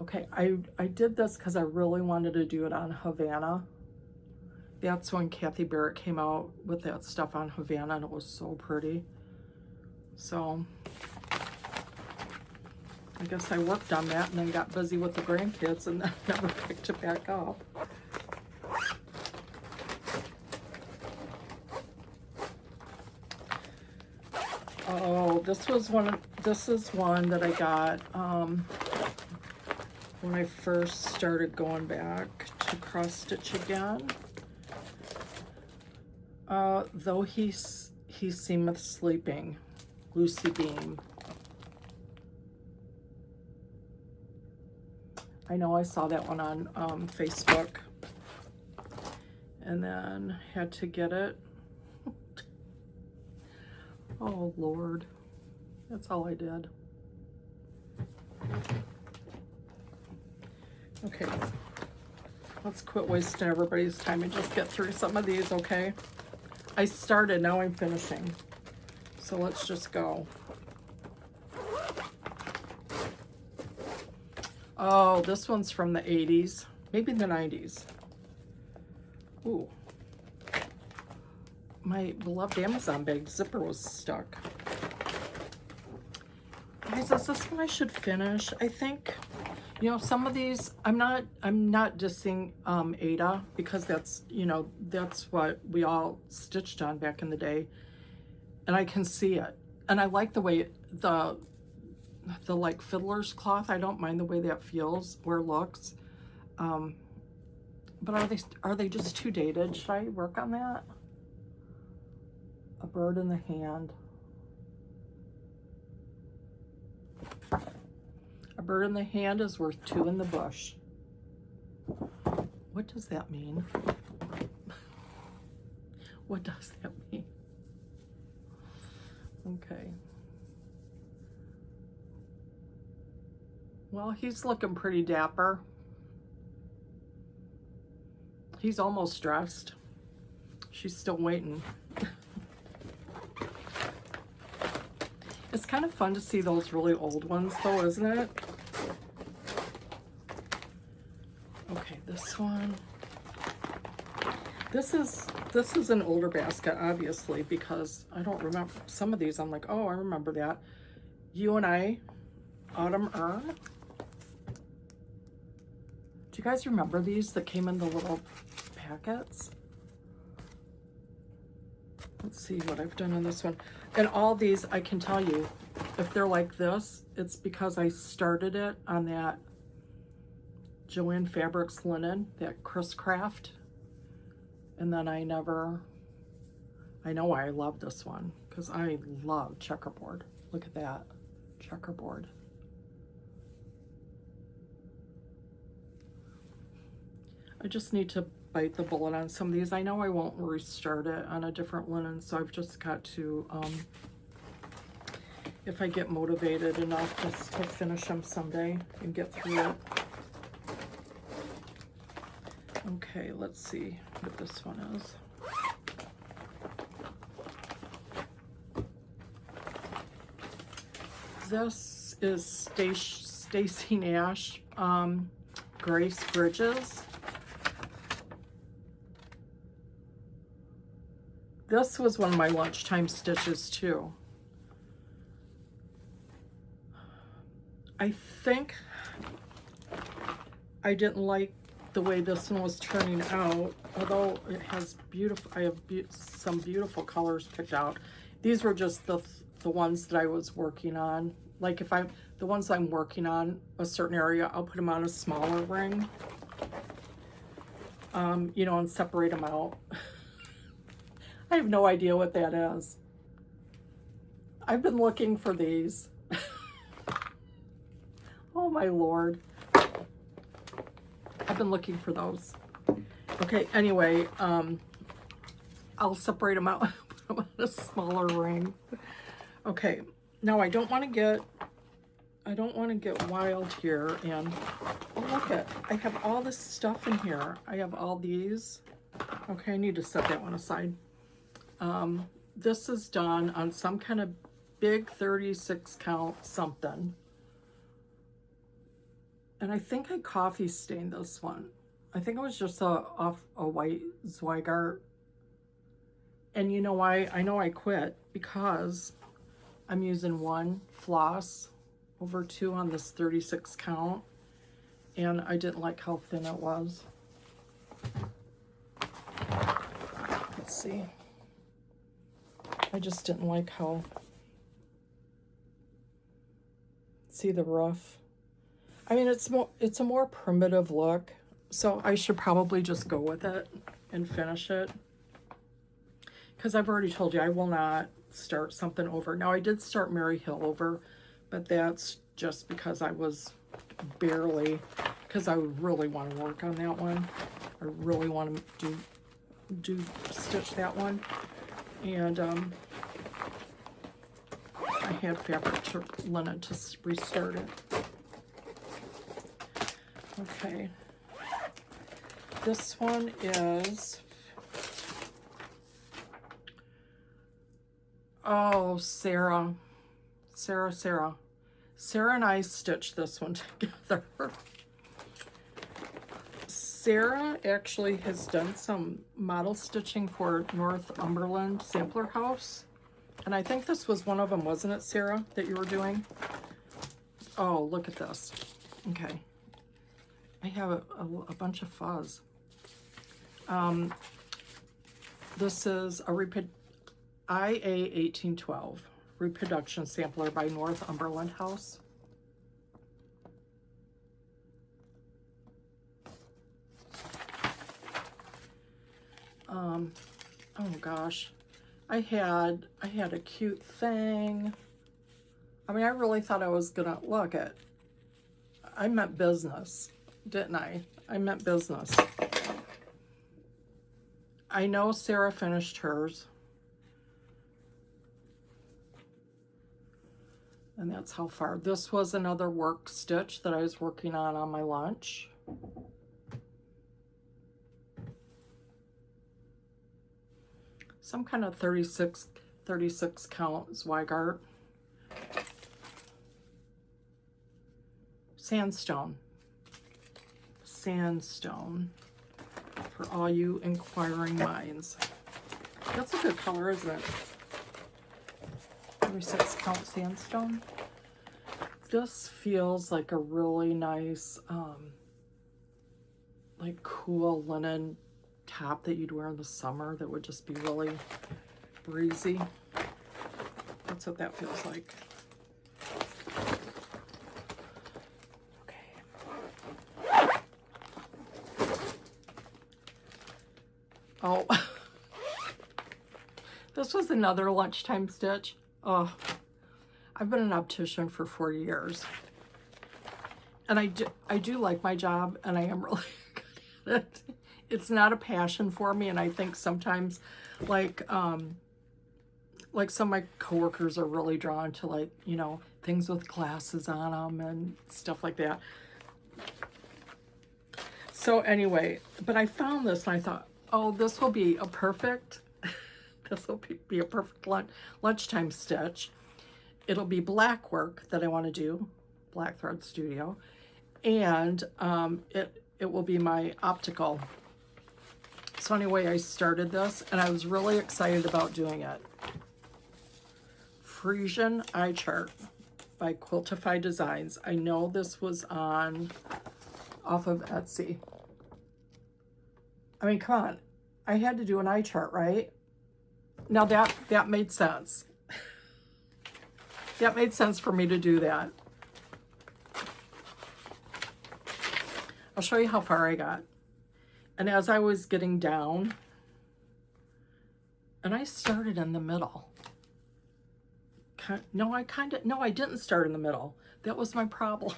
Okay, I did this because I really wanted to do it on Havana. That's when Kathy Barrett came out with that stuff on Havana, and it was so pretty. So I guess I worked on that and then got busy with the grandkids and then never picked it back up. Oh, this is one that I got when I first started going back to cross stitch again. Though he seemeth sleeping, Lucy Beam. I know I saw that one on Facebook, and then had to get it. Oh Lord, that's all I did. Okay, let's quit wasting everybody's time and just get through some of these, okay? I started, now I'm finishing. So let's just go. Oh, this one's from the 80s, maybe the 90s. Ooh. My beloved Amazon bag zipper was stuck. Guys, is this one I should finish? I think, you know, some of these, I'm not dissing Ada, because that's, you know, that's what we all stitched on back in the day. And I can see it. And I like the way the like fiddler's cloth, I don't mind the way that feels or looks. But are they just too dated? Should I work on that? A bird in the hand. A bird in the hand is worth two in the bush. What does that mean? What does that mean? Okay. Well, he's looking pretty dapper. He's almost dressed. She's still waiting. It's kind of fun to see those really old ones though, isn't it? Okay, this one. This is an older basket, obviously, because I don't remember some of these. I'm like, oh, I remember that. You and I, Autumn Urn. Do you guys remember these that came in the little packets? Let's see what I've done on this one. And all these, I can tell you, if they're like this, it's because I started it on that Joanne Fabrics linen, that Chris Craft. And then I know why I love this one, because I love checkerboard. Look at that, checkerboard. I just need to bite the bullet on some of these. I know I won't restart it on a different linen, so I've just got to, if I get motivated enough, just to finish them someday and get through it. Okay, let's see what this one is. This is Stacy Nash, Grace Bridges. This was one of my lunchtime stitches too. I think I didn't like the way this one was turning out, although it has beautiful, I have some beautiful colors picked out. These were just the ones that I was working on. Like if the ones I'm working on a certain area, I'll put them on a smaller ring, you know, and separate them out. I have no idea what that is. I've been looking for these. Oh my Lord. I've been looking for those. Okay, anyway, I'll separate them out, put them on a smaller ring. Okay, now I don't want to get wild here, and oh, look at, I have all this stuff in here. I have all these. Okay, I need to set that one aside. This is done on some kind of big 36 count something. And I think I coffee stained this one. I think it was just off a white Zweigart. And you know why? I know I quit because I'm using one floss over 2 on this 36 count. And I didn't like how thin it was. Let's see. I just didn't like how, see the rough. I mean, it's a more primitive look, so I should probably just go with it and finish it. Because I've already told you I will not start something over. Now I did start Mary Hill over, but that's just because I was barely, because I really want to work on that one. I really want to stitch that one. And I had fabric to linen to restart it. Okay, this one is, oh, Sarah and I stitched this one together. Sarah actually has done some model stitching for Northumberland Sampler House, and I think this was one of them, wasn't it, Sarah, that you were doing? Oh, look at this. Okay. I have a bunch of fuzz. This is a IA 1812 reproduction sampler by Northumberland House. Oh gosh, I had a cute thing. I mean, I really thought I was gonna look at. I meant business. Didn't I? I meant business. I know Sarah finished hers. And that's how far. This was another work stitch that I was working on my lunch. Some kind of 36 count Zweigart. Sandstone for all you inquiring minds. That's a good color, isn't it? 36 count sandstone. This feels like a really nice, like cool linen top that you'd wear in the summer that would just be really breezy. That's what that feels like. Oh, this was another lunchtime stitch. Oh, I've been an optician for 4 years. And I do like my job, and I am really good at it. It's not a passion for me, and I think sometimes, like some of my coworkers are really drawn to, like, you know, things with glasses on them and stuff like that. So anyway, but I found this, and I thought, oh, this will be a perfect, this will be a perfect lunchtime stitch. It'll be black work that I want to do, Black Thread Studio, and it will be my optical. So anyway, I started this, and I was really excited about doing it. Frisian Eye Chart by Quiltify Designs. I know this was off of Etsy. I mean, come on. I had to do an eye chart, right? Now that made sense. That made sense for me to do that. I'll show you how far I got. And as I was getting down, and I started in the middle. No, I didn't start in the middle. That was my problem.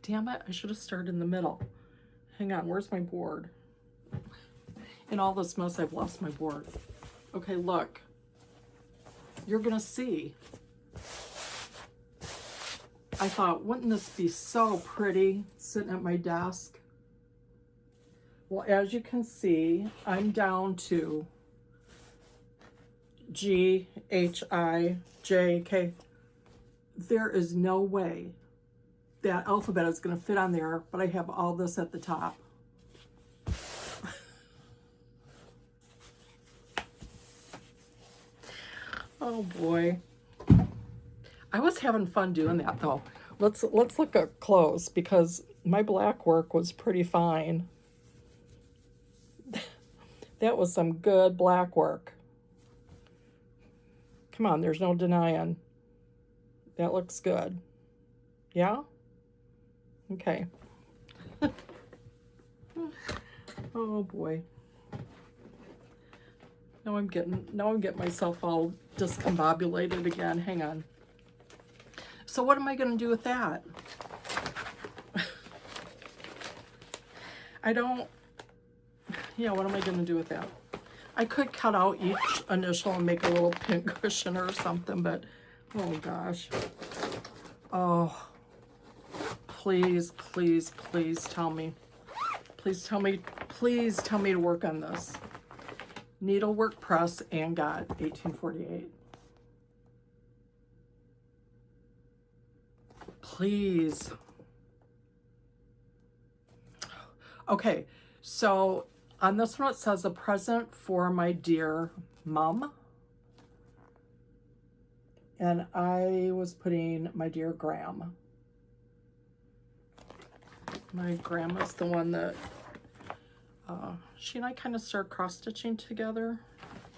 Damn it, I should have started in the middle. Hang on, where's my board? In all this mess, I've lost my board. Okay, look. You're gonna see. I thought, wouldn't this be so pretty sitting at my desk? Well, as you can see, I'm down to G, H, I, J, K. There is no way that alphabet is going to fit on there, but I have all this at the top. Oh boy. I was having fun doing that though. Let's look up close because my black work was pretty fine. That was some good black work. Come on, there's no denying. That looks good. Yeah? Okay. Oh boy. Now I'm getting myself all discombobulated again. Hang on. So what am I going to do with that? What am I going to do with that? I could cut out each initial and make a little pin cushion or something, but oh gosh. Oh, please, please, please tell me. Please tell me to work on this. Needlework press and got 1848. Please. Okay, so on this one it says a present for my dear mom. And I was putting my dear Gram. My grandma's the one that she and I kind of started cross-stitching together.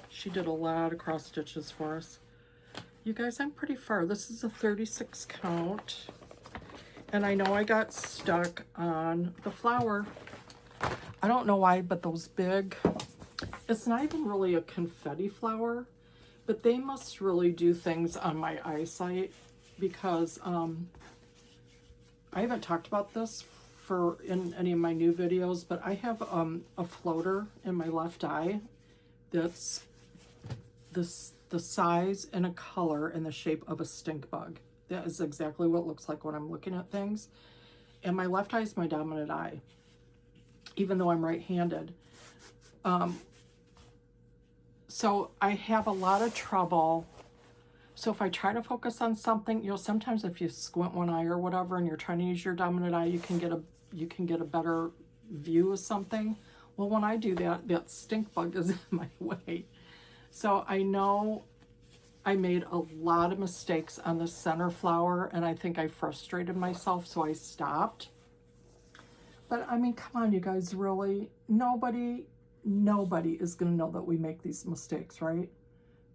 She did a lot of cross stitches for us. You guys, I'm pretty far. This is a 36 count. And I know I got stuck on the flower. I don't know why, but those big, it's not even really a confetti flower, but they must really do things on my eyesight because I haven't talked about this in any of my new videos, but I have a floater in my left eye that's the size and a color and the shape of a stink bug. That is exactly what it looks like when I'm looking at things. And my left eye is my dominant eye, even though I'm right-handed. So I have a lot of trouble. So if I try to focus on something, sometimes if you squint one eye or whatever and you're trying to use your dominant eye, you can get a better view of something. Well, when I do that, that stink bug is in my way. So I know I made a lot of mistakes on the center flower, and I think I frustrated myself, so I stopped. But I mean, come on, you guys, really? Nobody is gonna know that we make these mistakes, right?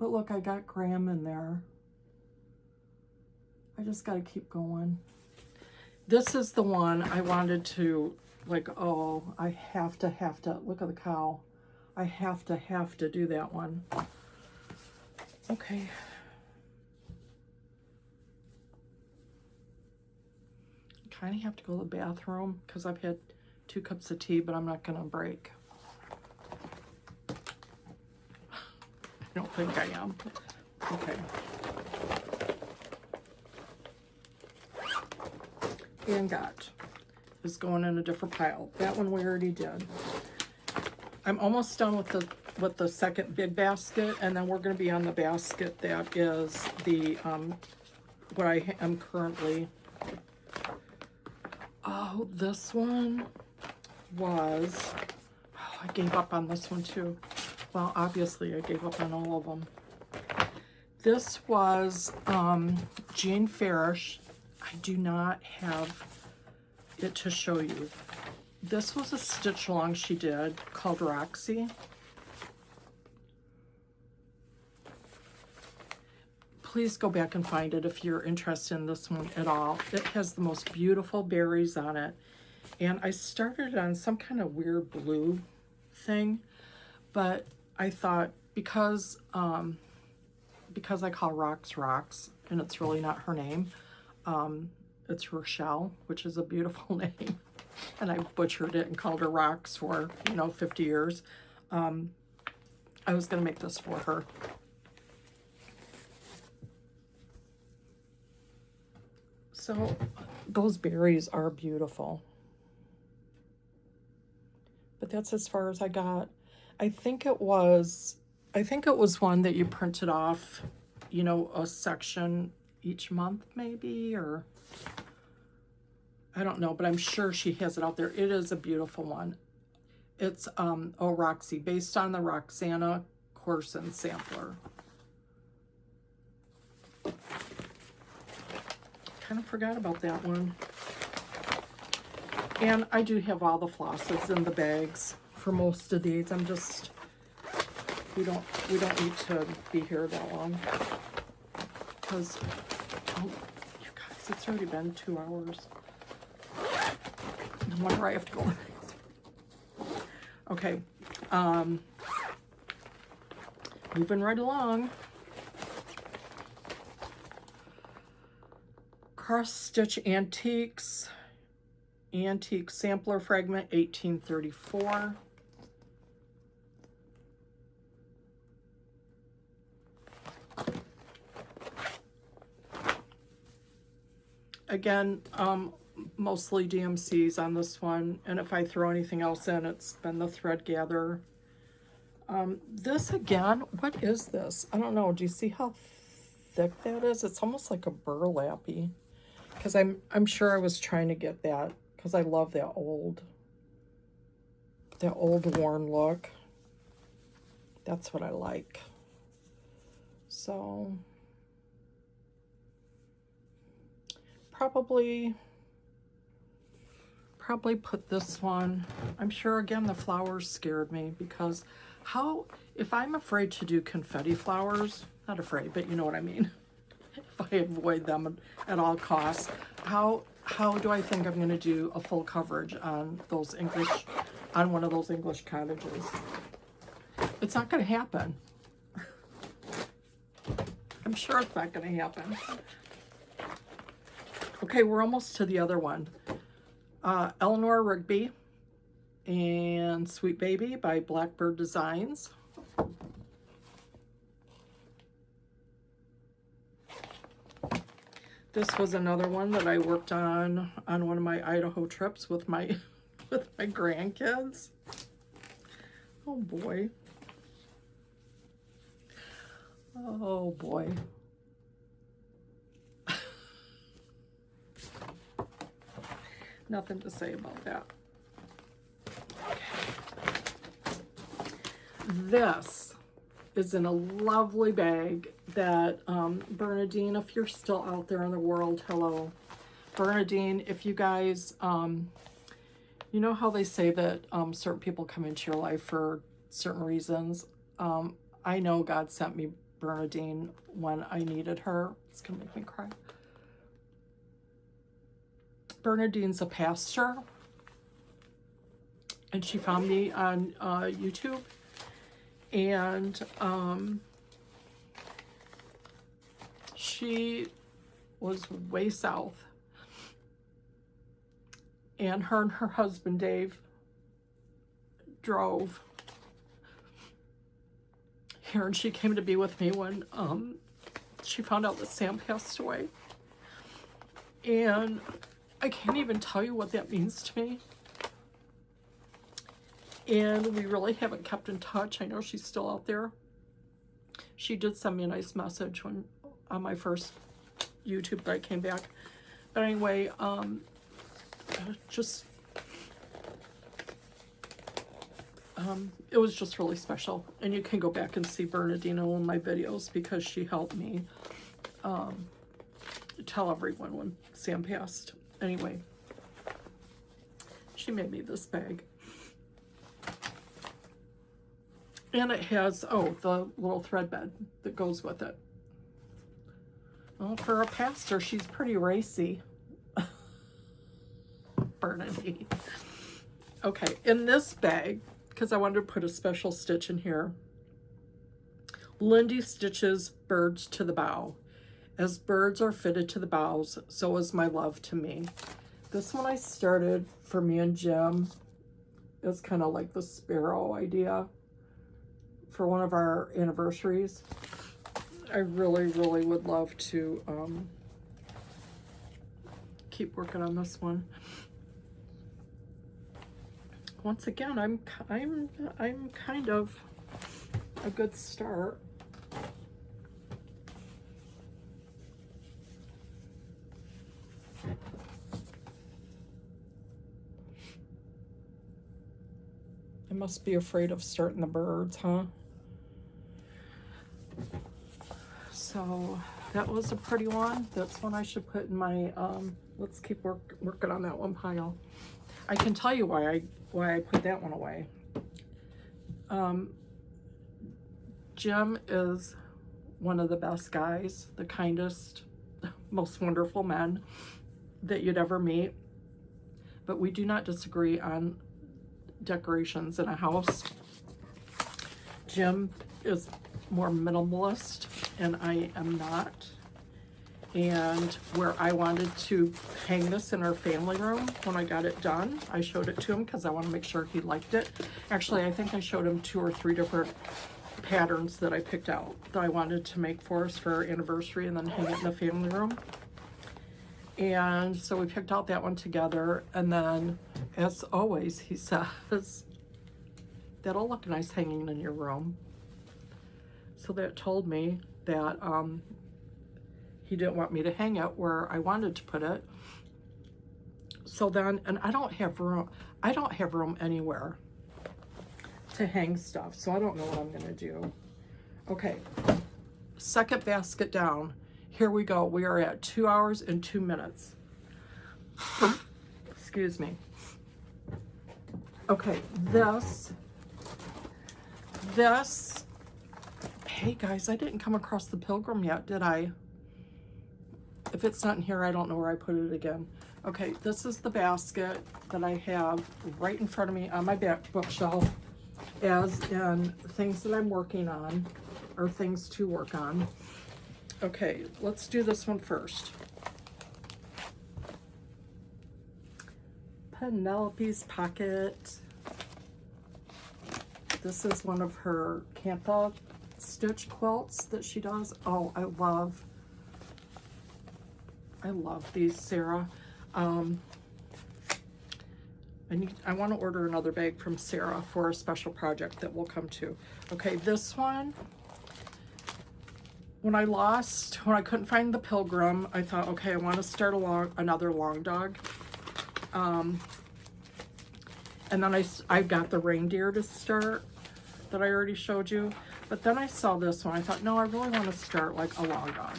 But look, I got Graham in there. I just gotta keep going. This is the one I wanted to, like, oh, I have to, look at the cow. I have to do that one. Okay. Kind of have to go to the bathroom because I've had 2 cups of tea, but I'm not gonna break. I don't think I am. Okay. And got is going in a different pile. That one we already did. I'm almost done with the second big basket, and then we're going to be on the basket that is the what I am currently. Oh, this one was. Oh, I gave up on this one too. Well, obviously I gave up on all of them. This was Jane Farish. I do not have it to show you. This was a stitch along she did called Roxy. Please go back and find it if you're interested in this one at all. It has the most beautiful berries on it. And I started on some kind of weird blue thing, but I thought because I call Rox, and it's really not her name, it's Rochelle, which is a beautiful name, and I butchered it and called her Rox for, 50 years. I was going to make this for her. So those berries are beautiful. But that's as far as I got. I think it was one that you printed off, a section each month maybe, or I don't know, but I'm sure she has it out there. It is a beautiful one. It's Roxy, based on the Roxana Corson sampler. Kind of forgot about that one. And I do have all the flosses in the bags for most of these. I'm just, we don't need to be here that long. Because, oh, you guys, it's already been 2 hours. No wonder I have to go. Okay, moving right along. Cross Stitch Antiques. Antique Sampler Fragment, 1834. Again, mostly DMCs on this one, and if I throw anything else in, it's been the Thread Gatherer. This again, what is this? I don't know. Do you see how thick that is? It's almost like a burlappy. Because I'm sure I was trying to get that, because I love that old worn look. That's what I like. So probably put this one. I'm sure again the flowers scared me, because if I'm afraid to do confetti flowers, not afraid, but you know what I mean. If I avoid them at all costs, how do I think I'm going to do a full coverage on one of those English cottages? It's not going to happen. I'm sure it's not going to happen. Okay, we're almost to the other one. Eleanor Rigby and Sweet Baby by Blackbird Designs. This was another one that I worked on one of my Idaho trips with my grandkids. Oh boy. Oh boy. Nothing to say about that. Okay. This is in a lovely bag that Bernadine, if you're still out there in the world, hello. Bernadine, if you guys, you know how they say that certain people come into your life for certain reasons? I know God sent me Bernadine when I needed her. It's gonna make me cry. Bernadine's a pastor, and she found me on YouTube, and she was way south, and her husband Dave drove here, and she came to be with me when she found out that Sam passed away. And I can't even tell you what that means to me. And we really haven't kept in touch. I know she's still out there. She did send me a nice message when on my first YouTube that I came back. But anyway, it was just really special. And you can go back and see Bernadino in my videos, because she helped me tell everyone when Sam passed. Anyway, She made me this bag. And it has, oh, the little thread bed that goes with it. Well, for a pastor, she's pretty racy. Burnaby. Okay, in this bag, because I wanted to put a special stitch in here, Lindy stitches birds to the bow. As birds are fitted to the boughs, so is my love to me. This one I started for me and Jim. It's kind of like the sparrow idea for one of our anniversaries. I really, really would love to keep working on this one. Once again, I'm kind of a good start. I must be afraid of starting the birds, huh? So that was a pretty one. That's one I should put in my, let's keep working on that one pile. I can tell you why I put that one away. Jim is one of the best guys, the kindest, most wonderful men that you'd ever meet. But we do not disagree on decorations in a house. Jim is more minimalist and I am not. And where I wanted to hang this in our family room, when I got it done, I showed it to him because I want to make sure he liked it. Actually, I think I showed him 2 or 3 different patterns that I picked out that I wanted to make for us for our anniversary and then hang it in the family room. And so we picked out that one together, and then as always he says, that'll look nice hanging in your room. So that told me that he didn't want me to hang it where I wanted to put it. So then, and I don't have room anywhere to hang stuff, so I don't know what I'm gonna do. Okay, second basket down. Here we go. We are at 2 hours and 2 minutes. Excuse me. Okay, this, hey guys, I didn't come across the Pilgrim yet, did I? If it's not in here, I don't know where I put it again. Okay, this is the basket that I have right in front of me on my back bookshelf, as in things that I'm working on, or things to work on. Okay, let's do this one first. Penelope's Pocket. This is one of her Cantha stitch quilts that she does. Oh, I love these, Sarah. I want to order another bag from Sarah for a special project that we'll come to. Okay, this one, when I couldn't find the Pilgrim, I thought, okay, I want to start another long dog. And then I got the reindeer to start that I already showed you. But then I saw this one. I thought, no, I really want to start like a long dog.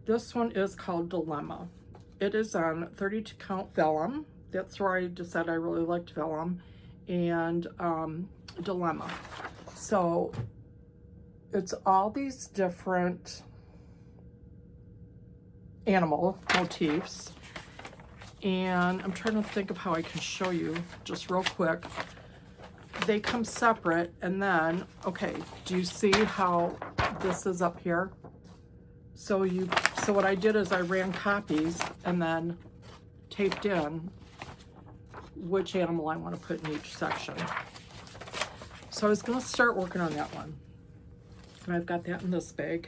This one is called Dilemma. It is on 32 count vellum. That's where I just said I really liked vellum. And Dilemma. So it's all these different animal motifs. And I'm trying to think of how I can show you just real quick. They come separate, and then, okay, do you see how this is up here? So what I did is I ran copies and then taped in which animal I want to put in each section. So I was going to start working on that one. And I've got that in this bag.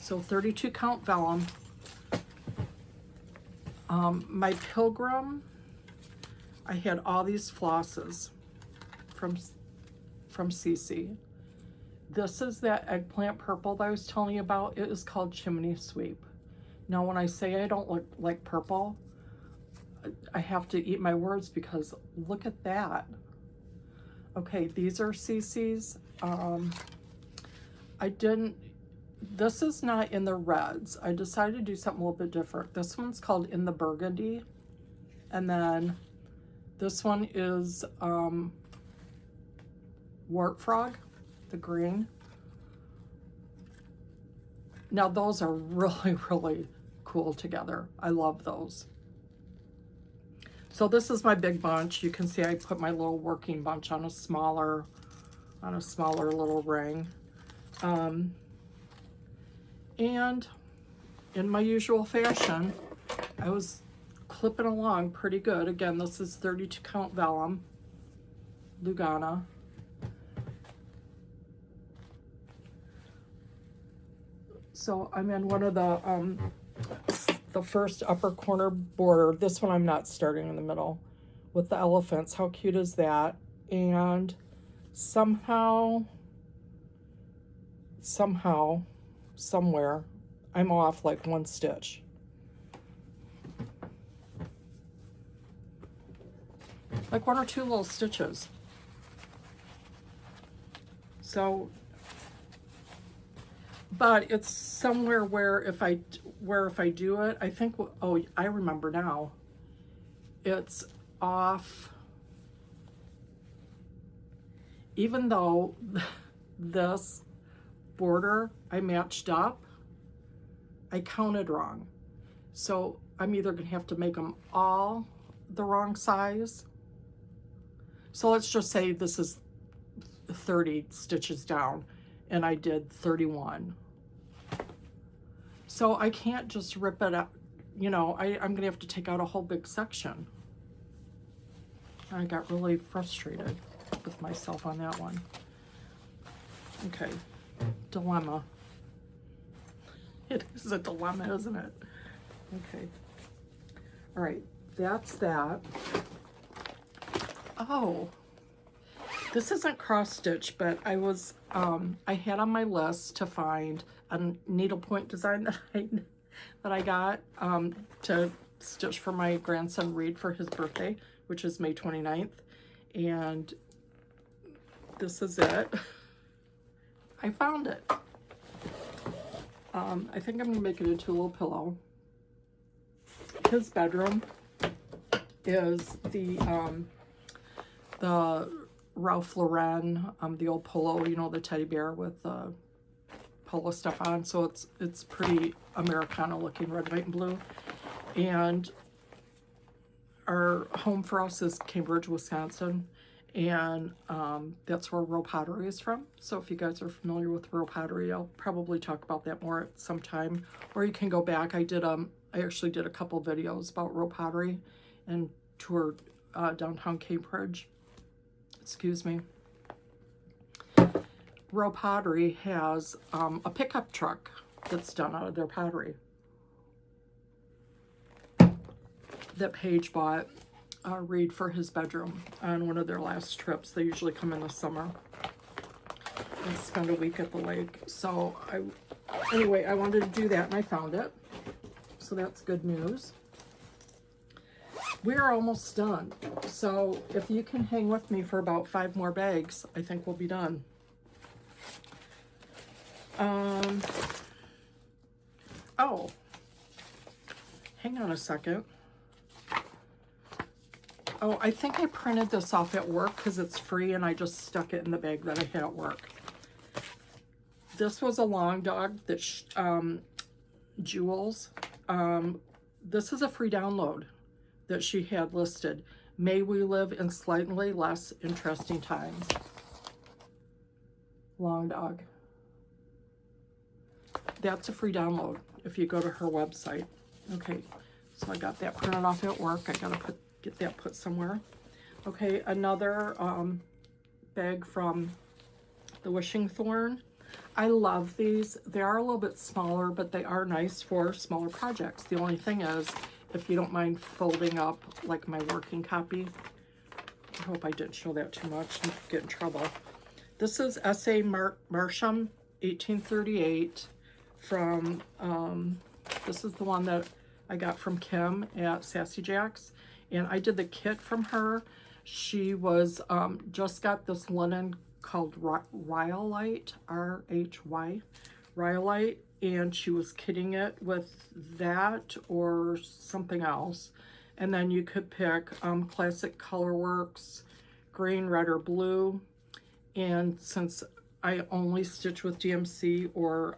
So 32 count vellum. My Pilgrim, I had all these flosses from Cece. This is that eggplant purple that I was telling you about. It is called Chimney Sweep. Now, when I say I don't like purple, I have to eat my words because look at that. Okay, these are Cece's. I didn't This is not in the reds. I decided to do something a little bit different. This one's called In the Burgundy. And then this one is Wart Frog, the green. Now those are really, really cool together. I love those. So this is my big bunch. You can see I put my little working bunch on a smaller little ring. And in my usual fashion, I was clipping along pretty good. Again, this is 32 count vellum, Lugana. So I'm in one of the first upper corner border. This one I'm not starting in the middle with the elephants. How cute is that? And somehow, somewhere, I'm off like one stitch. Like 1 or 2 little stitches. So, but it's somewhere where if I do it, I think, oh, I remember now. It's off, even though this border I matched up, I counted wrong. So I'm either gonna have to make them all the wrong size. So let's just say this is 30 stitches down and I did 31. So I can't just rip it out, you know, I'm gonna have to take out a whole big section. I got really frustrated with myself on that one. Okay, dilemma. It is a dilemma, isn't it? Okay. All right, that's that. Oh, this isn't cross stitch, but I was, I had on my list to find a needlepoint design that I got to stitch for my grandson Reed for his birthday, which is May 29th. And this is it. I found it. I think I'm gonna make it into a little pillow. His bedroom is the Ralph Lauren, the old polo, you know, the teddy bear with the polo stuff on. So it's pretty Americana looking, red, white, and blue. And our home for us is Cambridge, Wisconsin. And that's where Row Pottery is from. So if you guys are familiar with Row Pottery, I'll probably talk about that more at some time. Or you can go back. I actually did a couple videos about Row Pottery and toured downtown Cambridge. Excuse me. Row Pottery has a pickup truck that's done out of their pottery that Paige bought Reed for his bedroom on one of their last trips. They usually come in the summer and spend a week at the lake. So anyway, I wanted to do that and I found it. So that's good news. We're almost done. So if you can hang with me for about 5 more bags, I think we'll be done. Oh, hang on a second. Oh, I think I printed this off at work because it's free and I just stuck it in the bag that I had at work. This was a long dog that, Jewels. This is a free download that she had listed. May we live in slightly less interesting times. Long dog. That's a free download if you go to her website. Okay, so I got that printed off at work. I gotta get that put somewhere. Okay, another bag from the Wishing Thorn. I love these. They are a little bit smaller, but they are nice for smaller projects. The only thing is, if you don't mind folding up like my working copy. I hope I didn't show that too much and get in trouble. This is S.A. Marsham, 1838 from, this is the one that I got from Kim at Sassy Jack's. And I did the kit from her. She was, just got this linen called Rhyolite, R-H-Y, Rhyolite, and she was kitting it with that or something else. And then you could pick Classic Colorworks, green, red, or blue. And since I only stitch with DMC or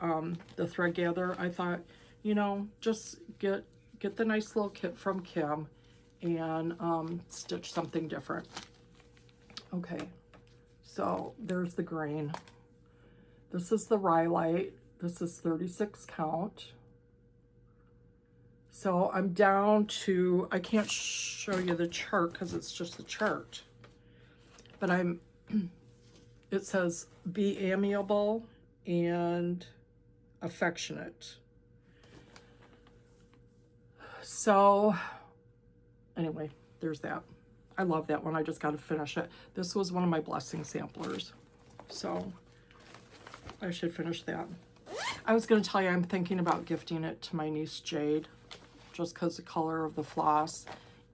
the Thread Gather, I thought, you know, just get the nice little kit from Kim and stitch something different. Okay, so there's the green. This is the Rhyolite. This is 36 count. So I'm down to, I can't show you the chart because it's just a chart, but it says be amiable and affectionate. So anyway, there's that. I love that one. I just got to finish it. This was one of my blessing samplers, so I should finish that. I was going to tell you I'm thinking about gifting it to my niece Jade, just because the color of the floss,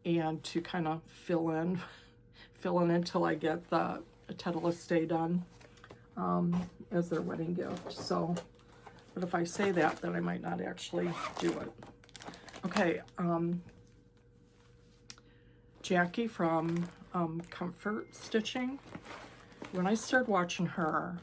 and to kind of fill in until I get the Titleist Stay done as their wedding gift. So, but if I say that, then I might not actually do it. Okay, Jackie from Comfort Stitching. When I started watching her,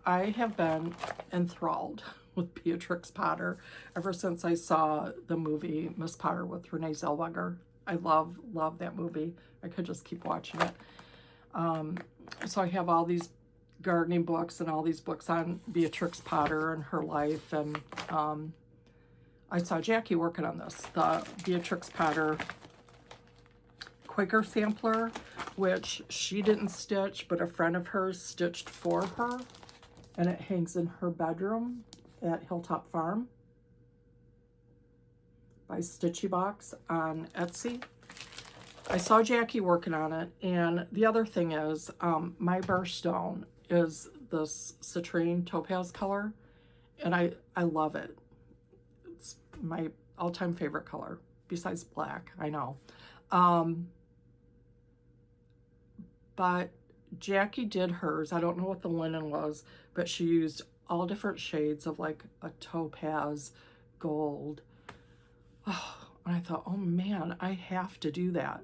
I have been enthralled with Beatrix Potter ever since I saw the movie Miss Potter with Renee Zellweger. I love that movie. I could just keep watching it. So I have all these gardening books and all these books on Beatrix Potter and her life, and I saw Jackie working on this, the Beatrix Potter Quaker sampler, which she didn't stitch, but a friend of hers stitched for her, and it hangs in her bedroom at Hilltop Farm by Stitchy Box on Etsy. I saw Jackie working on it, and the other thing is my birthstone is this citrine topaz color, and I love it. It's my all-time favorite color, besides black, I know. But Jackie did hers. I don't know what the linen was, but she used all different shades of like a topaz gold. Oh, and I thought, oh man, I have to do that.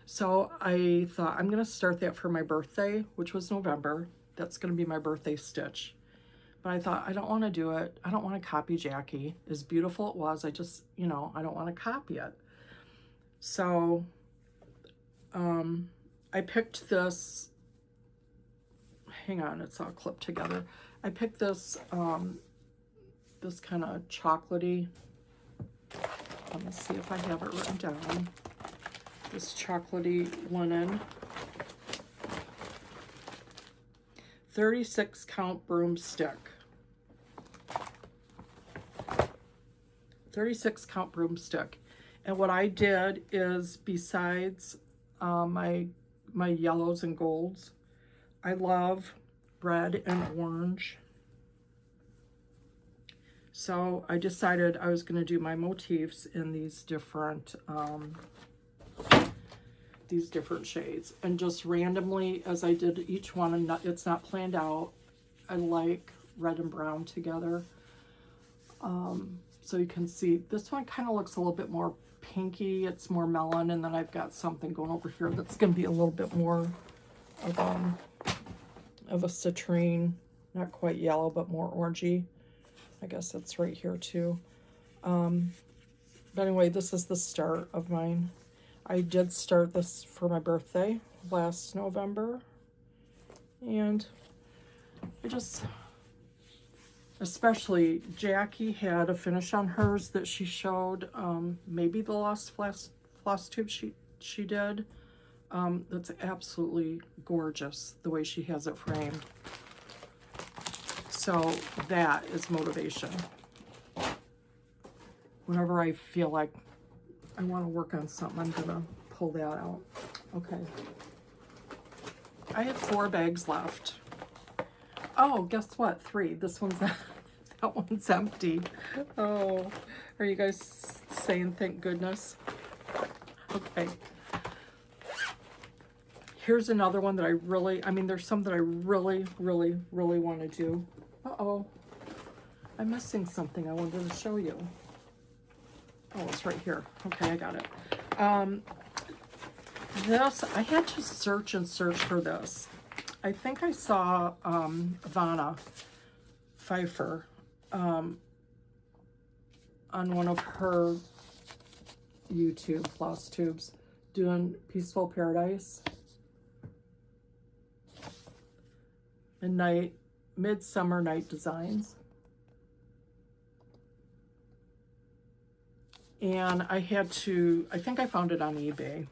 So I thought I'm going to start that for my birthday, which was November. That's going to be my birthday stitch. But I thought, I don't want to do it. I don't want to copy Jackie. As beautiful it was, I just, you know, I don't want to copy it. So I picked this, hang on, it's all clipped together. I picked this, this kind of chocolatey, let me see if I have it written down. This chocolatey linen, 36 count broomstick. 36 count broomstick. And what I did is, besides my yellows and golds, I love red and orange. So I decided I was going to do my motifs in these different shades, and just randomly as I did each one, and it's not planned out. I like red and brown together. So you can see this one kind of looks a little bit more pinky, it's more melon, and then I've got something going over here that's going to be a little bit more of a citrine, not quite yellow but more orangey. I guess that's right here too. But anyway, this is the start of mine. I did start this for my birthday last November, and I just, especially Jackie had a finish on hers that she showed, maybe the last Flosstube she did. That's absolutely gorgeous, the way she has it framed. So that is motivation. Whenever I feel like I want to work on something, I'm gonna pull that out. Okay. I have 4 bags left. Oh, guess what? 3. This one's that one's empty. Oh, are you guys saying thank goodness? Okay. Here's another one that I mean, there's some that I really want to do. Uh-oh. I'm missing something I wanted to show you. Oh, it's right here. Okay, I got it. This, I had to search and search for this. I think I saw Vanna Pfeiffer on one of her YouTube Flosstubes doing Peaceful Paradise. Midsummer Night Designs. And I had to, I think I found it on eBay.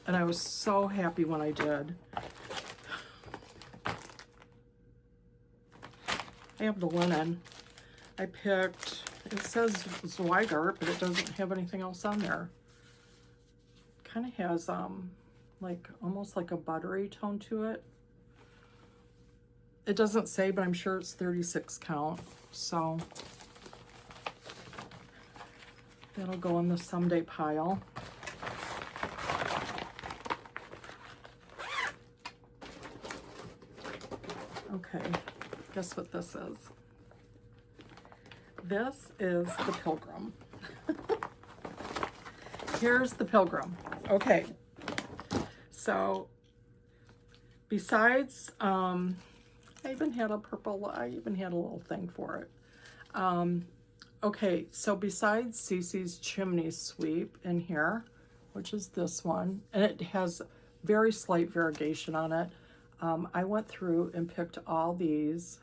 And I was so happy when I did. I have the linen. I picked, it says Zweigart, but it doesn't have anything else on there. Kind of has like almost like a buttery tone to it. It doesn't say, but I'm sure it's 36 count. So that'll go in the someday pile. Okay, guess what this is? This is the Pilgrim. Here's the Pilgrim. Okay, so besides, I even had a little thing for it. Okay, so besides Cece's chimney sweep in here, which is this one, and it has very slight variegation on it, I went through and picked all these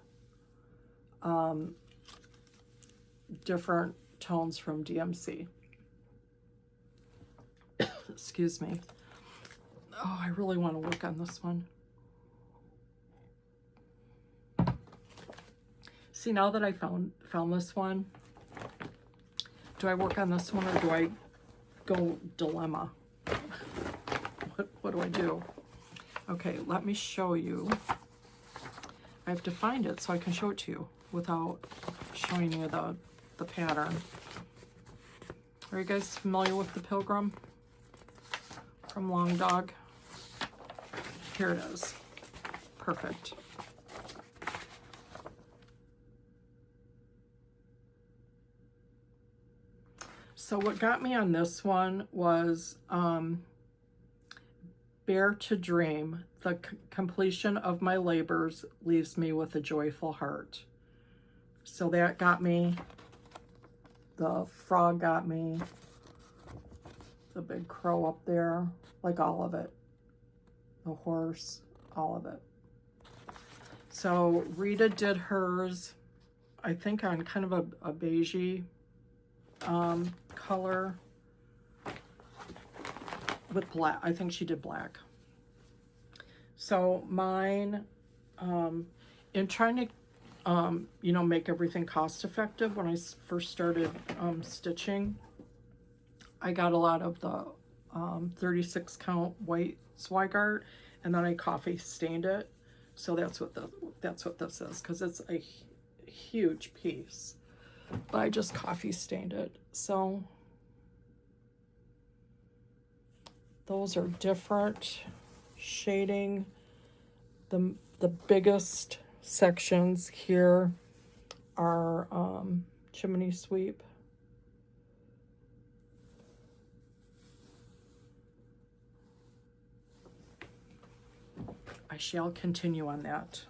different tones from DMC. Excuse me. Oh, I really want to work on this one. See, now that I found this one, do I work on this one or do I go dilemma? What do I do? Okay, let me show you. I have to find it so I can show it to you without showing you the pattern. Are you guys familiar with the Pilgrim from Long Dog? Here it is. Perfect. So what got me on this one was Bear to Dream. The completion of my labors leaves me with a joyful heart. So that got me. The frog got me. The big crow up there. Like all of it. The horse. All of it. So Rita did hers, I think, on kind of a beigey color with black. I think she did black. So mine, in trying to, you know, make everything cost effective, when I first started stitching, I got a lot of the 36 count white Zweigart, and then I coffee stained it. So that's what this is, because it's a huge piece. But I just coffee stained it. So those are different shading. The biggest sections here are chimney sweep. I shall continue on that.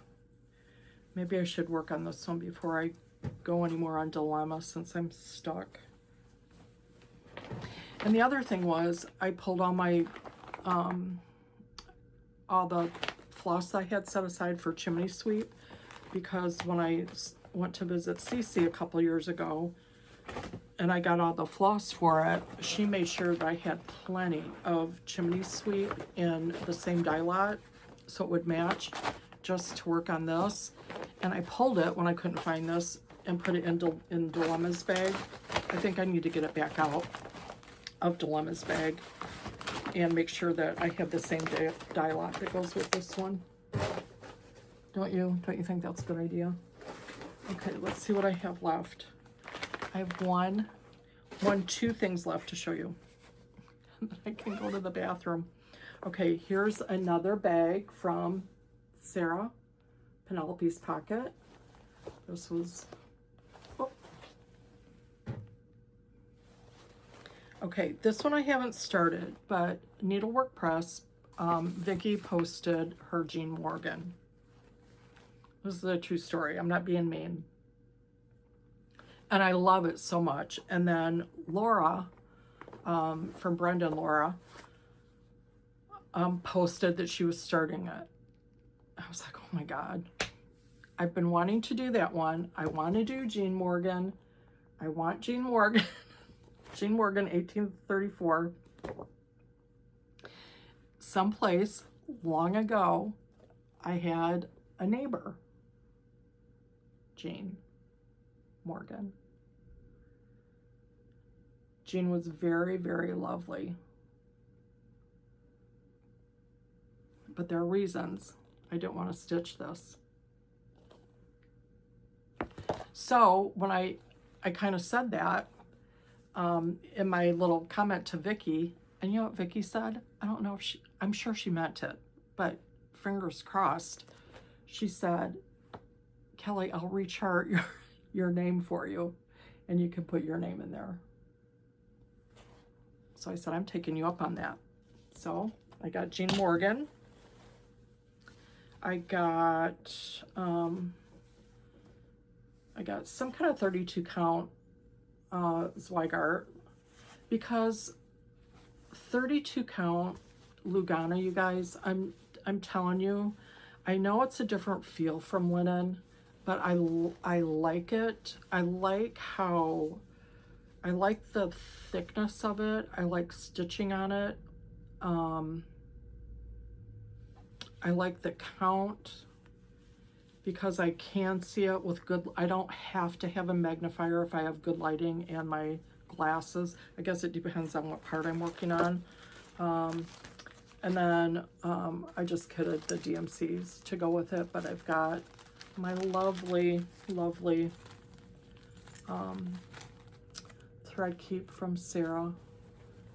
Maybe I should work on this one before I go anymore on dilemma, since I'm stuck. And the other thing was, I pulled all my all the floss I had set aside for chimney sweep, because when I went to visit Cece a couple years ago and I got all the floss for it, she made sure that I had plenty of chimney sweep in the same dye lot so it would match, just to work on this. And I pulled it when I couldn't find this and put it in Dilemma's bag. I think I need to get it back out of Dilemma's bag and make sure that I have the same dye lot that goes with this one. Don't you think that's a good idea? Okay, let's see what I have left. I have two things left to show you. I can go to the bathroom. Okay, here's another bag from Sarah, Penelope's Pocket. This was, oh, Okay, this one I haven't started, but Needlework Press, Vicki posted her Jean Morgan. This is a true story. I'm not being mean. And I love it so much. And then Laura, from Brenda and Laura, posted that she was starting it. I was like, oh my God. I've been wanting to do that one. I want to do Jean Morgan. I want Jean Morgan. Jean Morgan, 1834. Someplace long ago, I had a neighbor, Jean Morgan. Jean was very, very lovely. But there are reasons I didn't want to stitch this. So when I kind of said that in my little comment to Vicki, and you know what Vicki said? I don't know if I'm sure she meant it, but fingers crossed. She said, Kelly, I'll rechart your name for you, and you can put your name in there. So I said, I'm taking you up on that. So I got Jean Morgan. I got some kind of 32 count Zweigart, because 32 count Lugana, you guys, I'm telling you, I know it's a different feel from linen, but I like it. I like the thickness of it. I like stitching on it. I like the count because I can see it with good, I don't have to have a magnifier if I have good lighting and my glasses. I guess it depends on what part I'm working on. And then I just kitted the DMCs to go with it, but I've got my lovely, lovely thread keep from Sarah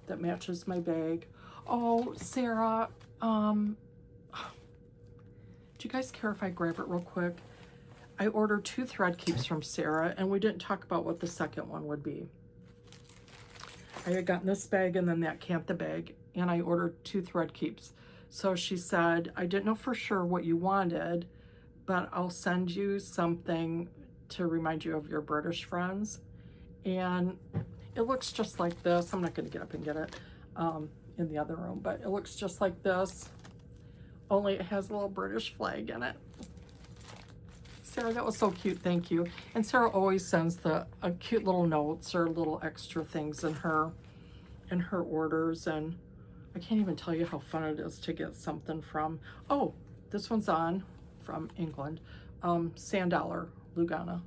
that matches my bag. Oh, Sarah, do you guys care if I grab it real quick? I ordered 2 thread keeps from Sarah, and we didn't talk about what the second one would be. I had gotten this bag and then that Cantha bag, and I ordered 2 thread keeps. So she said, I didn't know for sure what you wanted, but I'll send you something to remind you of your British friends. And it looks just like this. I'm not going to get up and get it in the other room, but it looks just like this. Only it has a little British flag in it. Sarah, that was so cute, thank you. And Sarah always sends cute little notes or little extra things in her orders, and I can't even tell you how fun it is to get something from, oh, this one's from England, Sand Dollar, Lugana.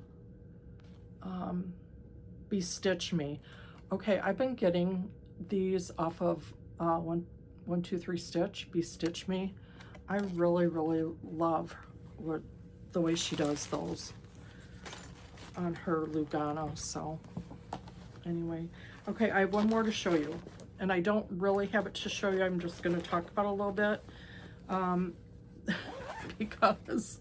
Bestitch Me. Okay, I've been getting these off of 123 Stitch, Bestitch Me. I really, really love the way she does those on her Lugano. So anyway, okay, I have one more to show you, and I don't really have it to show you. I'm just going to talk about it a little bit because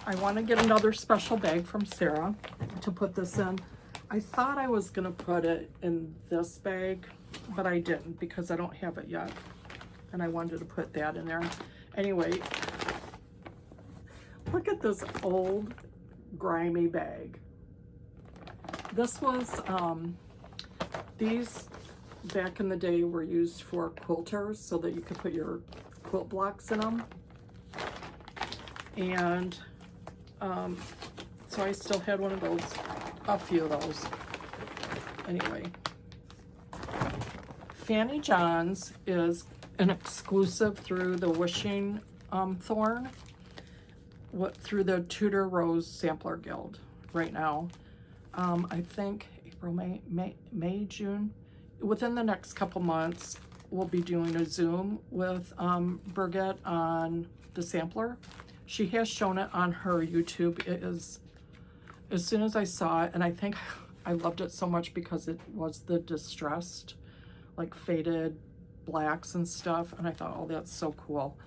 I want to get another special bag from Sarah to put this in. I thought I was going to put it in this bag, but I didn't because I don't have it yet, and I wanted to put that in there. Anyway, look at this old grimy bag. This was, these back in the day were used for quilters so that you could put your quilt blocks in them. And so I still had one of those, a few of those. Anyway, Fanny John's is an exclusive through the Wishing Thorn, through the Tudor Rose Sampler Guild right now. I think April, May, June. Within the next couple months, we'll be doing a Zoom with Birgit on the sampler. She has shown it on her YouTube. It is, as soon as I saw it, and I think I loved it so much because it was the distressed, like faded blacks and stuff, and I thought, oh, that's so cool.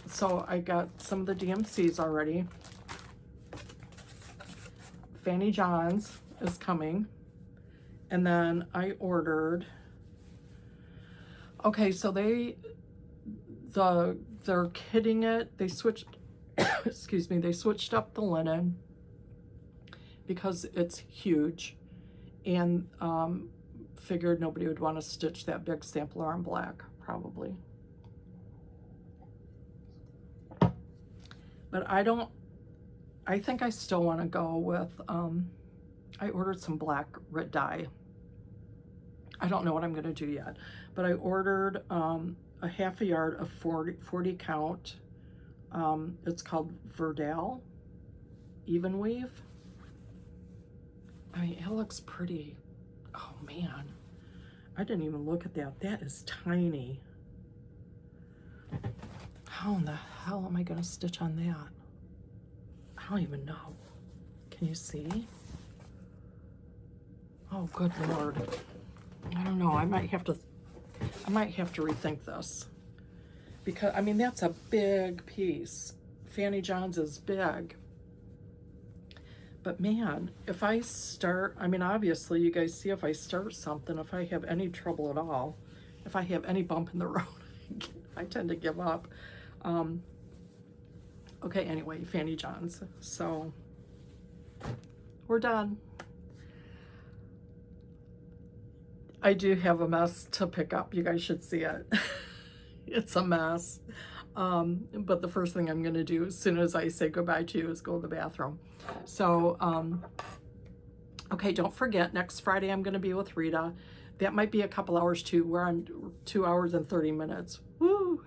So I got some of the DMCs already. Fanny John's is coming, And then I ordered, okay, so they're kitting it. They switched, excuse me, they switched up the linen because it's huge, and figured nobody would want to stitch that big sampler on black, probably. But I think I still want to go with, I ordered some black Rit dye. I don't know what I'm going to do yet, but I ordered a half a yard of 40 count. It's called Verdal Even Weave. I mean, it looks pretty. Oh man, I didn't even look at that. That is tiny. How in the hell am I going to stitch on that? I don't even know. Can you see? Oh, good Lord. I don't know. I might have to rethink this, because I mean, that's a big piece. Fanny John's is big. But man, if I start, I mean, obviously you guys see if I start something, if I have any trouble at all, if I have any bump in the road, I tend to give up. Okay, anyway, Fanny John's. So we're done. I do have a mess to pick up. You guys should see it. It's a mess. But the first thing I'm going to do as soon as I say goodbye to you is go to the bathroom. So, okay, don't forget, next Friday I'm going to be with Rita. That might be a couple hours too. We're on 2 hours and 30 minutes. Woo!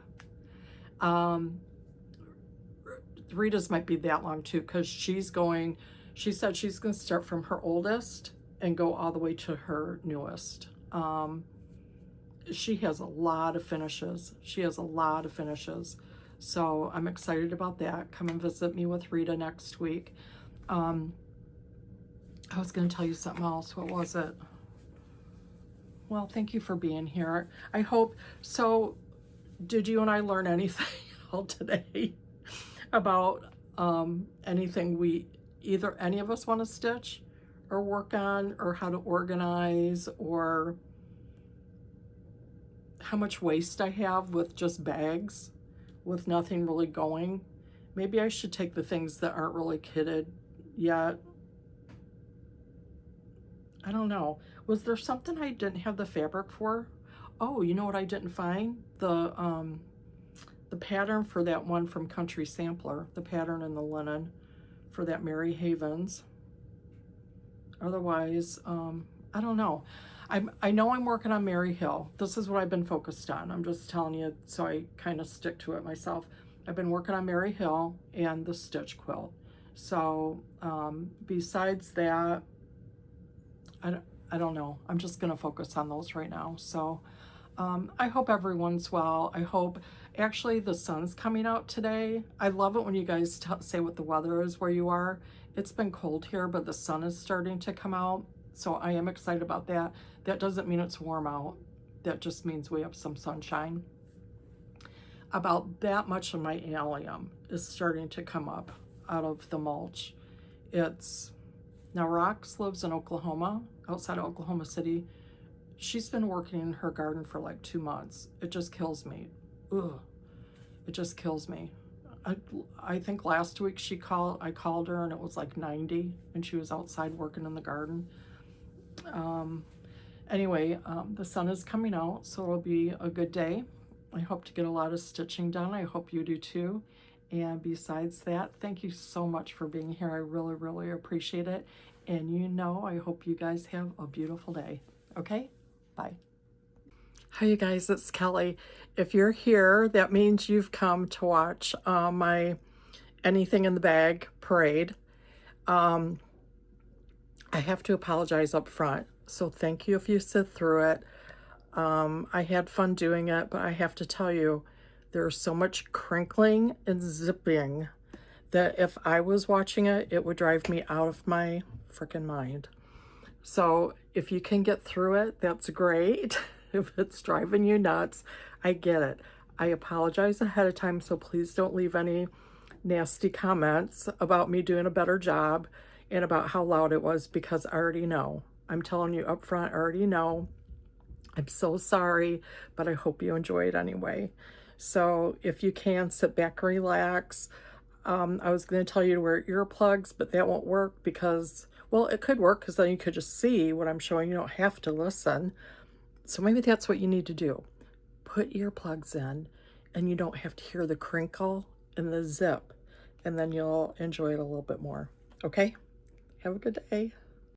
Rita's might be that long too, because she said she's going to start from her oldest and go all the way to her newest. She has a lot of finishes. So I'm excited about that. Come and visit me with Rita next week. I was going to tell you something else. What was it? Well, thank you for being here. I hope so. Did you and I learn anything all today about anything either any of us want to stitch or work on, or how to organize, or how much waste I have with just bags with nothing really going? Maybe I should take the things that aren't really kitted yet. I don't know. Was there something I didn't have the fabric for? Oh, you know what I didn't find? The pattern for that one from Country Sampler, the pattern in the linen for that Mary Havens. Otherwise, I don't know. I know I'm working on Mary Hill. This is what I've been focused on. I'm just telling you so I kind of stick to it myself. I've been working on Mary Hill and the stitch quilt. So besides that, I don't know. I'm just going to focus on those right now. So I hope everyone's well. I hope, actually, the sun's coming out today. I love it when you guys say what the weather is where you are. It's been cold here, but the sun is starting to come out. So I am excited about that. That doesn't mean it's warm out. That just means we have some sunshine. About that much of my allium is starting to come up out of the mulch. Now Rox lives in Oklahoma, outside of Oklahoma City. She's been working in her garden for like 2 months. It just kills me. Ugh. It just kills me. I think last week I called her and it was like 90 and she was outside working in the garden. Anyway, the sun is coming out, so it'll be a good day. I hope to get a lot of stitching done. I hope you do too. And besides that, thank you so much for being here. I really, really appreciate it. And I hope you guys have a beautiful day. Okay? Bye. Hi, you guys. It's Kelly. If you're here, that means you've come to watch my Anything in the Bag parade. I have to apologize up front. So thank you if you sit through it. I had fun doing it, but I have to tell you, there's so much crinkling and zipping that if I was watching it, it would drive me out of my freaking mind. So if you can get through it, that's great. If it's driving you nuts, I get it. I apologize ahead of time, so please don't leave any nasty comments about me doing a better job and about how loud it was, because I already know. I'm telling you up front, I already know. I'm so sorry, but I hope you enjoy it anyway. So if you can, sit back and relax. I was going to tell you to wear earplugs, but that won't work because, well, it could work because then you could just see what I'm showing. You don't have to listen. So maybe that's what you need to do. Put earplugs in and you don't have to hear the crinkle and the zip, and then you'll enjoy it a little bit more. Okay? Have a good day.